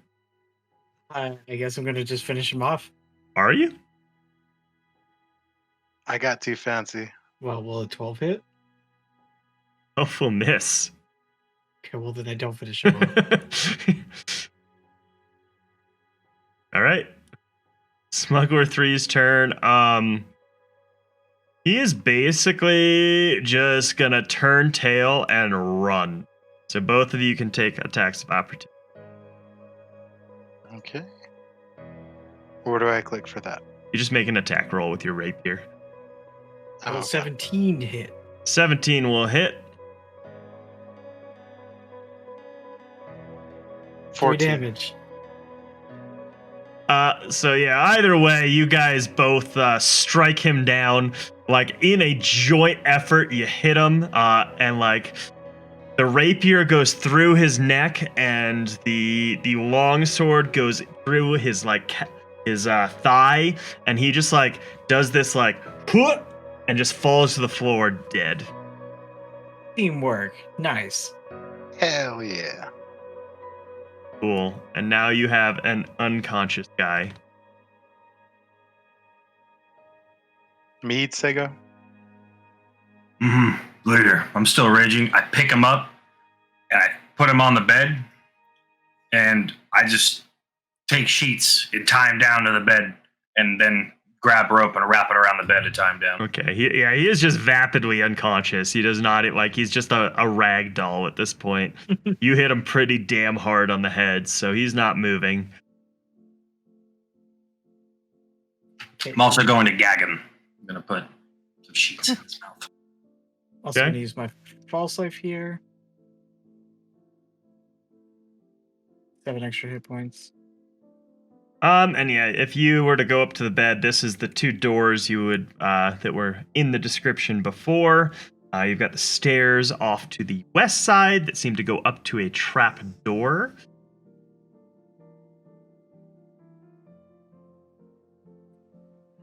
I guess I'm gonna just finish him off. Are you? I got too fancy. Well, will a 12 hit? Hopeful miss. Okay, well then I don't finish him off. All right. Smuggler 3's turn. He is basically just gonna turn tail and run. So both of you can take attacks of opportunity. Okay. Where do I click for that? You just make an attack roll with your rapier. Will okay. 17 hit? 17 will hit. 3 14. damage. So yeah, either way, you guys both strike him down. Like in a joint effort, you hit him, and like the rapier goes through his neck, and the long sword goes through his his thigh, and he just like does this like put and just falls to the floor dead. Teamwork. Nice. Hell yeah. Cool. And now you have an unconscious guy. Mead, Sego? Later. I'm still raging. I pick him up and I put him on the bed, and I just take sheets and tie him down to the bed, and then grab rope and wrap it around the bed to tie him down. Okay, he is just vapidly unconscious. He does not, like, he's just a rag doll at this point. You hit him pretty damn hard on the head, so he's not moving. Okay. I'm also going to gag him. I'm going to put some sheets in his mouth. Also Okay. gonna use my false life here. 7 extra hit points. And yeah, if you were to go up to the bed, this is the 2 doors you would that were in the description before. You've got the stairs off to the west side that seem to go up to a trap door.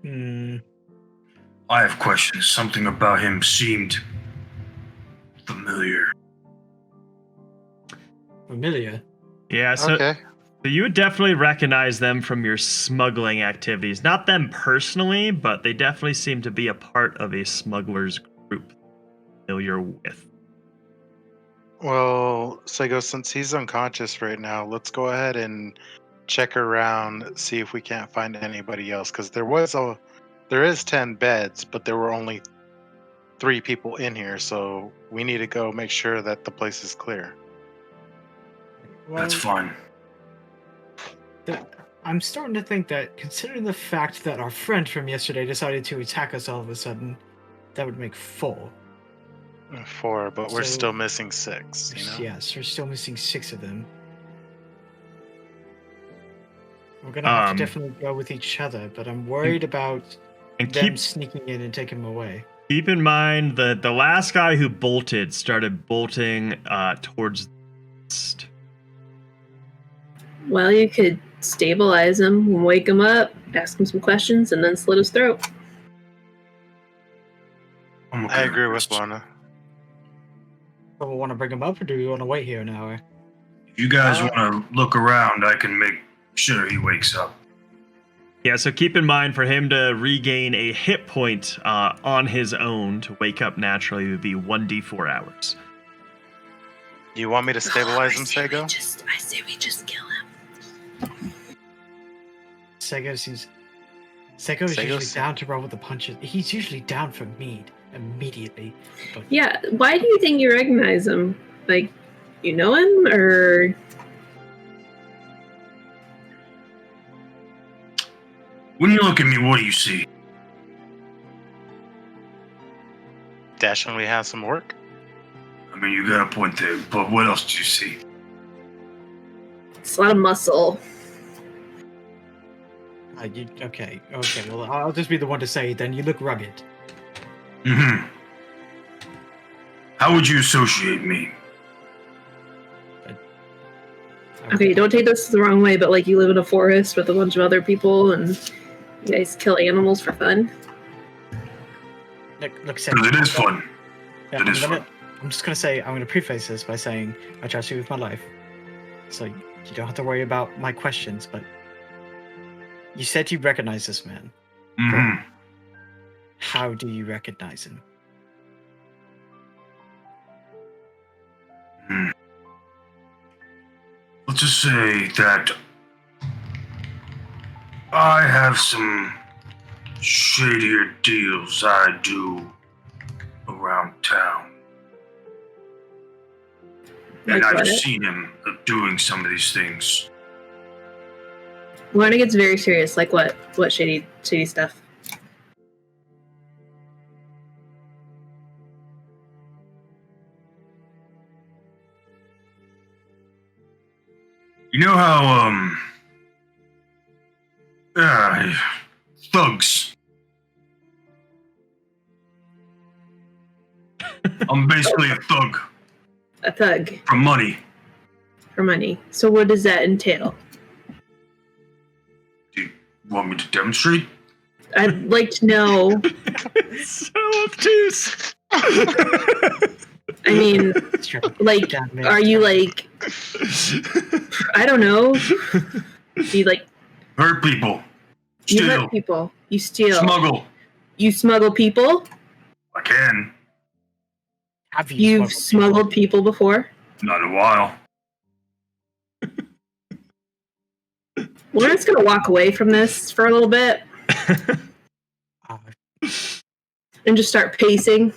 I have questions. Something about him seemed familiar. Familiar. Yeah, so Okay. So you would definitely recognize them from your smuggling activities. Not them personally, but they definitely seem to be a part of a smuggler's group familiar with. Well, Sego, since he's unconscious right now, let's go ahead and check around, see if we can't find anybody else. Because there is 10 beds, but there were only 3 people in here, so we need to go make sure that the place is clear. Well, That's fine. I'm starting to think that, considering the fact that our friend from yesterday decided to attack us all of a sudden, that would make 4. 4, but we're So- still missing 6. You know. Yes, we're still missing 6 of them. We're gonna have to definitely go with each other, but I'm worried about And them sneaking in and taking him away. keep in mind that the last guy who bolted started bolting towards the east. Well, you could stabilize him, wake him up, ask him some questions, and then slit his throat. I'm okay I agree with this. Lana. Do we want to bring him up, or do we want to wait here an hour? If you guys want to look around, I can make sure he wakes up. Yeah, so keep in mind for him to regain a hit point on his own to wake up naturally would be 1d4 hours. You want me to stabilize him, Sego? I say we just kill him. Sego is usually down to roll with the punches. He's usually down for mead immediately. But Yeah, why do you think you recognize him? Like, you know him, or... When you look at me, what do you see? Definitely has some work. I mean, you got a point there, but what else do you see? It's a lot of muscle. okay. Well, I'll just be the one to say. Then you look rugged. Mm-hmm. How would you associate me? Okay, don't take this the wrong way, but like you live in a forest with a bunch of other people and you guys kill animals for fun. Look, Because it is fun. Yeah, It is fun. I'm just gonna say, I'm gonna preface this by saying I trust you with my life, so you don't have to worry about my questions. But you said you recognize this man. Mm-hmm. How do you recognize him? Let's just say that I have some shadier deals I do around town. And Like I've what? seen him doing some of these things. When it gets very serious, like what? What shady stuff? You know how, thugs. I'm basically a thug A thug for money. for money. So what does that entail? Do you want me to demonstrate? I'd like to know. So obtuse. I mean, like, Damn it. are you like, I don't know. Do you like, Hurt people. you Steal. hurt people? You steal? Smuggle. You smuggle people? I can. Have You've smuggled people before? Not in a while. We're just gonna walk away from this for a little bit and just start pacing.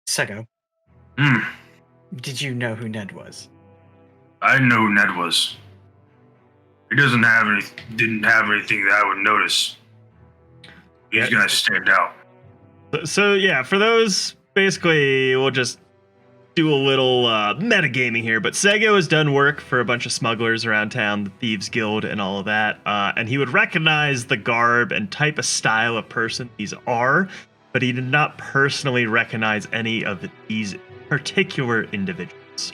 Sego, Hmm. did you know who Ned was? I didn't know who Ned was. He didn't have anything that I would notice. He's gonna stand out. So yeah, for those, basically, we'll just do a little metagaming here. But Sego has done work for a bunch of smugglers around town, the Thieves Guild and all of that. And he would recognize the garb and type of style of person these are, but he did not personally recognize any of these particular individuals.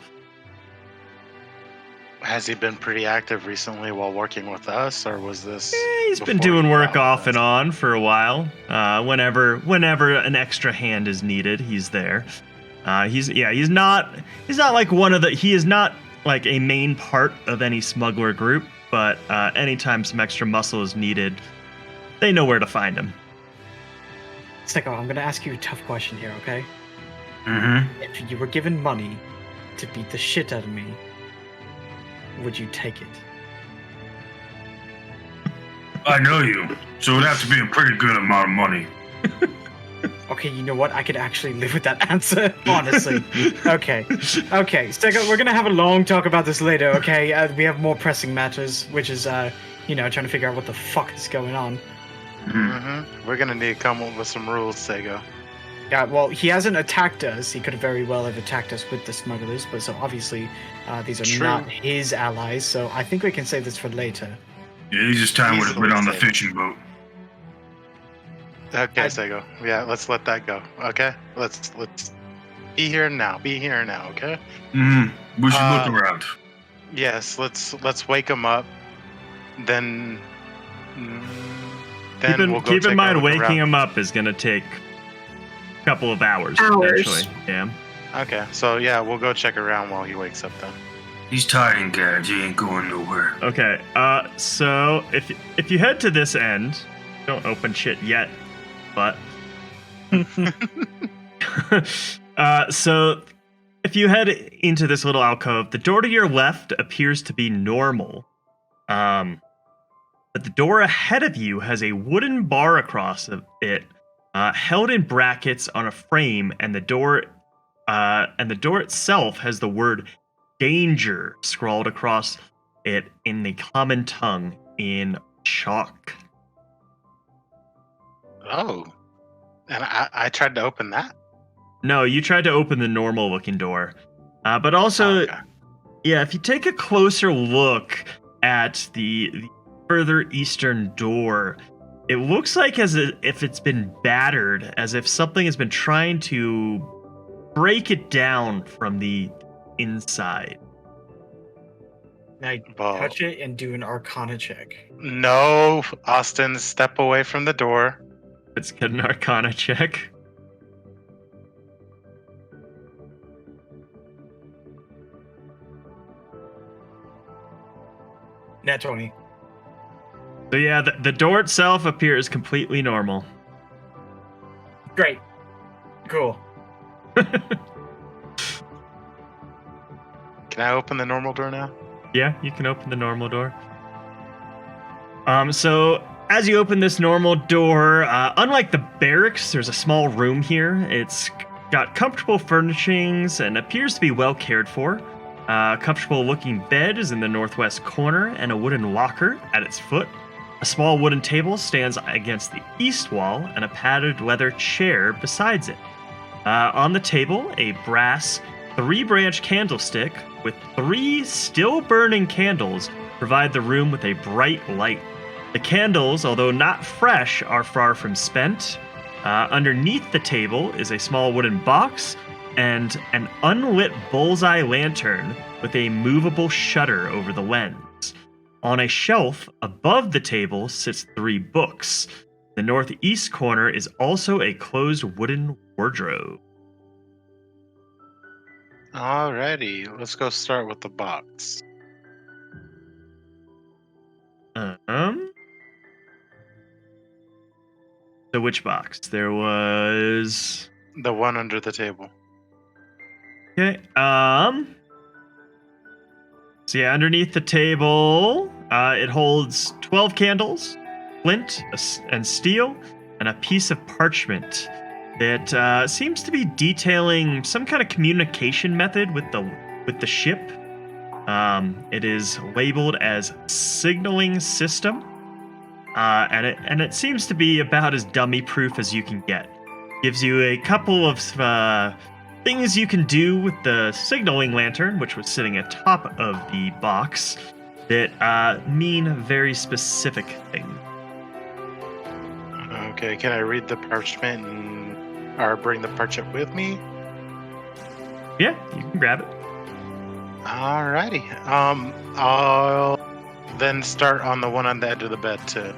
Has he been pretty active recently while working with us, or was this? He's been before doing he work got off with and us? on for a while. Whenever an extra hand is needed, he's there. He's not like one of the. He is not like a main part of any smuggler group, but anytime some extra muscle is needed, they know where to find him. Sego, I'm gonna ask you a tough question here, okay? Mm-hmm. If you were given money to beat the shit out of me, would you take it? I know you, so it'd have to be a pretty good amount of money. Okay, Okay, you know what? I could actually live with that answer, honestly. Okay. Okay, Stego, we're gonna have a long talk about this later, okay? We have more pressing matters, which is, trying to figure out what the fuck is going on. We're gonna need to come up with some rules, Sego. Yeah, well, he hasn't attacked us. He could very well have attacked us with the smugglers, but so obviously these are True. not his allies, so I think we can save this for later. Yeah, easiest time would have been Easily on the said. fishing boat. Okay, I- Sego. Yeah, let's let that go. Okay, let's be here now. Be here now. Okay. We should look around. Yes, let's wake him up. Then Keep we'll go in take a mind, look waking around. him up is going to take a couple of hours. Hours. Potentially. Yeah. Okay, so yeah, we'll go check around while he wakes up then. He's tired and gagged. He ain't going nowhere. Okay. So if you head to this end, don't open shit yet, but so if you head into this little alcove, the door to your left appears to be normal. But the door ahead of you has a wooden bar across it, held in brackets on a frame, and the door itself has the word "danger" scrawled across it in the common tongue in chalk. Oh, and I tried to open that. No, you tried to open the normal-looking door, but also, Okay. yeah, if you take a closer look at the further eastern door, it looks like as if it's been battered, as if something has been trying to break it down from the inside. Now I Well, touch it and do an Arcana check. no, Austin, step away from the door. Let's get an Arcana check. Nat 20. So yeah, the door itself appears completely normal. Great. Cool. Can I open the normal door now? Yeah, you can open the normal door. So as you open this normal door, unlike the barracks, there's a small room here. It's got comfortable furnishings and appears to be well cared for. Comfortable looking bed is in the northwest corner and a wooden locker at its foot. A small wooden table stands against the east wall and a padded leather chair besides it. On the table, a brass 3-branch candlestick with 3 still burning candles provide the room with a bright light. The candles, although not fresh, are far from spent. Underneath the table is a small wooden box and an unlit bullseye lantern with a movable shutter over the lens. On a shelf above the table sits 3 books. The northeast corner is also a closed wooden wardrobe. Alrighty, let's go start with the box. So which box? There was... The one under the table. Okay, so yeah, underneath the table, it holds 12 candles, flint and steel, and a piece of parchment that seems to be detailing some kind of communication method with the ship. It is labeled as signaling system, and it seems to be about as dummy-proof as you can get. Gives you a couple of things you can do with the signaling lantern, which was sitting atop of the box, that mean very specific things. Okay, can I read the parchment or bring the parchment with me? Yeah, you can grab it. Alrighty. I'll then start on the one on the edge of the bed too.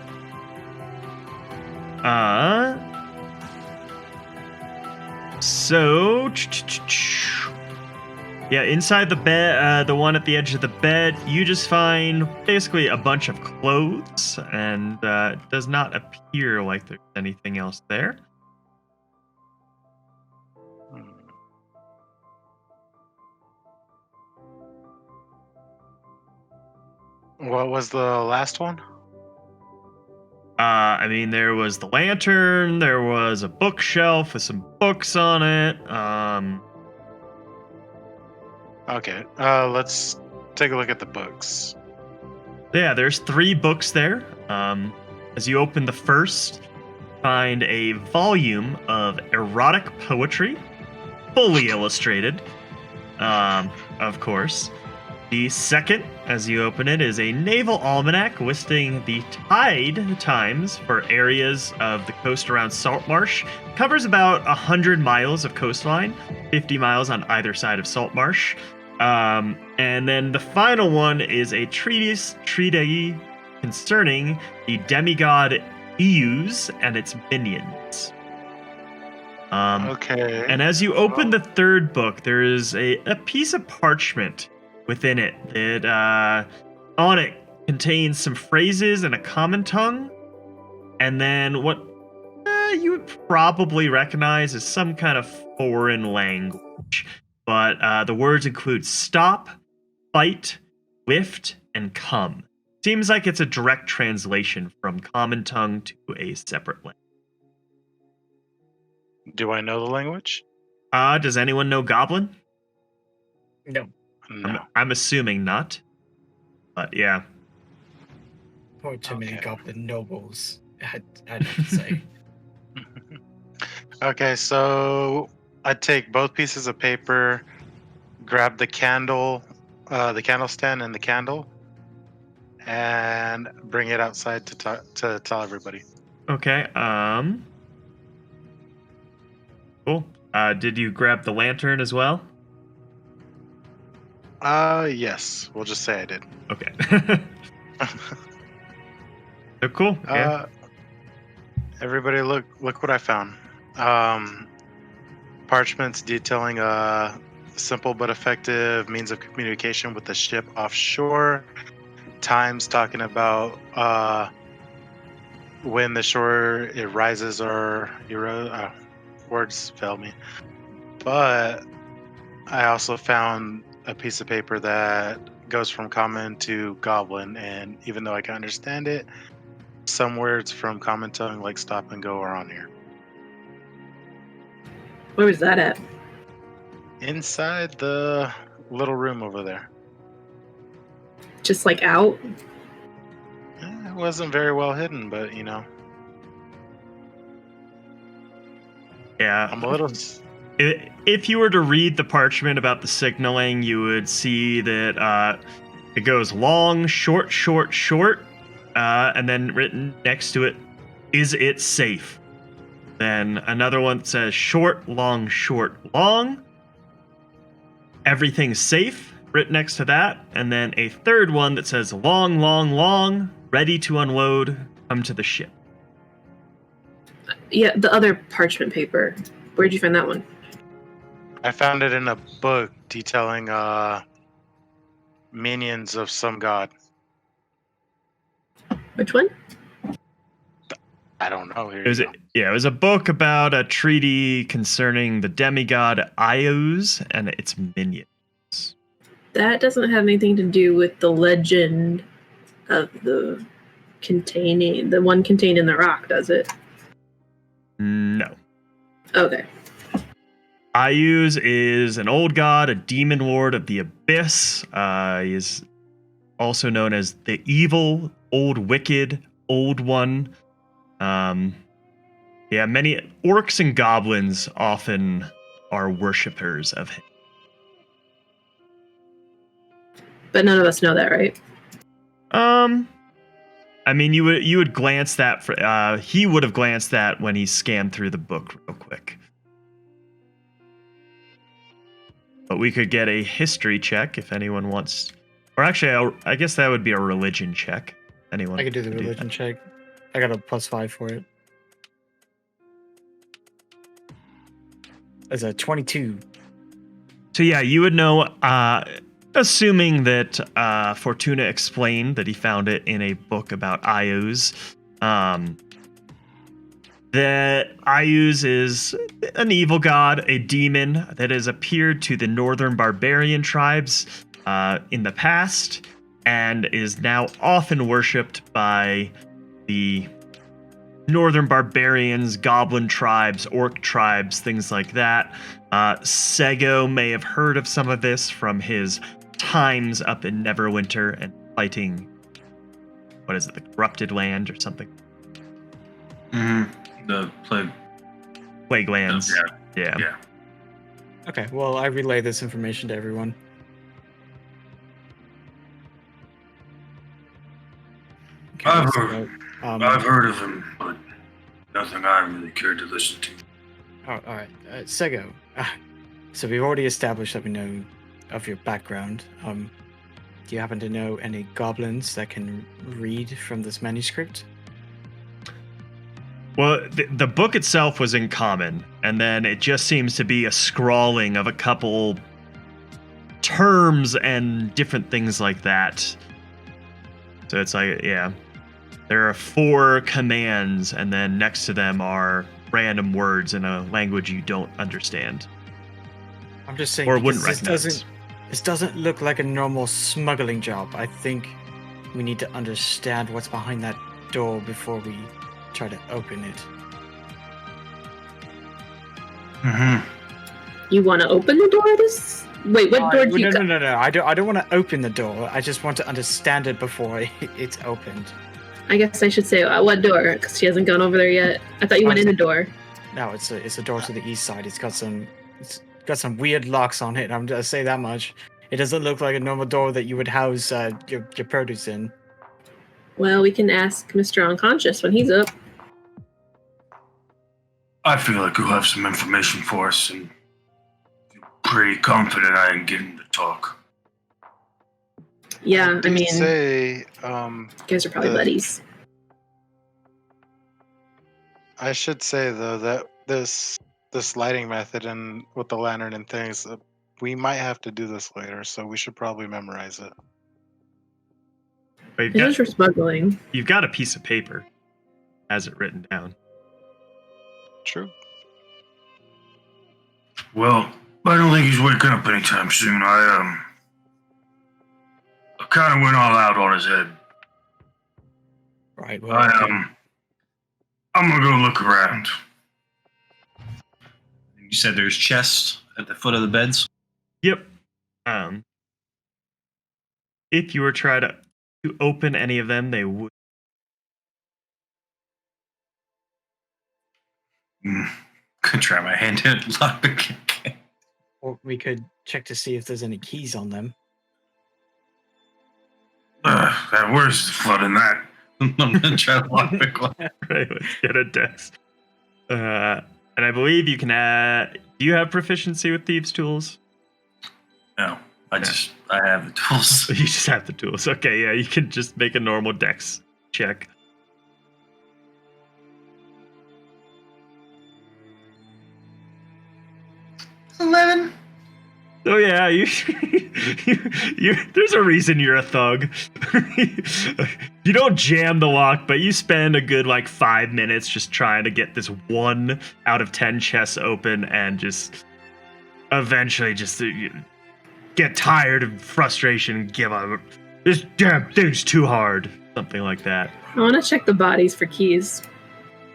So, yeah, inside the bed, the one at the edge of the bed, you just find basically a bunch of clothes, and it does not appear like there's anything else there. What was the last one? I mean, there was the lantern, there was a bookshelf with some books on it. Okay. Let's take a look at the books. Yeah, there's 3 books there. As you open the first, find a volume of erotic poetry, fully illustrated, of course. The second, as you open it, is a naval almanac listing the tide times for areas of the coast around Saltmarsh. Covers about 100 miles of coastline, 50 miles on either side of Saltmarsh. And then the final one is a treatise concerning the demigod Eus and its minions. Okay. And as you open the third book, there is a piece of parchment within it that on it contains some phrases in a common tongue, and then what you would probably recognize as some kind of foreign language. But the words include stop, fight, lift, and come. Seems like it's a direct translation from common tongue to a separate language. Do I know the language? Does anyone know Goblin? No. No. I'm assuming not. But yeah. Or too many Okay. goblin nobles, I'd have to say. Okay, so I take both pieces of paper, grab the candle, the candle stand and the candle, and bring it outside to tell everybody. Okay, cool. Did you grab the lantern as well? Yes. We'll just say I did. Okay. So cool. Yeah. Everybody, look what I found. Parchments detailing a simple but effective means of communication with the ship offshore. Times talking about when the shore it rises or erodes. Words fail me. But I also found a piece of paper that goes from common to goblin, and even though I can understand it, some words from common tongue like stop and go are on here. Where was that at? Inside the little room over there. Just like out? It wasn't very well hidden, but Yeah. I'm a little. If you were to read the parchment about the signaling, you would see that it goes long, short, short, short, and then written next to it, is it safe? Then another one that says short, long, long. Everything's safe, written next to that. And then a third one that says long, long, long, ready to unload, come to the ship. Yeah, the other parchment paper. Where'd you find that one? I found it in a book detailing minions of some god. Which one? I don't know. Here It was you go. it was a book about a treaty concerning the demigod Eus and its minions. That doesn't have anything to do with the legend of the one contained in the rock, does it? No. Okay. Eus is an old god, a demon lord of the abyss. He is also known as the evil, old wicked, old one. Many orcs and goblins often are worshippers of him. But none of us know that, right? I mean, you would glance that for he would have glanced that when he scanned through the book real quick. But we could get a history check if anyone wants, or actually, I guess that would be a religion check. Anyone? I could do the can religion that. check. I got a +5 for it. That's a 22. So yeah, you would know, assuming that Fortuna explained that he found it in a book about Ius, that Ius is an evil god, a demon that has appeared to the northern barbarian tribes in the past, and is now often worshipped by the northern barbarians, goblin tribes, orc tribes, things like that. Sego may have heard of some of this from his times up in Neverwinter and fighting, what is it, the Corrupted Land or something? The plague. Plague Lands. Yeah. Okay, well, I relay this information to everyone. Okay, I've so, heard of him, but nothing I really cared to listen to. all right, Sego. So we've already established that we know of your background. Do you happen to know any goblins that can read from this manuscript? Well, the book itself was in common, and then it just seems to be a scrawling of a couple terms and different things like that. So it's like, yeah, there are 4 commands, and then next to them are random words in a language you don't understand. I'm just saying, Or wouldn't because recognize. this doesn't look like a normal smuggling job. I think we need to understand what's behind that door before we try to open it. You want to open the door? Wait, what door do you? No. I don't want to open the door. I just want to understand it before it's opened. I guess I should say what door, because she hasn't gone over there yet. I thought you went in the door. No, it's a door to the east side. It's got some weird locks on it. I'm just say that much. It doesn't look like a normal door that you would house your produce in. Well, we can ask Mr. Unconscious when he's up. I feel like you'll have some information for us, and feel pretty confident I can get him to talk. Yeah, I mean, say, you guys are probably buddies. I should say though that this lighting method and with the lantern and things, we might have to do this later, so we should probably memorize it. But It's just for smuggling. you've got a piece of paper, has it written down. True. Well, I don't think he's waking up anytime soon. I kind of went all out on his head. Right. Well, I'm gonna go look around. You said there's chests at the foot of the beds? Yep. If you were trying to open any of them, they would. Could try my hand to lock the key. or we could check to see if there's any keys on them. That worse flood in that. I'm gonna try to lock the one. Right, let's get a dex. And I believe you can add. Do you have proficiency with thieves' tools? No, I have the tools. You just have the tools. Okay, yeah, you can just make a normal dex check. 11. Oh yeah, you there's a reason you're a thug. You don't jam the lock, but you spend a good 5 minutes just trying to get this 1 out of 10 chests open, and just eventually just get tired of frustration and give up. This damn thing's too hard. Something like that. I want to check the bodies for keys.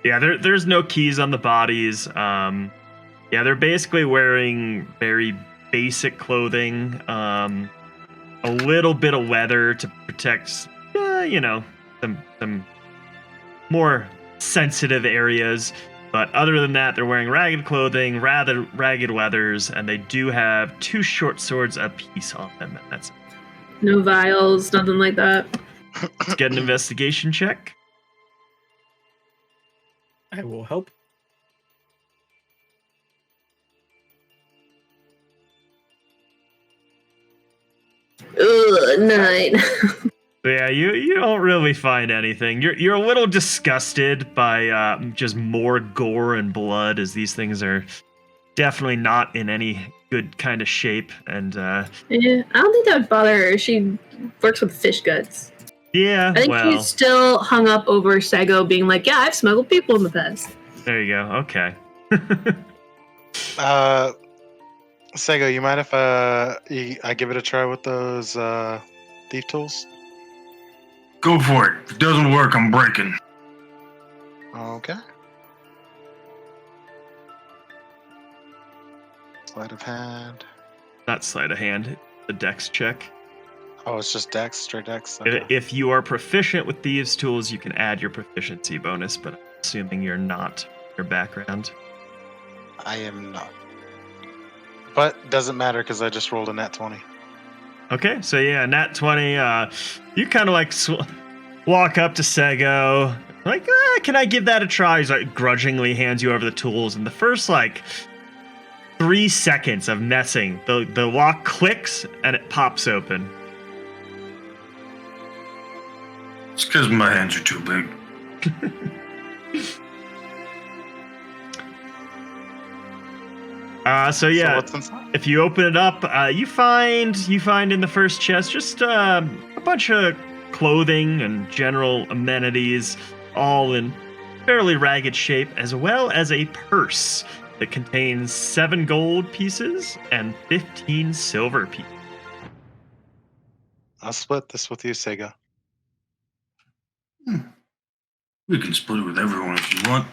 Yeah, there's no keys on the bodies. Yeah, they're basically wearing very basic clothing, a little bit of leather to protect, some more sensitive areas. But other than that, they're wearing ragged clothing, rather ragged leathers, and they do have 2 short swords apiece on them. And that's it. No vials, nothing like that. Let's get an investigation check. I will help. Ugh, 9. But yeah, you don't really find anything. You're a little disgusted by just more gore and blood, as these things are definitely not in any good kind of shape. And Yeah, I don't think that would bother her. She works with fish guts. yeah, I think she's still hung up over Sego being like, yeah, I've smuggled people in the past. there you go. Okay. Sego, you mind if I give it a try with those thief tools? Go for it. If it doesn't work, I'm breaking. Okay. Sleight of hand. Not sleight of hand, the dex check. Oh, it's just dex, straight dex. Okay. If you are proficient with these tools, you can add your proficiency bonus, but I'm assuming you're not your background. I am not. But doesn't matter because I just rolled a nat 20. Okay, so yeah, nat 20, you kind of like walk up to Sego, like, can I give that a try? He's like grudgingly hands you over the tools, and the first like 3 seconds of messing, the lock clicks and it pops open. It's because my hands are too big. So yeah, what's inside? if you open it up, you find in the first chest just a bunch of clothing and general amenities, all in fairly ragged shape, as well as a purse that contains 7 gold pieces and 15 silver pieces. I'll split this with you, Sega. We can split it with everyone if you want.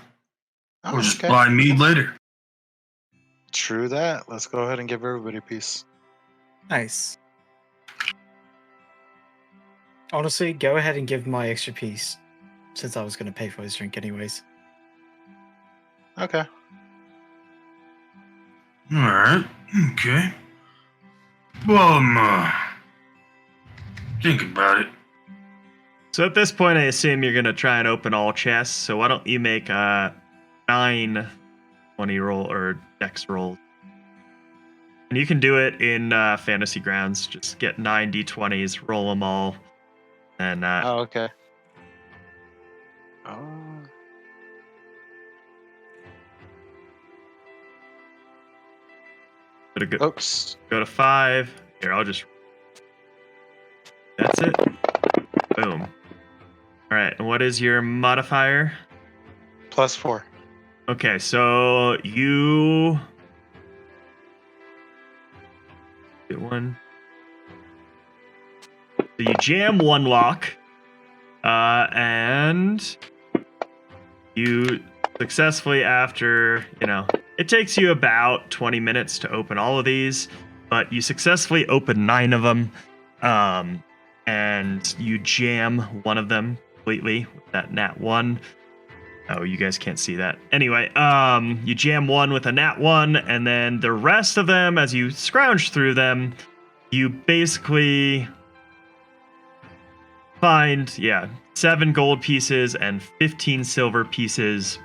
Oh, Or just okay. buy me later. True that. Let's go ahead and give everybody a piece. Nice. Honestly, go ahead and give my extra piece, since I was going to pay for his drink anyways. Okay. Alright, okay. Well, think about it. So at this point, I assume you're gonna try and open all chests. So why don't you make a 9 20 roll or dex roll, and you can do it in Fantasy Grounds. Just get 9 d20s, roll them all, and Oh, okay. Oh. Oops. go to 5. Here, I'll just. That's it. Boom. All right. And what is your modifier? +4. Okay, so you get one. So you jam one lock, and you successfully, after, it takes you about 20 minutes to open all of these, but you successfully open 9 of them, and you jam one of them completely with that nat 1. Oh, you guys can't see that. Anyway, you jam one with a nat 1, and then the rest of them, as you scrounge through them, you basically find, 7 gold pieces and 15 silver pieces,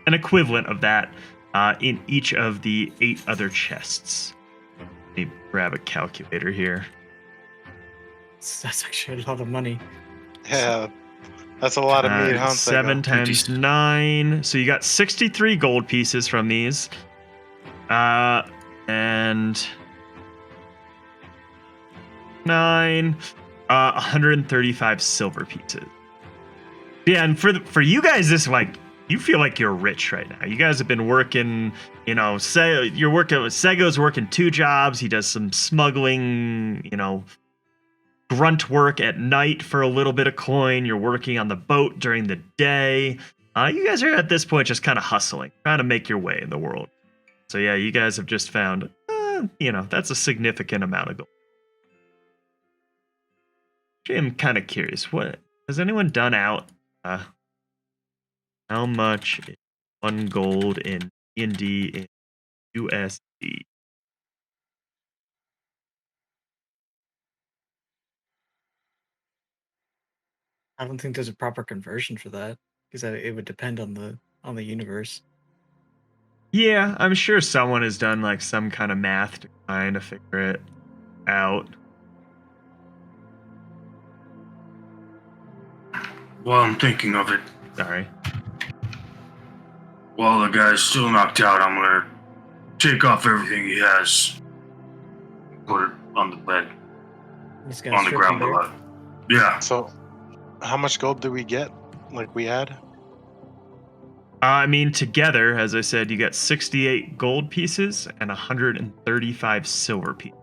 an equivalent of that, in each of the 8 other chests. Let me grab a calculator here. That's actually a lot of money. Yeah. That's a lot of meat, huh? 7 times 9. So you got 63 gold pieces from these. And 9, 135 silver pieces. Yeah, and for you guys, this you feel like you're rich right now. You guys have been working, you're working. Sego's working 2 jobs. He does some smuggling, grunt work at night for a little bit of coin. You're working on the boat during the day. You guys are at this point just kind of hustling, trying to make your way in the world. So yeah, you guys have just found, that's a significant amount of gold. I'm kind of curious, what has anyone done out? How much is 1 gold in D&D in USD? I don't think there's a proper conversion for that, because it would depend on the universe. Yeah, I'm sure someone has done some kind of math to kind of figure it out. While I'm thinking of it, Sorry. while the guy's still knocked out, I'm gonna take off everything he has, put it on the bed, He's gonna on the strip ground you there. below. Yeah. So, how much gold do we get? We add? I mean, together, as I said, you got 68 gold pieces and 135 silver pieces.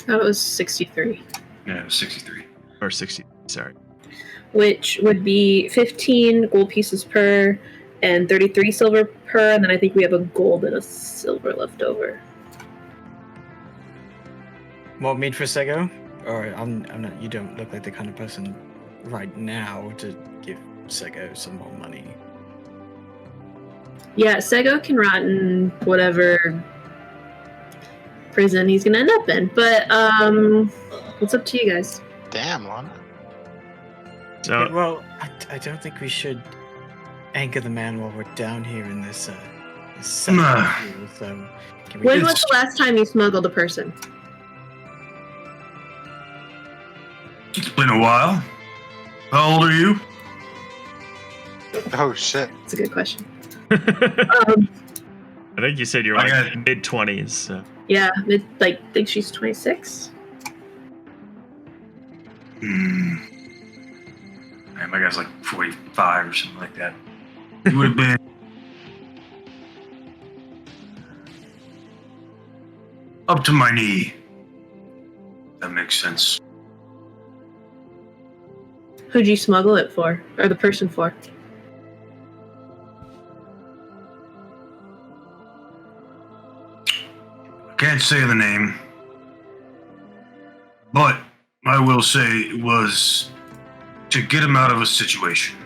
That was 63. Yeah, 63. Or 60, sorry. which would be 15 gold pieces per and 33 silver per, and then I think we have a gold and a silver left over. More meat for Sego? Or I'm not. You don't look like the kind of person right now to give Sego some more money. Yeah, Sego can rot in whatever prison he's gonna end up in. But what's up to you guys? Damn, Lana. So, Well, I don't think we should anchor the man while we're down here in this cell. Nah. So, can we When It's- was the last time you smuggled a person? It's been a while. How old are you? Oh shit. That's a good question. I think you said you were I like got- mid-20s. So. Yeah, I think she's 26. My guy's like 45 or something like that. You would have been. Up to my knee. That makes sense. Who'd you smuggle it for? Or the person for? I can't say the name. But I will say it was to get him out of a situation.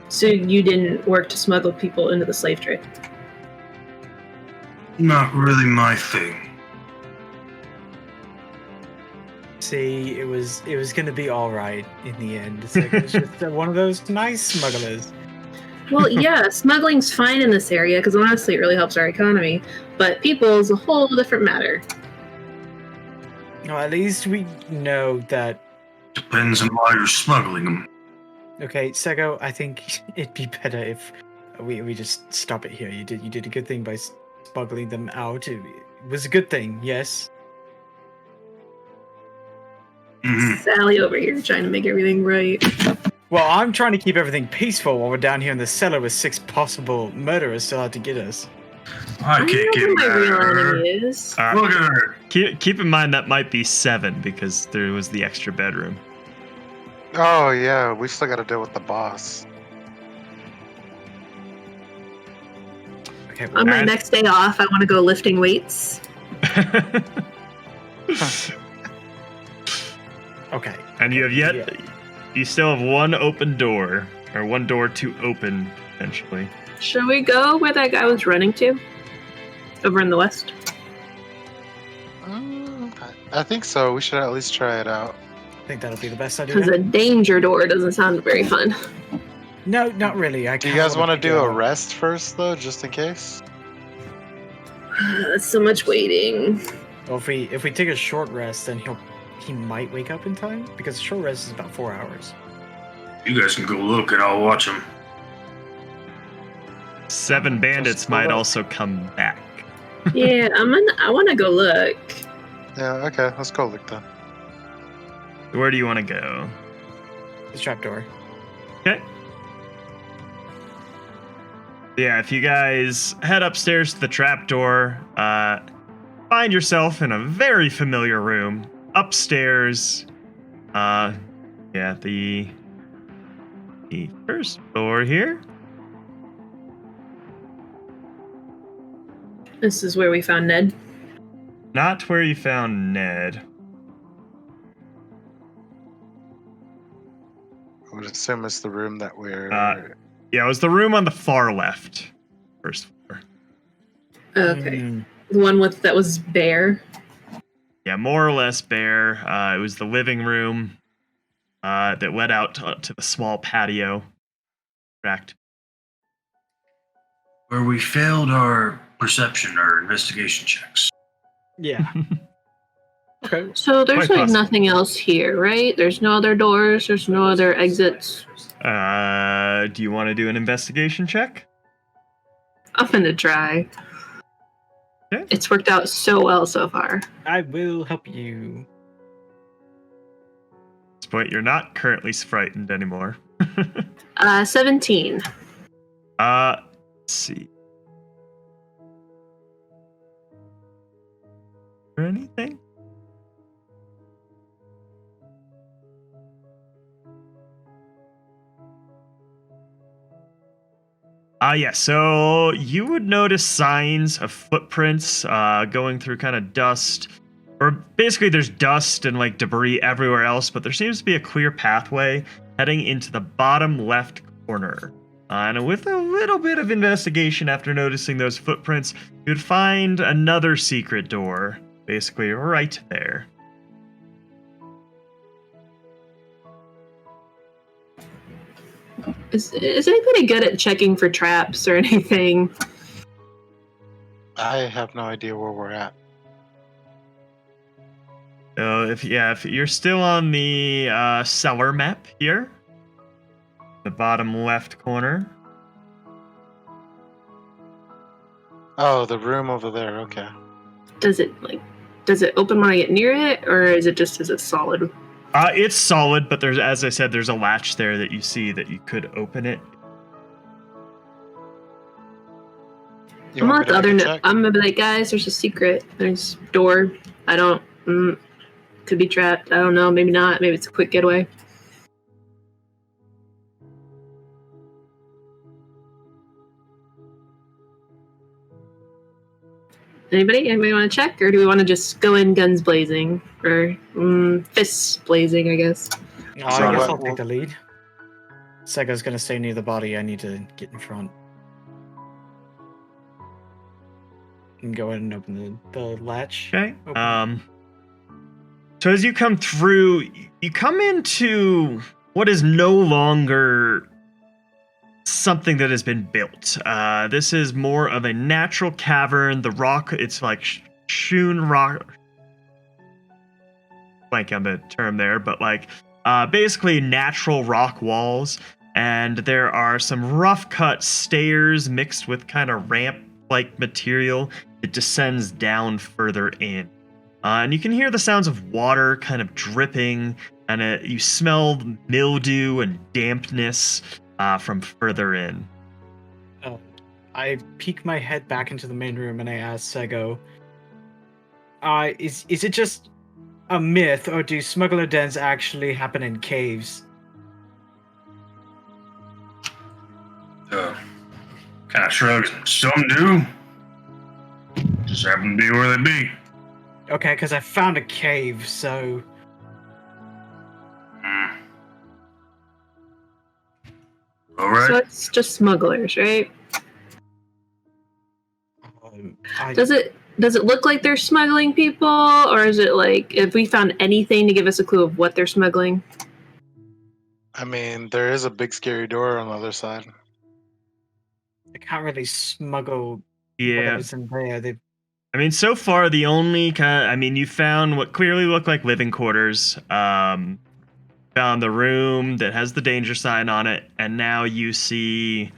So you didn't work to smuggle people into the slave trade? Not really my thing. see? It was gonna be all right in the end. It's like it was just one of those nice smugglers. Well, yeah, smuggling's fine in this area because honestly, it really helps our economy. But people is a whole different matter. Well, at least we know that. Depends on why you're smuggling them. Okay, Sego, I think it'd be better if we just stop it here. You did a good thing by smuggling them out. It was a good thing, yes. Mhm. Sally over here trying to make everything right. Well, I'm trying to keep everything peaceful while we're down here in the cellar with 6 possible murderers still out to get us. I don't can't know get who my real mad at her. enemy is. Look at her. Keep in mind that might be 7 because there was the extra bedroom. Oh yeah, we still got to deal with the boss. Okay, well, On my And- next day off, I want to go lifting weights. okay. And you have you still have one open door, or one door to open, potentially. Should we go where that guy was running to? Over in the west? I think so. We should at least try it out. I think that'll be the best Because idea. a danger door doesn't sound very fun. No, not really. Do you guys want to do a rest first, though, just in case? That's so much waiting. Well, if we take a short rest, then he might wake up in time because a short rest is about 4 hours. You guys can go look and I'll watch them. 7 bandits Just might look. also come back. Yeah, I want to go look. Yeah, okay, let's go look then. Where do you want to go? The trapdoor. Okay. Yeah, if you guys head upstairs to the trapdoor, find yourself in a very familiar room. Upstairs, the first door here. This is where we found Ned. Not where you found Ned. I would assume it's the room that we're. Yeah, it was the room on the far left. First floor. Okay. Mm, The one that was bare. Yeah, more or less bare. It was the living room that led out to the small patio. Correct. Where we failed our perception or investigation checks. yeah. Okay. So there's Quite like possible. nothing else here, right? There's no other doors. There's no other exits. Do you want to do an investigation check? I'm gonna try. Okay. It's worked out so well so far. I will help you. At this point, you're not currently frightened anymore. 17. Let's see. Or anything? Yeah, so you would notice signs of footprints going through kind of dust. Or basically there's dust and like debris everywhere else, but there seems to be a clear pathway heading into the bottom left corner. And with a little bit of investigation after noticing those footprints, you'd find another secret door, basically right there. Is anybody good at checking for traps or anything? I have no idea where we're at. So if you're still on the cellar map here, the bottom left corner. Oh, the room over there. Okay. Does it open when I get near it, or is it solid? It's solid, but as I said, there's a latch there that you see that you could open it. You I'm want not me the to other. check? I'm gonna be like, guys, there's a secret. There's a door. I don't. Could be trapped. I don't know. Maybe not. Maybe it's a quick getaway. Anybody want to check, or do we want to just go in guns blazing, or fists blazing? I guess. No, I So guess what- I'll take the lead. Sega's gonna stay near the body. I need to get in front. And go ahead and open the latch. Okay. Open. So as you come through, you come into what is no longer something that has been built. This is more of a natural cavern. The rock, it's like hewn rock. Blank on the term there, but like basically natural rock walls. And there are some rough cut stairs mixed with kind of ramp like material. It descends down further in. And you can hear the sounds of water kind of dripping, and you smell mildew and dampness from further in. I peek my head back into the main room and I ask Sego, is it just a myth, or do smuggler dens actually happen in caves? Kind of shrugs. Some do. Just happen to be where they be. Okay, because I found a cave, so... All right. So it's just smugglers, right? Does it look like they're smuggling people, or is it like if we found anything to give us a clue of what they're smuggling? I mean, there is a big scary door on the other side. I can't really smuggle Yeah. whatever's in there. I mean, so far, the only you found what clearly looked like living quarters. Found the room that has the danger sign on it, and now you see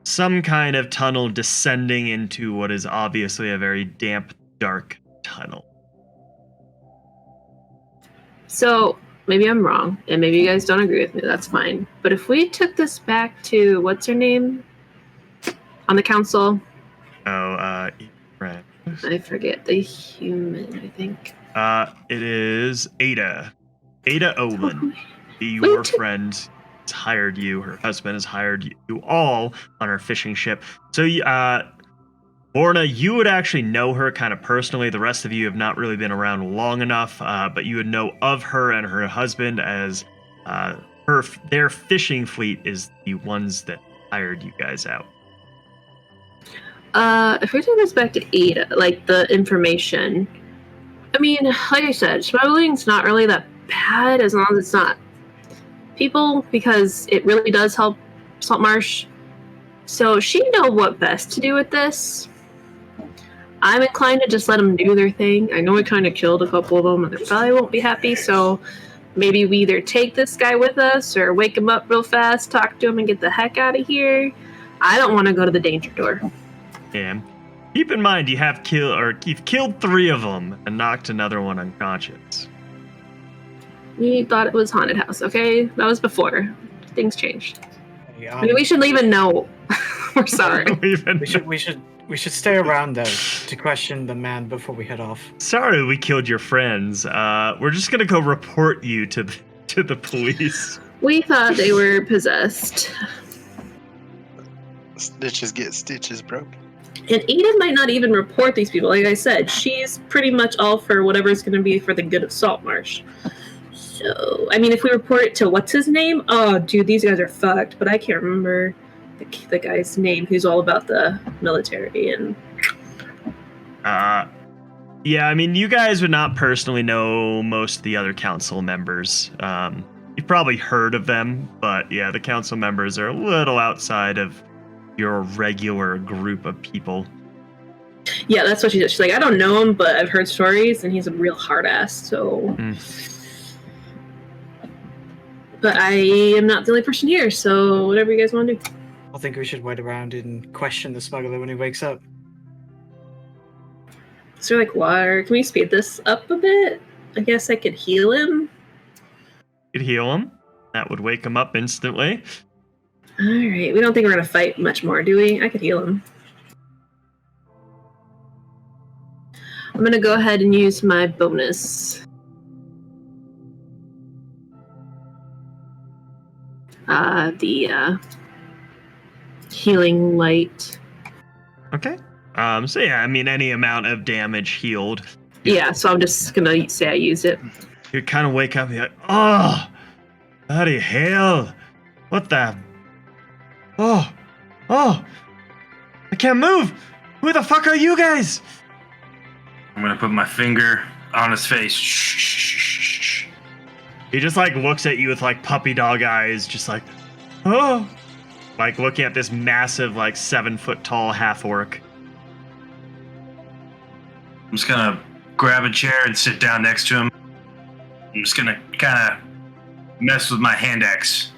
some kind of tunnel descending into what is obviously a very damp, dark tunnel. So maybe I'm wrong, and maybe you guys don't agree with me. That's fine. But if we took this back to what's her name on the council? Oh, right. I forget the human. I think. It is Ada. Ada Olin, We your took- friend, has hired you. Her husband has hired you all on her fishing ship. So, Borna, you would actually know her kind of personally. The rest of you have not really been around long enough, but you would know of her and her husband as their fishing fleet is the ones that hired you guys out. If we take this back to Ada, like the information, I mean, like I said, smuggling's not really that bad as long as it's not people, because it really does help Saltmarsh. So she know what best to do with this. I'm inclined to just let them do their thing. I know we kind of killed a couple of them, and they probably won't be happy, so maybe we either take this guy with us or wake him up real fast, talk to him, and get the heck out of here. I don't want to go to the danger door. And keep in mind, you've killed 3 of them and knocked another one unconscious. We thought it was haunted house, okay? That was before. Things changed. Hey, Maybe we should leave a note. We're sorry. we should stay around though to question the man before we head off. Sorry, we killed your friends. We're just gonna go report you to the police. We thought they were possessed. Snitches get stitches, bro. And Edith might not even report these people. Like I said, she's pretty much all for whatever's going to be for the good of Saltmarsh. So, I mean, if we report it to what's his name? Oh, dude, these guys are fucked. But I can't remember the guy's name who's all about the military and. Yeah, I mean, you guys would not personally know most of the other council members. You've probably heard of them, but yeah, the council members are a little outside of your regular group of people. Yeah, that's what she said. She's like, I don't know him, but I've heard stories, and he's a real hard ass, so. But I am not the only person here, so whatever you guys want to do. I think we should wait around and question the smuggler when he wakes up. Is there like water? Can we speed this up a bit? I guess I could heal him. You'd heal him. That would wake him up instantly. Alright, we don't think we're gonna fight much more, do we? I could heal him. I'm gonna go ahead and use my bonus. The healing light. Okay. So yeah, I mean, any amount of damage healed. Yeah, so I'm just gonna say I used it. You kind of wake up and you're like, oh, bloody hell. What the? Oh, I can't move. Who the fuck are you guys? I'm gonna put my finger on his face. Shh. He just like looks at you with like puppy dog eyes, just like, oh, like looking at this massive, like 7-foot tall half orc. I'm just gonna grab a chair and sit down next to him. I'm just gonna kind of mess with my hand axe.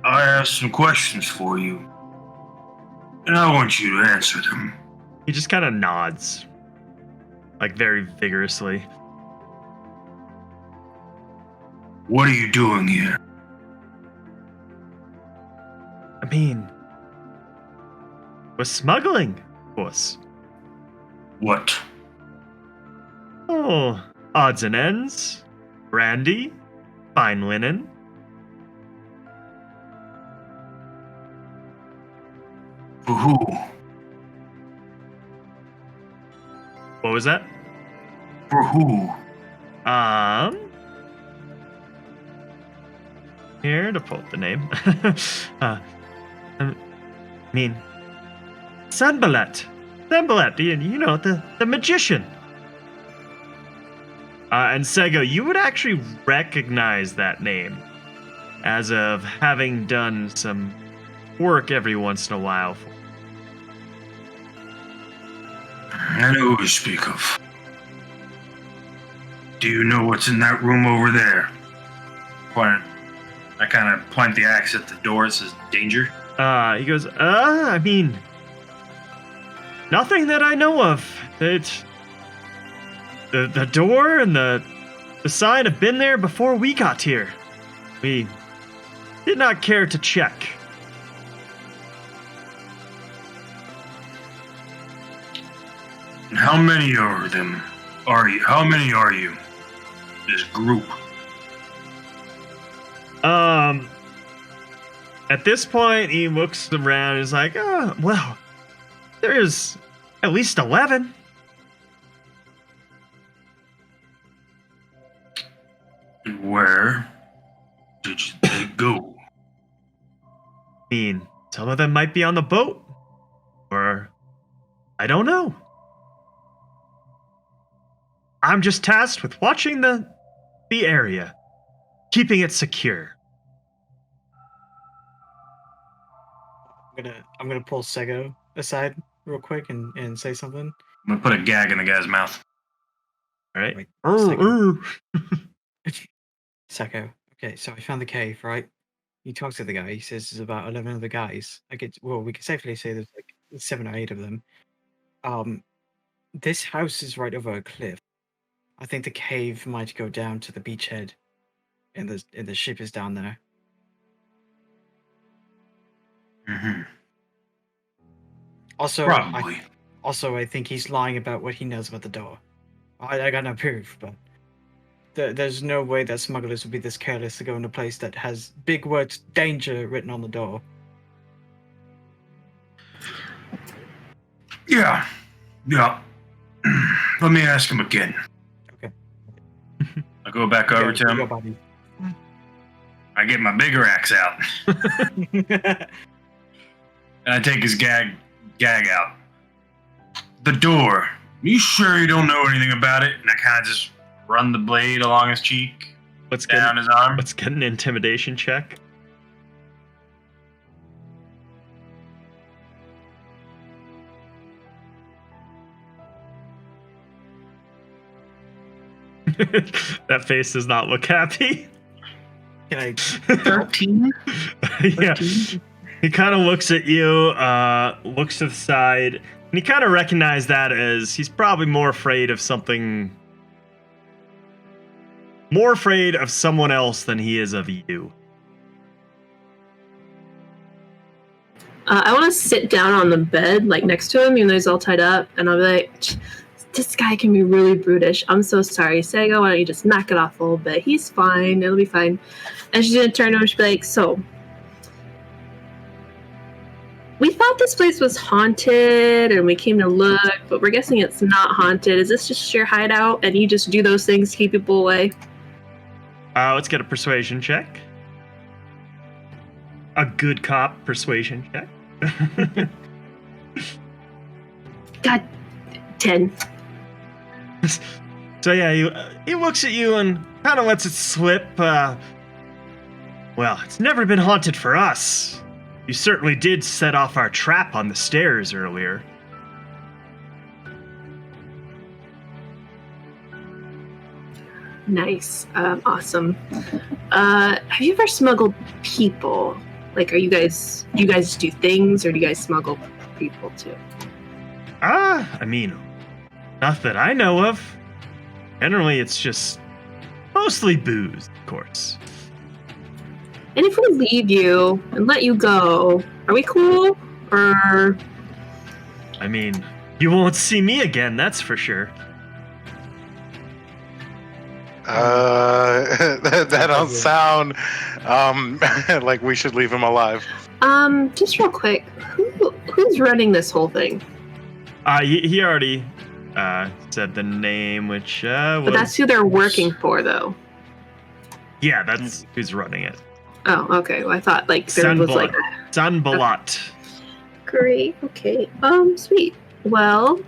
I have some questions for you, and I want you to answer them. He just kind of nods, like very vigorously. What are you doing here? I mean, we're smuggling, of course. What? Oh, odds and ends, brandy, fine linen. For who? What was that? For who? Here to pull up the name. I mean, Sanballat, you know, the magician. And Sego, you would actually recognize that name as of having done some work every once in a while. I know who you speak of. Do you know what's in that room over there? I kind of point the axe at the door. It says danger. He goes, I mean, nothing that I know of. It's the door and the sign have been there before we got here. We did not care to check. And how many are them? How many are you? This group. At this point, he looks around and is like, oh, well, there's at least 11. And where did they go? I mean, some of them might be on the boat. Or, I don't know. I'm just tasked with watching the area, keeping it secure. I'm gonna pull Sego aside real quick and say something. I'm gonna put a gag in the guy's mouth. All right. Wait, Sego. Sego. Okay, so I found the cave, right? You talk to the guy. He says there's about 11 other guys. We can safely say there's like 7 or 8 of them. This house is right over a cliff. I think the cave might go down to the beachhead, and the ship is down there. Mm-hmm. Also, Probably. I think he's lying about what he knows about the door. I got no proof, but there's no way that smugglers would be this careless to go in a place that has big words "danger" written on the door. Yeah. Let me ask him again. Okay. I go back over to Go, him. buddy. I get my bigger axe out. And I take his gag out. The door. You sure you don't know anything about it? And I kind of just run the blade along his cheek, down his arm. Let's get an intimidation check. That face does not look happy. Can I? 13? Yeah. He kind of looks at you, looks to the side, and he kind of recognizes that as he's probably more afraid of someone else than he is of you. I want to sit down on the bed, like next to him, even though he's all tied up, and I'll be like, this guy can be really brutish. I'm so sorry. Sego, why don't you just knock it off a little bit? He's fine. It'll be fine. And she's going to turn over and she'll be like, so, we thought this place was haunted and we came to look, but we're guessing it's not haunted. Is this just your hideout and you just do those things to keep people away? Let's get a persuasion check. A good cop persuasion check. God, 10. So yeah, he looks at you and kind of lets it slip. Well, it's never been haunted for us. You certainly did set off our trap on the stairs earlier. Nice. Awesome. Have you ever smuggled people? Like, do you guys do things, or do you guys smuggle people too? I mean, not that I know of. Generally, it's just mostly booze, of course. And if we leave you and let you go, are we cool? Or... I mean, you won't see me again, that's for sure. That don't sound like we should leave him alive. Just real quick, who's running this whole thing? He already said the name, which was... But that's who they're working for, though. Yeah, that's who's running it. Oh, okay. Well, I thought there was like... Sanbalat. Great. Okay. Sweet. Well,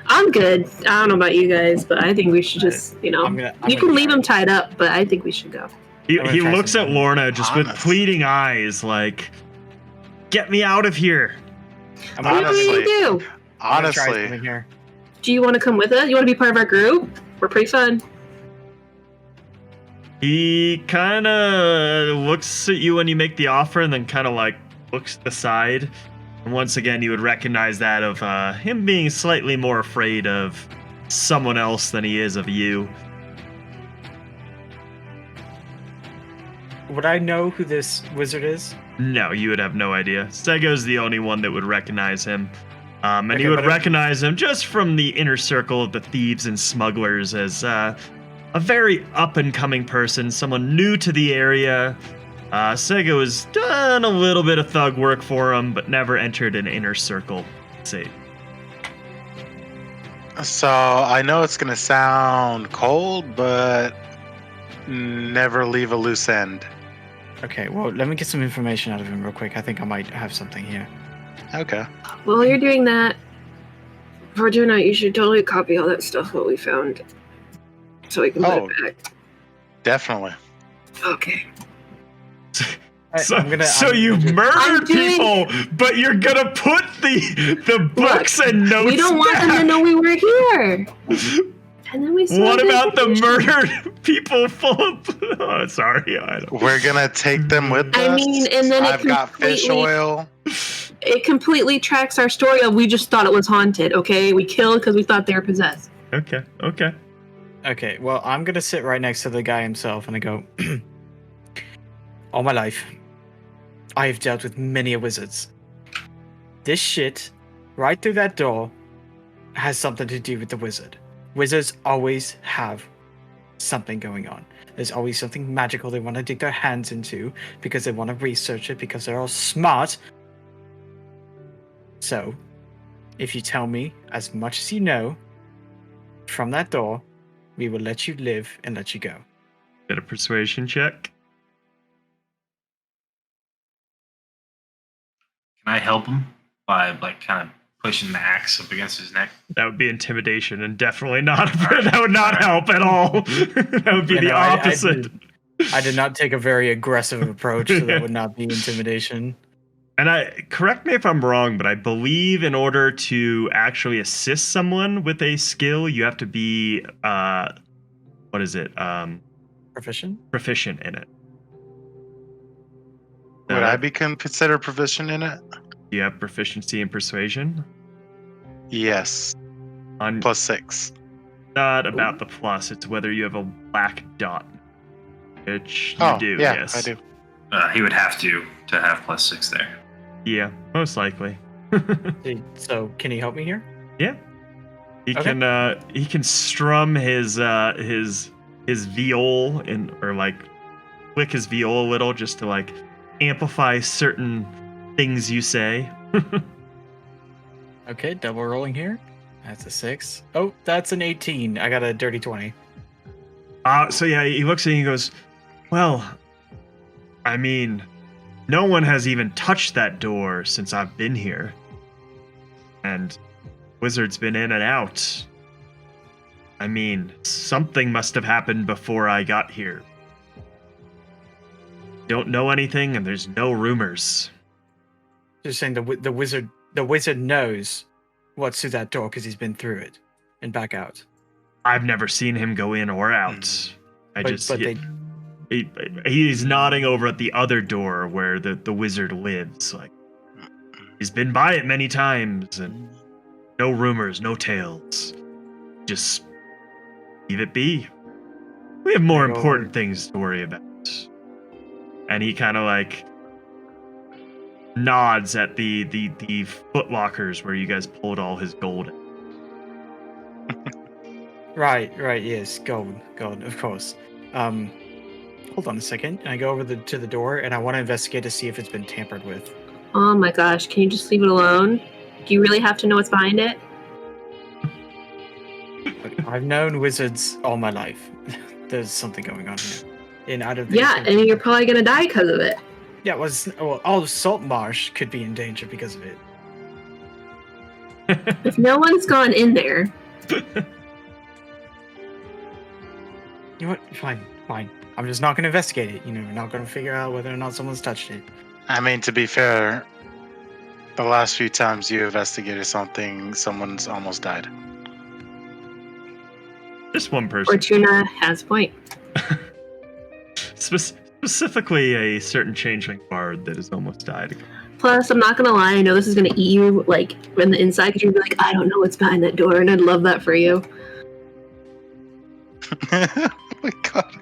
I'm good. I don't know about you guys, but I think we should just, you can leave him tied up, but I think we should go. He looks at Lorna just with pleading eyes, like, get me out of here. What do you do? Honestly. Do you want to come with us? You want to be part of our group? We're pretty fun. He kind of looks at you when you make the offer and then kind of like looks to the side. And once again, you would recognize that of him being slightly more afraid of someone else than he is of you. Would I know who this wizard is? No, you would have no idea. Sego's the only one that would recognize him. And Okay, you would but recognize him just from the inner circle of the thieves and smugglers as a very up-and-coming person, someone new to the area. Sego has done a little bit of thug work for him, but never entered an inner circle. See. So I know it's gonna sound cold, but never leave a loose end. Okay, well, let me get some information out of him real quick. I think I might have something here. Okay. While you're doing that, for tonight, you should totally copy all that stuff what we found, so we can put it back. Definitely. Okay. So you murdered people, but you're gonna put the books and notes. We don't want them to know we were here. And then we. What about the murdered people full of? Oh, sorry, I don't. We're gonna take them with us. I mean, and then I've got fish oil. It completely tracks our story of we just thought it was haunted. Okay, we killed because we thought they were possessed. Okay. Okay, well, I'm gonna sit right next to the guy himself and I go, all my life, I have dealt with many a wizards. This shit, right through that door, has something to do with the wizard. Wizards always have something going on. There's always something magical they want to dig their hands into because they want to research it because they're all smart. So, if you tell me as much as you know from that door, we will let you live and let you go. Get a persuasion check. Can I help him by kind of pushing the axe up against his neck? That would be intimidation, and definitely not. That would not help at all. That would be the opposite. I did not take a very aggressive approach, so that would not be intimidation. And correct me if I'm wrong, but I believe in order to actually assist someone with a skill, you have to be what is it? Proficient? Proficient in it. Would I be considered proficient in it? Do you have proficiency in persuasion? Yes. On +6. Not about the plus, it's whether you have a black dot. Which you do, yeah, yes. I do. He would have to have +6 there. Yeah, most likely. So, can he help me here? Yeah. He Okay. can strum his viol or like click his viol a little just to like amplify certain things you say. Okay, double rolling here. That's a 6. Oh, that's an 18. I got a dirty 20. So yeah, he looks at you and goes, well, I mean, no one has even touched that door since I've been here. And Wizard's been in and out. I mean, something must have happened before I got here. Don't know anything, and there's no rumors. Just saying the wizard knows what's through that door because he's been through it and back out. I've never seen him go in or out. He's nodding over at the other door where the wizard lives. Like, he's been by it many times, and no rumors, no tales. Just leave it be. We have more important things to worry about. And he kind of like nods at the foot lockers where you guys pulled all his gold. Right, yes, gold, of course. Hold on a second. I go over to the door and I want to investigate to see if it's been tampered with. Oh my gosh, can you just leave it alone? Do you really have to know what's behind it? I've known wizards all my life. There's something going on here. And out of yeah, and you're probably gonna die because of it. Yeah, all of Saltmarsh could be in danger because of it. If no one's gone in there. You know what? Fine. I'm just not going to investigate it. We're not going to figure out whether or not someone's touched it. I mean, to be fair, the last few times you investigated something, someone's almost died. Just one person. Fortuna has a point. Specifically a certain changeling bard that has almost died. Plus, I'm not gonna lie, I know this is gonna eat you, like, from the inside, because you're gonna be like, I don't know what's behind that door, and I'd love that for you. Oh my god.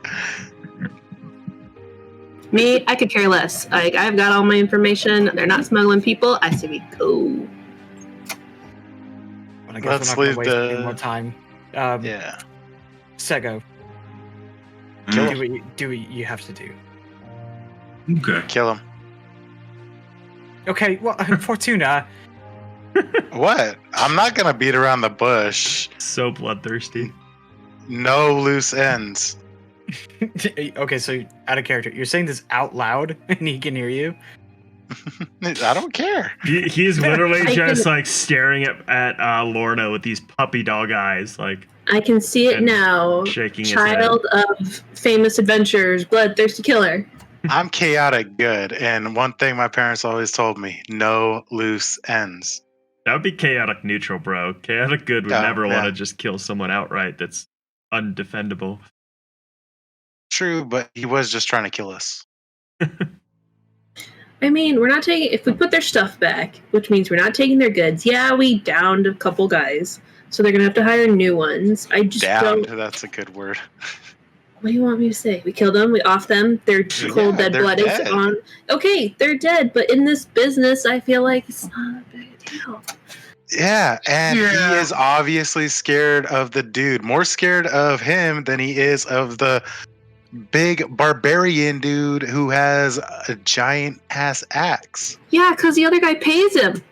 Me, I could care less. Like, I've got all my information. They're not smuggling people. I say we go. But I guess we're not going to waste any more time. Yeah. Sego. Kill Do what you have to do. Okay. Kill him. Okay, well, Fortuna. What? I'm not gonna beat around the bush. So bloodthirsty. No loose ends. Okay, so out of character. You're saying this out loud and he can hear you? I don't care. He's literally just like staring at Lorna with these puppy dog eyes, like. I can see it now. Shaking his Child of famous adventures, bloodthirsty killer. I'm chaotic good, and one thing my parents always told me: no loose ends. That would be chaotic neutral, bro. Chaotic good would never want to just kill someone outright that's undefendable. True, but he was just trying to kill us. I mean, we're not taking... If we put their stuff back, which means we're not taking their goods, yeah, we downed a couple guys, so they're going to have to hire new ones. I just Downed, don't... that's a good word. What do you want me to say? We killed them, we off them, their cold dead blood is on. Okay, they're dead, but in this business, I feel like it's not a big deal. Yeah, and he is obviously scared of the dude. More scared of him than he is of the big barbarian dude who has a giant ass axe. Yeah, because the other guy pays him.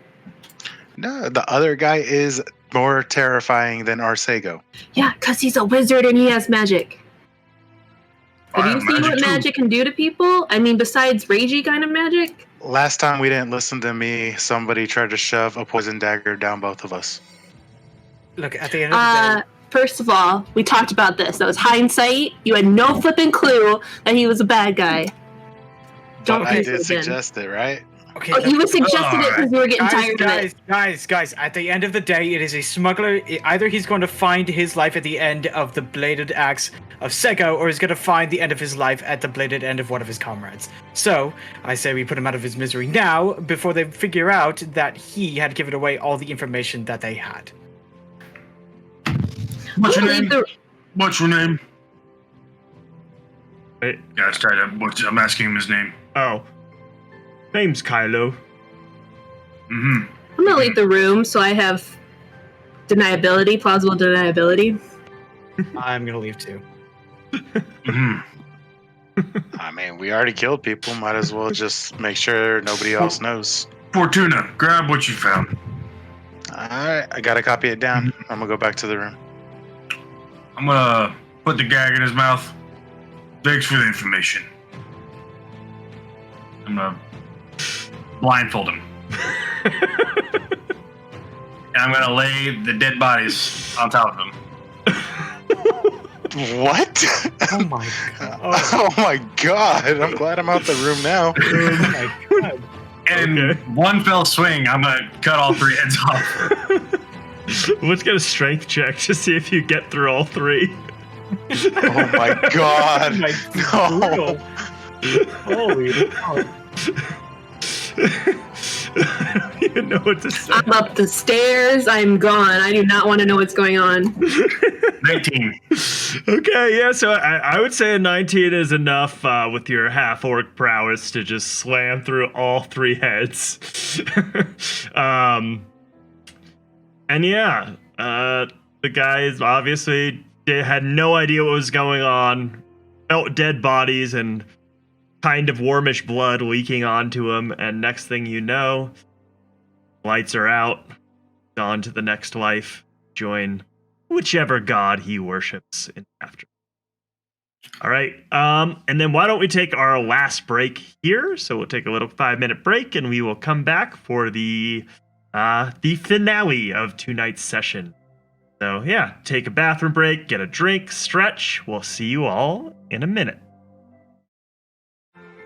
No, the other guy is more terrifying than Arcego. Yeah, because he's a wizard and he has magic. Have I you have seen what magic too. magic can do to people? I mean, besides ragey kind of magic? Last time we didn't listen to me, somebody tried to shove a poison dagger down both of us. Look, at the end of the day, First of all, we talked about this. That was hindsight. You had no flipping clue that he was a bad guy. Don't But I use it did again. suggest it, right? okay, Oh, look, you suggested it because you were getting tired of it. guys, at the end of the day, it is a smuggler. Either he's going to find his life at the end of the bladed axe of Sego, or he's going to find the end of his life at the bladed end of one of his comrades. So, I say we put him out of his misery now, before they figure out that he had given away all the information that they had. What's your We'll name? leave What's your name? Wait. Yeah, let's try that. I'm asking him his name. Oh. Name's Kylo. Mm-hmm. I'm gonna leave the room so I have deniability, plausible deniability. I'm going to leave too. Mm-hmm. I mean, we already killed people. Might as well just make sure nobody else knows. Fortuna, grab what you found. Alright, I gotta copy it down. I'm gonna go back to the room. I'm gonna put the gag in his mouth. Thanks for the information. I'm gonna blindfold him. And I'm gonna lay the dead bodies on top of him. What? Oh my god. Oh my god! I'm glad I'm out the room now. Oh my god. And Okay. one fell swing, I'm gonna cut all three heads off. Let's get a strength check to see if you get through all three. Oh my god! Oh my No. brutal. Holy hell. I don't even know what to say. I'm up the stairs. I'm gone. I do not want to know what's going on. 19. Okay, yeah, so I would say a 19 is enough with your half-orc prowess to just slam through all three heads. And yeah, the guys obviously they had no idea what was going on, felt dead bodies and kind of warmish blood leaking onto him, and next thing you know, lights are out, on to the next life, join whichever god he worships in after. All right, and then why don't we take our last break here? So we'll take a little 5-minute break, and we will come back for the finale of tonight's session. So yeah, take a bathroom break, get a drink, stretch. We'll see you all in a minute.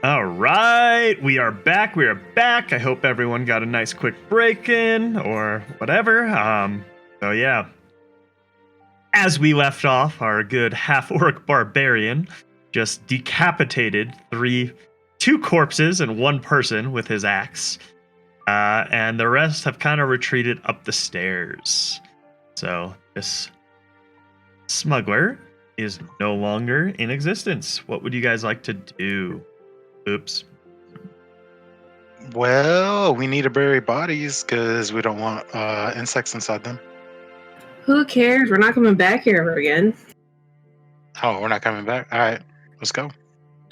All right, we are back. We are back. I hope everyone got a nice quick break in or whatever. So yeah, as we left off, our good half-orc barbarian just decapitated two corpses and one person with his axe, and the rest have kind of retreated up the stairs. So this smuggler is no longer in existence. What would you guys like to do? Oops. Well, we need to bury bodies because we don't want insects inside them. Who cares? We're not coming back here ever again. Oh, we're not coming back? Alright, let's go.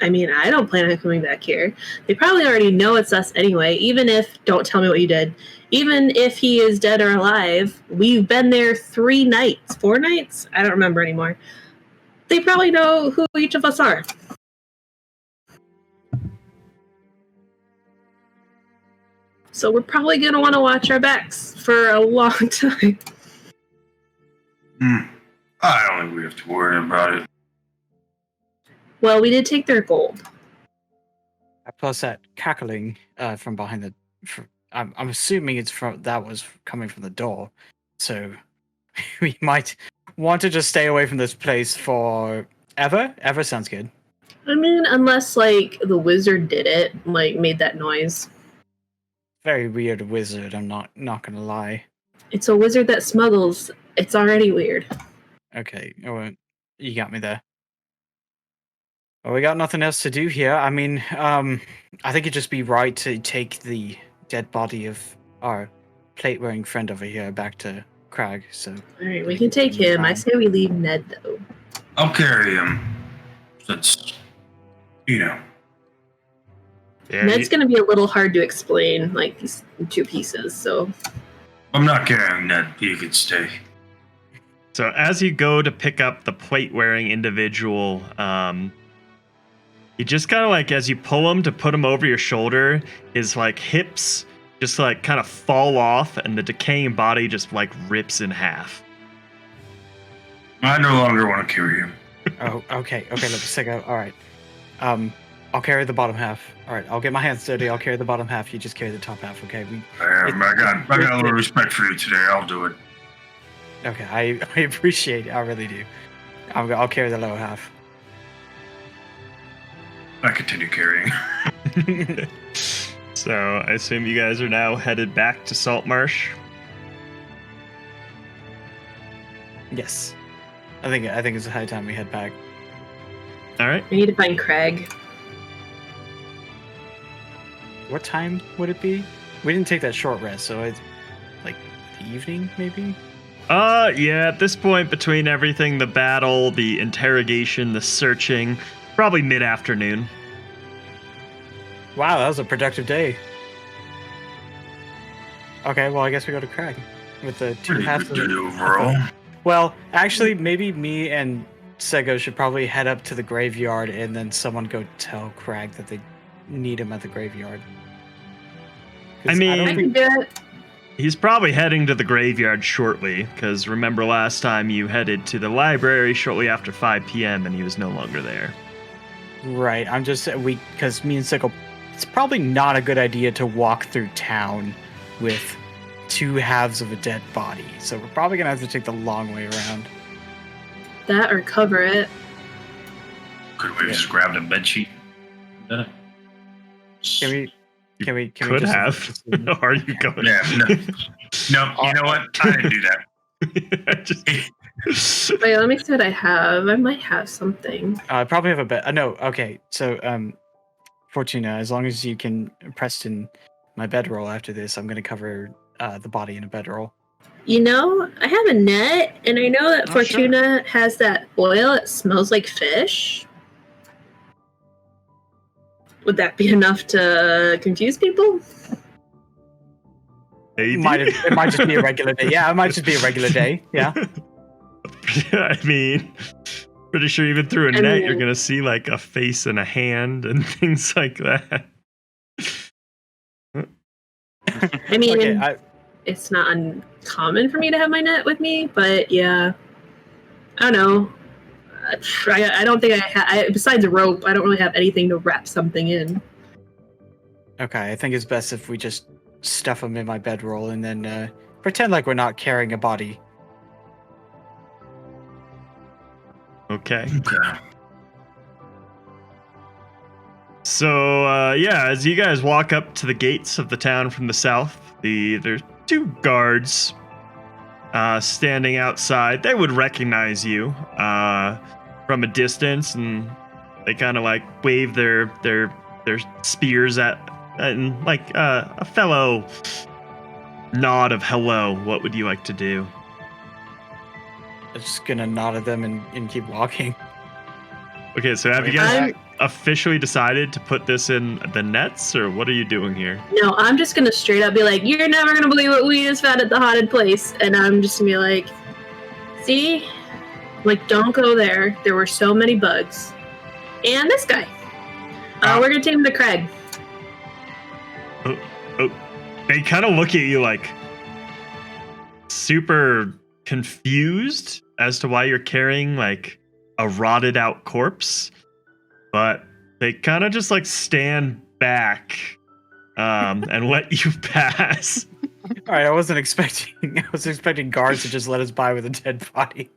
I mean, I don't plan on coming back here. They probably already know it's us anyway, even if, don't tell me what you did, even if he is dead or alive, we've been there 4 nights? I don't remember anymore. They probably know who each of us are. So we're probably going to want to watch our backs for a long time. I don't think we have to worry about it. Well, we did take their gold. Plus that cackling from behind the... I'm assuming that was coming from the door. So we might want to just stay away from this place for ever. Ever sounds good. I mean, unless, like, the wizard did it, like, made that noise. Very weird wizard, I'm not gonna lie. It's a wizard that smuggles. It's already weird. Okay, you got me there. Well, we got nothing else to do here. I mean, I think it'd just be right to take the dead body of our plate-wearing friend over here back to Crag, so... Alright, we can take him. I say we leave Ned, though. I'll carry him. That's, Yeah, Ned's gonna be a little hard to explain, like, he's in 2 pieces, so... I'm not carrying that. You could stay. So as you go to pick up the plate-wearing individual, you just kind of like, as you pull him to put him over your shoulder, his like hips just like kind of fall off and the decaying body just like rips in half. I no longer want to carry him. Oh, okay. Look, Sego. All right. I'll carry the bottom half. All right. I'll get my hands dirty. I'll carry the bottom half. You just carry the top half. Okay. I got a little respect for you today. I'll do it. Okay. I appreciate it. I really do. I'll carry the lower half. I continue carrying. So I assume you guys are now headed back to Saltmarsh. Yes. I think it's a high time we head back. All right. We need to find Craig. What time would it be? We didn't take that short rest, so it's like the evening, maybe? Yeah, at this point, between everything, the battle, the interrogation, the searching, probably mid-afternoon. Wow, that was a productive day. Okay, well, I guess we go to Craig with the two Pretty halves good of day overall. Well, actually, maybe me and Sego should probably head up to the graveyard and then someone go tell Craig that they need him at the graveyard. 'Cause I mean- don't I think- can do it. He's probably heading to the graveyard shortly, because remember last time you headed to the library shortly after 5 p.m. and he was no longer there. Right, because me and Sego, it's probably not a good idea to walk through town with two halves of a dead body. So we're probably gonna have to take the long way around. That or cover it. Could we have just grabbed a bed sheet? Can we Could just have. Are you going? Yeah, no. No, you know what? I didn't do that. Just- Wait, let me see what I have. I might have something. I probably have a bed. No, okay. So, Fortuna, as long as you can Preston my bedroll after this, I'm gonna cover the body in a bedroll. You know, I have a net, and I know that Oh, Fortuna has that oil that smells like fish. Would that be enough to confuse people? Maybe. It might just be a regular day. Yeah, it might just be a regular day. Yeah. I mean, pretty sure even through a I net, mean- you're gonna see like a face and a hand and things like that. I mean, Okay, it's not uncommon for me to have my net with me, but yeah, I don't know. I don't think besides a rope, I don't really have anything to wrap something in. okay, I think it's best if we just stuff them in my bedroll and then pretend like we're not carrying a body. Okay. Okay. So yeah, as you guys walk up to the gates of the town from the south, there's two guards standing outside. They would recognize you from a distance, and they kind of like wave their spears at and like a fellow nod of hello. What would you like to do? I'm just gonna nod at them and keep walking. Okay, so have you guys officially decided to put this in the nets, or what are you doing here? No, I'm just gonna straight up be like, "You're never gonna believe what we just found at the haunted place," and I'm just gonna be like, "See, like, don't go there. There were so many bugs, and this guy. We're gonna take him to Craig." They kind of look at you like super confused as to why you're carrying like a rotted out corpse, but they kind of just like stand back and let you pass. All right, I was expecting guards to just let us by with a dead body.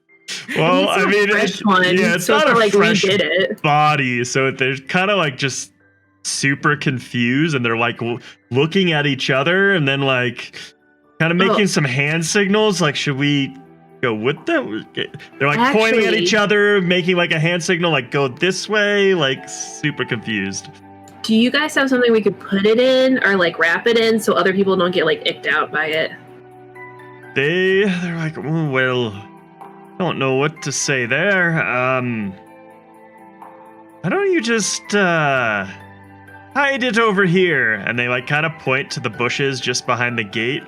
Well, It's I a mean, fresh one, yeah, it's so not it's a like fresh we did it. body, so they're kind of like just super confused, and they're like looking at each other, and then like kind of making some hand signals, like, should we go with them? They're like pointing at each other, making like a hand signal, like go this way, like super confused. Do you guys have something we could put it in or like wrap it in so other people don't get like icked out by it? They're like, oh, well, don't know what to say there. Why don't you just hide it over here? And they like kind of point to the bushes just behind the gate.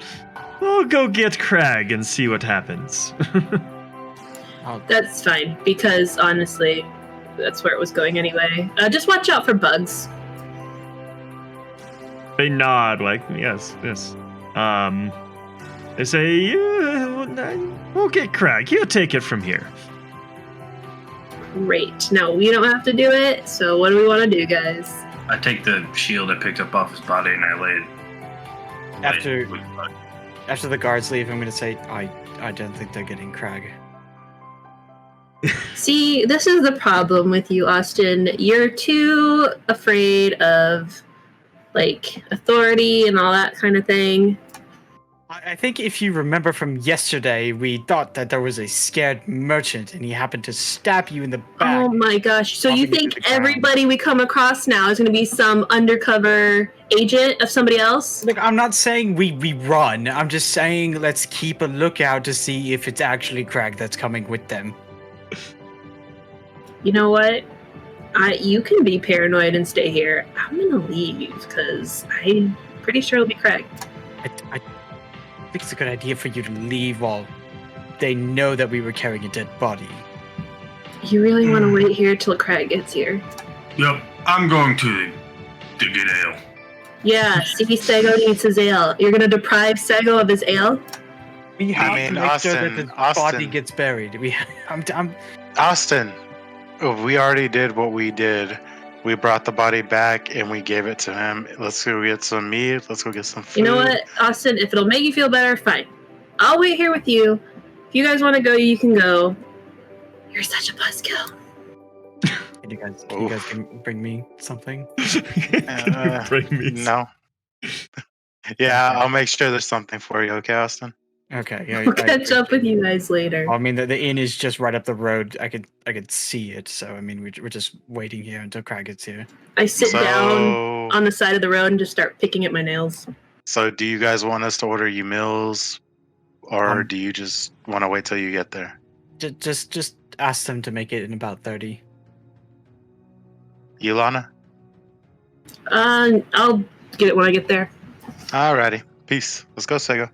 I'll go get Crag and see what happens. That's fine, because honestly, that's where it was going anyway. Just watch out for bugs. They nod like, yes. They say, we'll get Crag. He'll take it from here. Great. Now, we don't have to do it, so what do we want to do, guys? I take the shield I picked up off his body and I lay it. After the guards leave, I'm going to say, I don't think they're getting Crag. See, this is the problem with you, Austin. You're too afraid of, like, authority and all that kind of thing. I think if you remember from yesterday, we thought that there was a scared merchant and he happened to stab you in the back. Oh my gosh. So you Bumping you think to the ground. everybody we come across now is going to be some undercover agent of somebody else? Look, I'm not saying we run. I'm just saying let's keep a lookout to see if it's actually Crag that's coming with them. You know what? You can be paranoid and stay here. I'm going to leave because I'm pretty sure it'll be Craig. I think it's a good idea for you to leave while they know that we were carrying a dead body. You really want to wait here till Craig gets here? Yep, I'm going to get ale. Yeah, see, Sego needs his ale. You're going to deprive Sego of his ale? We have mean, to make sure that Austin, the Austin. body gets buried. Austin, we already did what we did. We brought the body back and we gave it to him. Let's go get some meat. Let's go get some food. You know what, Austin? If it'll make you feel better, fine. I'll wait here with you. If you guys want to go, you can go. You're such a buzzkill. Can you guys bring me something? Bring me No. Yeah, I'll make sure there's something for you. Okay, Austin? Okay. Yeah, I'll catch up with you guys later. I mean, the inn is just right up the road. I could see it. So I mean, we're just waiting here until Crag gets here. I sit down on the side of the road and just start picking at my nails. So do you guys want us to order you meals, or do you just want to wait till you get there? Just ask them to make it in about 30. Ilana? I'll get it when I get there. Alrighty. Peace. Let's go, Sego.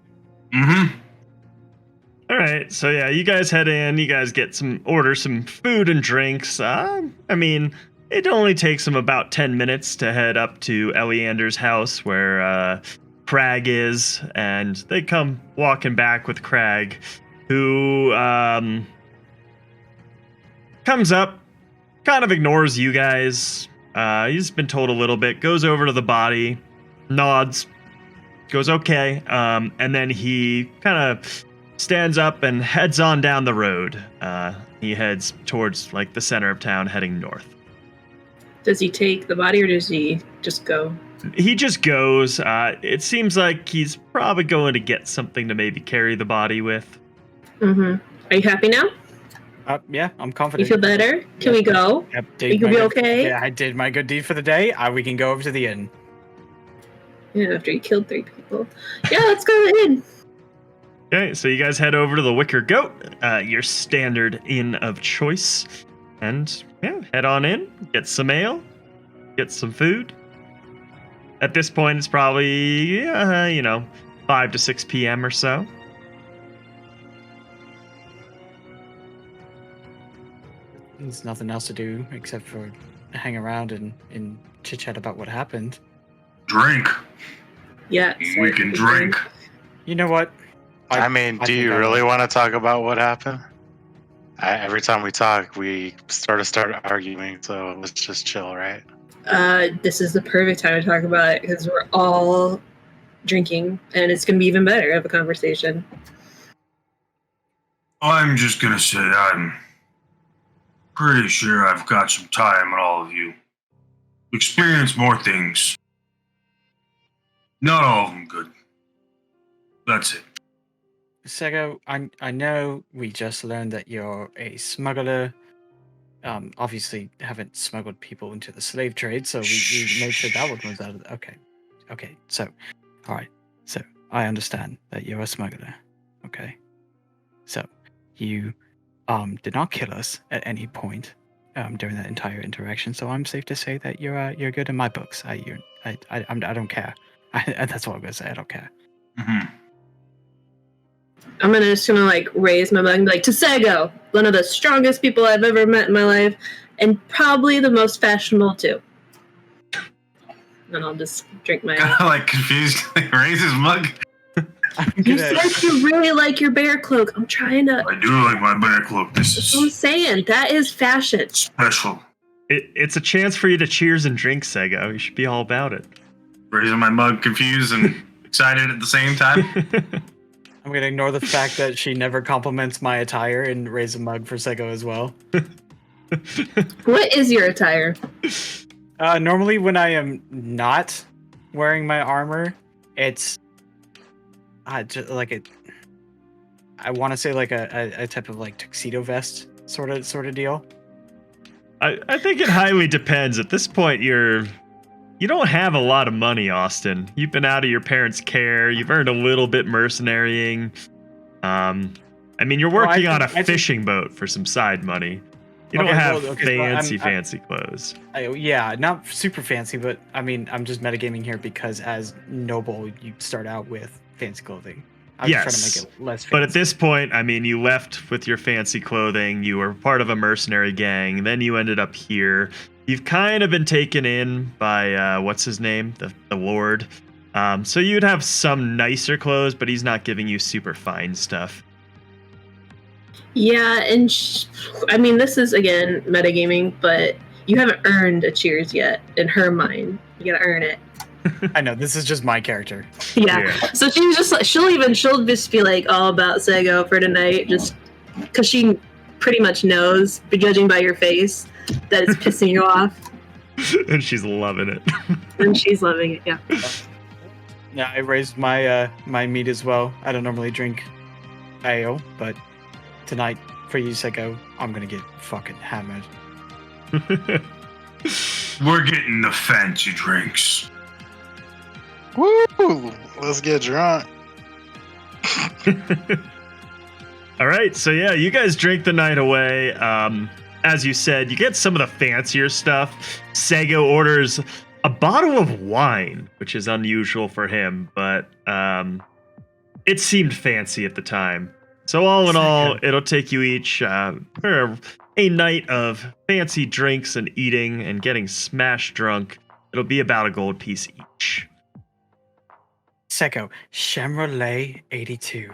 Mm-hmm. All right, so yeah, you guys head in. You guys get order some food and drinks. I mean, it only takes them about 10 minutes to head up to Eleander's house where Crag is, and they come walking back with Crag, who comes up, kind of ignores you guys. He's been told a little bit, goes over to the body, nods, goes okay, and then he kind of stands up and heads on down the road. He heads towards like the center of town, heading north. Does he take the body or does he just go? He just goes. It seems like he's probably going to get something to maybe carry the body with. Mm-hmm. Are you happy now? Yeah, I'm You confident. feel better? Can we go? Yep, You can be okay? Yeah, I did my good deed for the day. We can go over to the inn. Yeah, after you killed 3 people. Yeah, let's go in. Okay, so you guys head over to the Wicker Goat, your standard inn of choice, and yeah, head on in, get some ale, get some food. At this point, it's probably 5 to 6 p.m. or so. There's nothing else to do except for hang around and chit chat about what happened. Drink. Yeah. We can drink. You know what? I mean, do you really want to talk about what happened? Every time we talk, we start arguing, so let's just chill, right? This is the perfect time to talk about it because we're all drinking, and it's going to be even better of a conversation. I'm just gonna say I'm pretty sure I've got some time on all of you. Experience more things. Not all of them good. That's it. Sego, I know we just learned that you're a smuggler. Obviously haven't smuggled people into the slave trade, so we made sure that one was out of the... Okay, so, alright. So, I understand that you're a smuggler. Okay. So, you did not kill us at any point during that entire interaction, so I'm safe to say that you're good in my books. I don't care. That's all I'm gonna say. I don't care. Mm-hmm. I'm just gonna like raise my mug and be like, Tsego, one of the strongest people I've ever met in my life, and probably the most fashionable too. And I'll just drink my. Kind of like confused. Raise his mug. You said you really like your bear cloak. I'm trying to. I do like my bear cloak. This That's what I'm is saying. That is fashion. special. It's a chance for you to cheers and drink, Sego. You should be all about it. Raising my mug, confused and excited at the same time. I'm gonna ignore the fact that she never compliments my attire and raise a mug for Sego as well. What is your attire? Normally, when I am not wearing my armor, it's just like a. I want to say like a type of like tuxedo vest sort of deal. I think it highly depends. At this point, you don't have a lot of money, Austin. You've been out of your parents' care. You've earned a little bit mercenarying. I mean, you're working on a fishing boat for some side money. You don't have fancy clothes. Yeah, not super fancy, but I mean, I'm just metagaming here because as noble, you start out with fancy clothing. I'm just trying to make it less fancy. But at this point, I mean, you left with your fancy clothing. You were part of a mercenary gang. Then you ended up here. You've kind of been taken in by, what's his name? The Lord. So you'd have some nicer clothes, but he's not giving you super fine stuff. Yeah, and I mean, this is again metagaming, but you haven't earned a cheers yet in her mind. You gotta earn it. I know this is just my character. Yeah. So she's just like she'll just be like all about Sego for tonight, just because she pretty much knows, judging by your face, that it's pissing you off. And she's loving it. And she's loving it. Yeah. Yeah, I raised my my meat as well. I don't normally drink ale, but tonight for you, Sego, I'm gonna get fucking hammered. We're getting the fancy drinks. Woo! Let's get drunk. All right, so yeah, you guys drink the night away. As you said, you get some of the fancier stuff. Sego orders a bottle of wine, which is unusual for him, but it seemed fancy at the time. So all in all, it'll take you each for a night of fancy drinks and eating and getting smashed drunk. It'll be about a gold piece each. Sego, Chevrolet 82.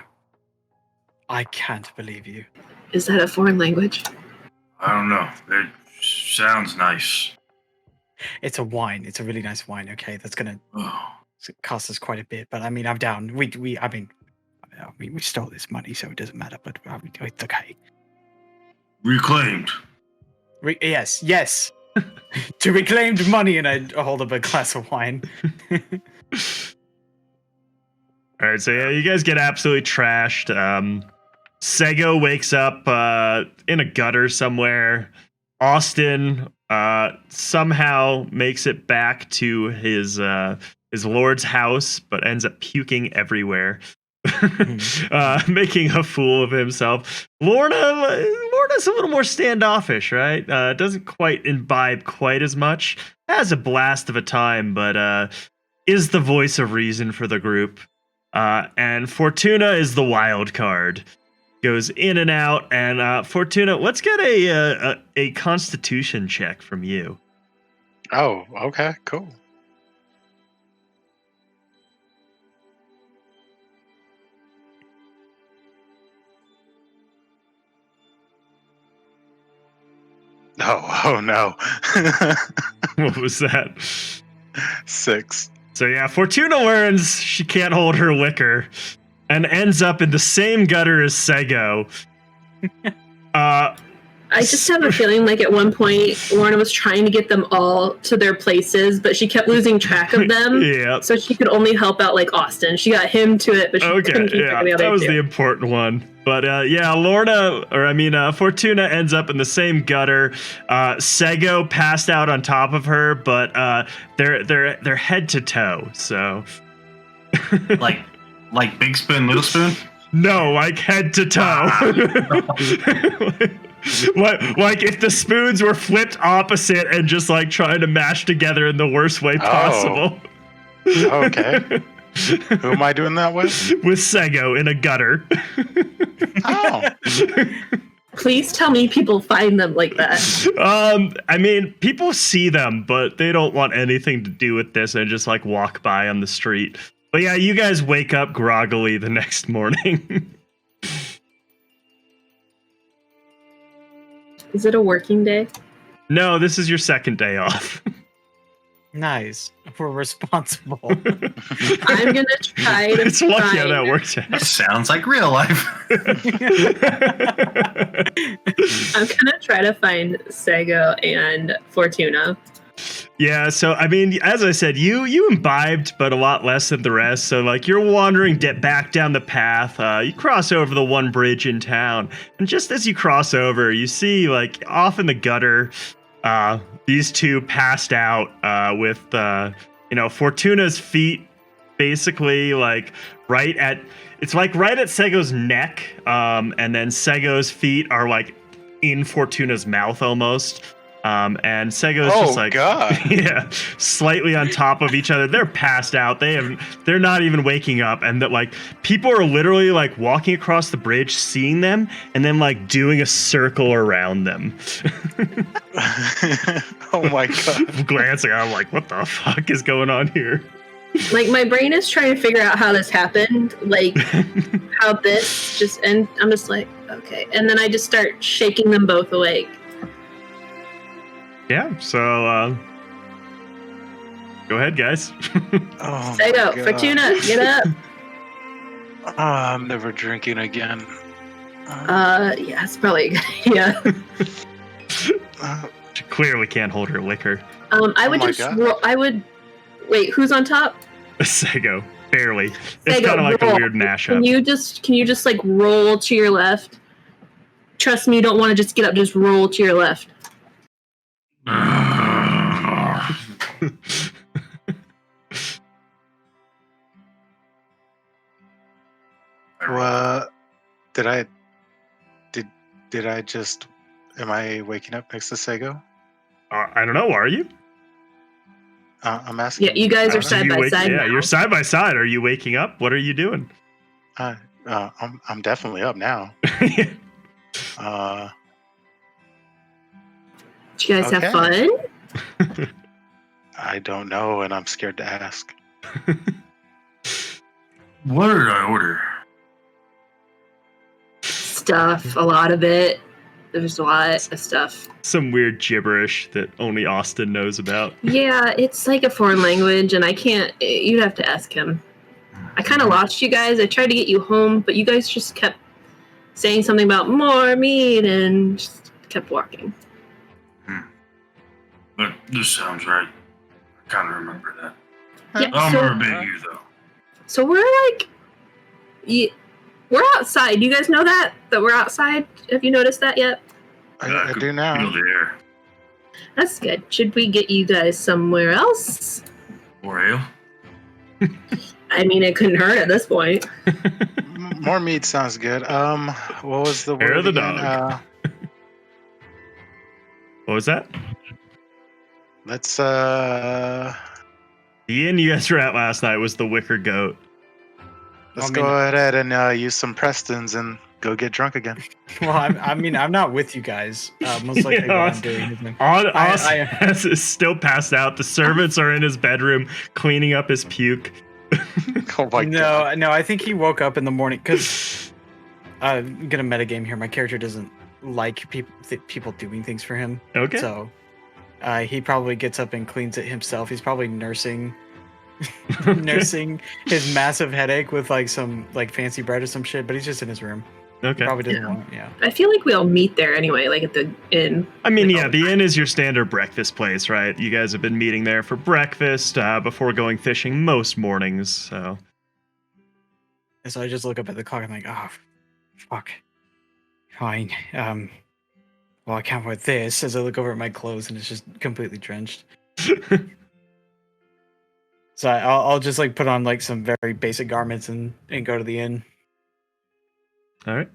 I can't believe you. Is that a foreign language? I don't know. It sounds nice. It's a wine. It's a really nice wine. Okay, that's gonna Oh. cost us quite a bit. But I mean, I'm down. We stole this money, so it doesn't matter. But it's okay. Reclaimed. Yes. To reclaimed money, and I hold up a glass of wine. All right, so yeah, you guys get absolutely trashed. Sego wakes up in a gutter somewhere. Austin somehow makes it back to his lord's house, but ends up puking everywhere, making a fool of himself. Lorna's a little more standoffish, right? Doesn't quite imbibe quite as much. Has a blast of a time, but is the voice of reason for the group. And Fortuna is the wild card. Goes in and out, and Fortuna, let's get a constitution check from you. Oh, okay, cool. Oh no. What was that? 6. So yeah, Fortuna learns she can't hold her liquor and ends up in the same gutter as Sego. I just have a feeling like at one point Lorna was trying to get them all to their places, but she kept losing track of them. Yeah. So she could only help out like Austin. She got him to it, but she couldn't keep track of the other that was two. the important one. But Fortuna ends up in the same gutter. Sego passed out on top of her, but they're head to toe. So like big spoon, little spoon? No, like head to toe. like if the spoons were flipped opposite and just like trying to mash together in the worst way possible. Okay. Who am I doing that with? With Sego in a gutter. Oh. Please tell me people find them like that. I mean, people see them, but they don't want anything to do with this and just like walk by on the street. But yeah, you guys wake up groggily the next morning. Is it a working day? No, this is your second day off. Nice. We're responsible. I'm gonna try to It's lucky how find. that worked out. Sounds like real life. I'm gonna try to find Sego and Fortuna. Yeah, so I mean, as I said, you imbibed, but a lot less than the rest. So like you're wandering back down the path. You cross over the one bridge in town, and just as you cross over, you see like off in the gutter, these two passed out with Fortuna's feet basically like right at Sego's neck, and then Sego's feet are like in Fortuna's mouth almost. And Sego's just like, God. yeah, slightly on top of each other. They're passed out. They're not even waking up. And that like people are literally like walking across the bridge, seeing them, and then like doing a circle around them. Oh my God. Glancing, I'm like, what the fuck is going on here? Like my brain is trying to figure out how this happened, like how this just, and I'm just like, okay. And then I just start shaking them both awake. Yeah, so go ahead, guys. Oh Sego, my God. Fortuna, get up. I'm never drinking again. Yeah, it's probably a good idea. She clearly can't hold her liquor. I would my just, God. wait, who's on top? Sego, barely. It's Sego, kind of like a roll. weird mashup. Can you just like roll to your left? Trust me, you don't want to just get up, just roll to your left. What? Did I just? Am I waking up next to Sego? I don't know. Are you? I'm asking. Yeah, you guys are side by side Yeah, now. you're side by side. Are you waking up? What are you doing? I'm definitely up now. Did you guys have Okay. fun? I don't know, and I'm scared to ask. What did I order? Stuff, a lot of it. There's a lot of stuff. Some weird gibberish that only Austin knows about. Yeah, it's like a foreign language, and I can't. You'd have to ask him. I kind of lost you guys. I tried to get you home, but you guys just kept saying something about more meat and just kept walking. But this sounds right. I kind of remember that. Yeah, I'm so, gonna beg you though. so we're like, we're outside. You guys know that we're outside? Have you noticed that yet? I could do now. Feel the air. That's good. Should we get you guys somewhere else? Or ale. I mean, it couldn't hurt at this point. More meat sounds good. What was the Hair word of the again? dog. What was that? Let's The inn you guys were at last night was the Wicker Goat. let's I go mean- ahead and use some Prestons and go get drunk again. Well, I'm not with you guys. Most likely Yeah, what I'm doing is Austin is still passed out. The servants are in his bedroom cleaning up his puke. Oh my God. No, I think he woke up in the morning because I'm gonna metagame here. My character doesn't like people doing things for him, Okay. so he probably gets up and cleans it himself. He's probably nursing his massive headache with like some like fancy bread or some shit, but he's just in his room. Okay. Probably doesn't Yeah. want. Yeah. I feel like we all meet there anyway, like at the inn. I mean, Like, yeah, all the inn is your standard breakfast place, right? You guys have been meeting there for breakfast before going fishing most mornings. So And so I just look up at the clock and I'm like, oh, fuck. Fine. Well, I can't wear this as I look over at my clothes and it's just completely drenched. So I'll just like put on like some very basic garments and go to the inn. all right.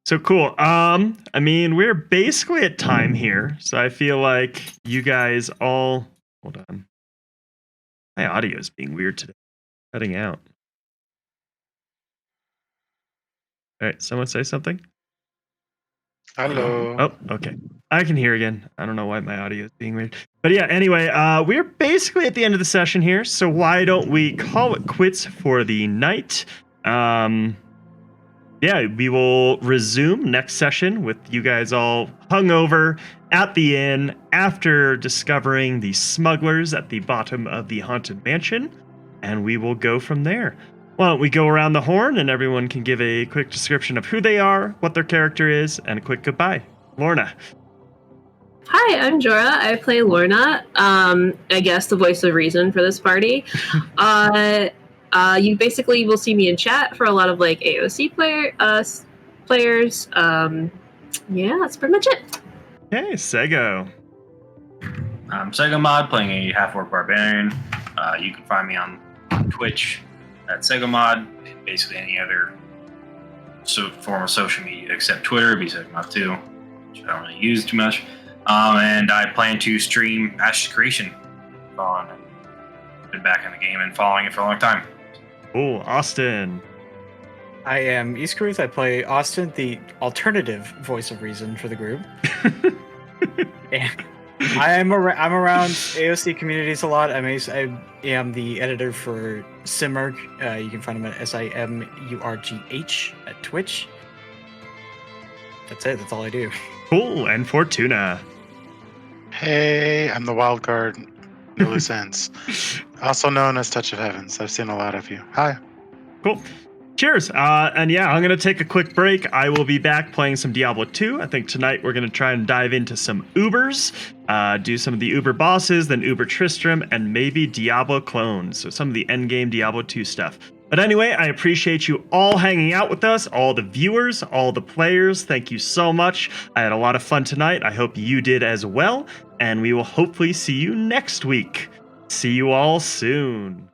So cool. I mean, we're basically at time here, so I feel like you guys all hold on. My audio is being weird today. Cutting out. All right, someone say something. Hello. Oh, okay. I can hear again. I don't know why my audio is being weird. But yeah, anyway, we're basically at the end of the session here, so why don't we call it quits for the night? Yeah, we will resume next session with you guys all hungover at the inn after discovering the smugglers at the bottom of the haunted mansion, and we will go from there. Why don't we go around the horn and everyone can give a quick description of who they are, what their character is, and a quick goodbye. Lorna. Hi, I'm Jorah. I play Lorna. I guess the voice of reason for this party. You basically will see me in chat for a lot of like AOC players. Yeah, that's pretty much it. Okay, Sego. I'm Segomod, playing a half-orc barbarian. You can find me on Twitch at Segomod. Basically any other form of social media except Twitter, be Segomod2, which I don't really use too much. And I plan to stream Ashes Creation. Been back in the game and following it for a long time. Cool, Austin. I am Iskaruth. I play Austin, the alternative voice of reason for the group. And I'm around AOC communities a lot. I am the editor for Simurg. You can find him at SIMURGH at Twitch. That's it. That's all I do. Cool, and Fortuna. Hey, I'm the wild card. No loose ends. Also known as Touch of Heavens. I've seen a lot of you. Hi. Cool. Cheers. And yeah, I'm going to take a quick break. I will be back playing some Diablo 2. I think tonight we're going to try and dive into some Ubers, do some of the Uber bosses, then Uber Tristram, and maybe Diablo clones. So some of the endgame Diablo 2 stuff. But anyway, I appreciate you all hanging out with us, all the viewers, all the players. Thank you so much. I had a lot of fun tonight. I hope you did as well. And we will hopefully see you next week. See you all soon.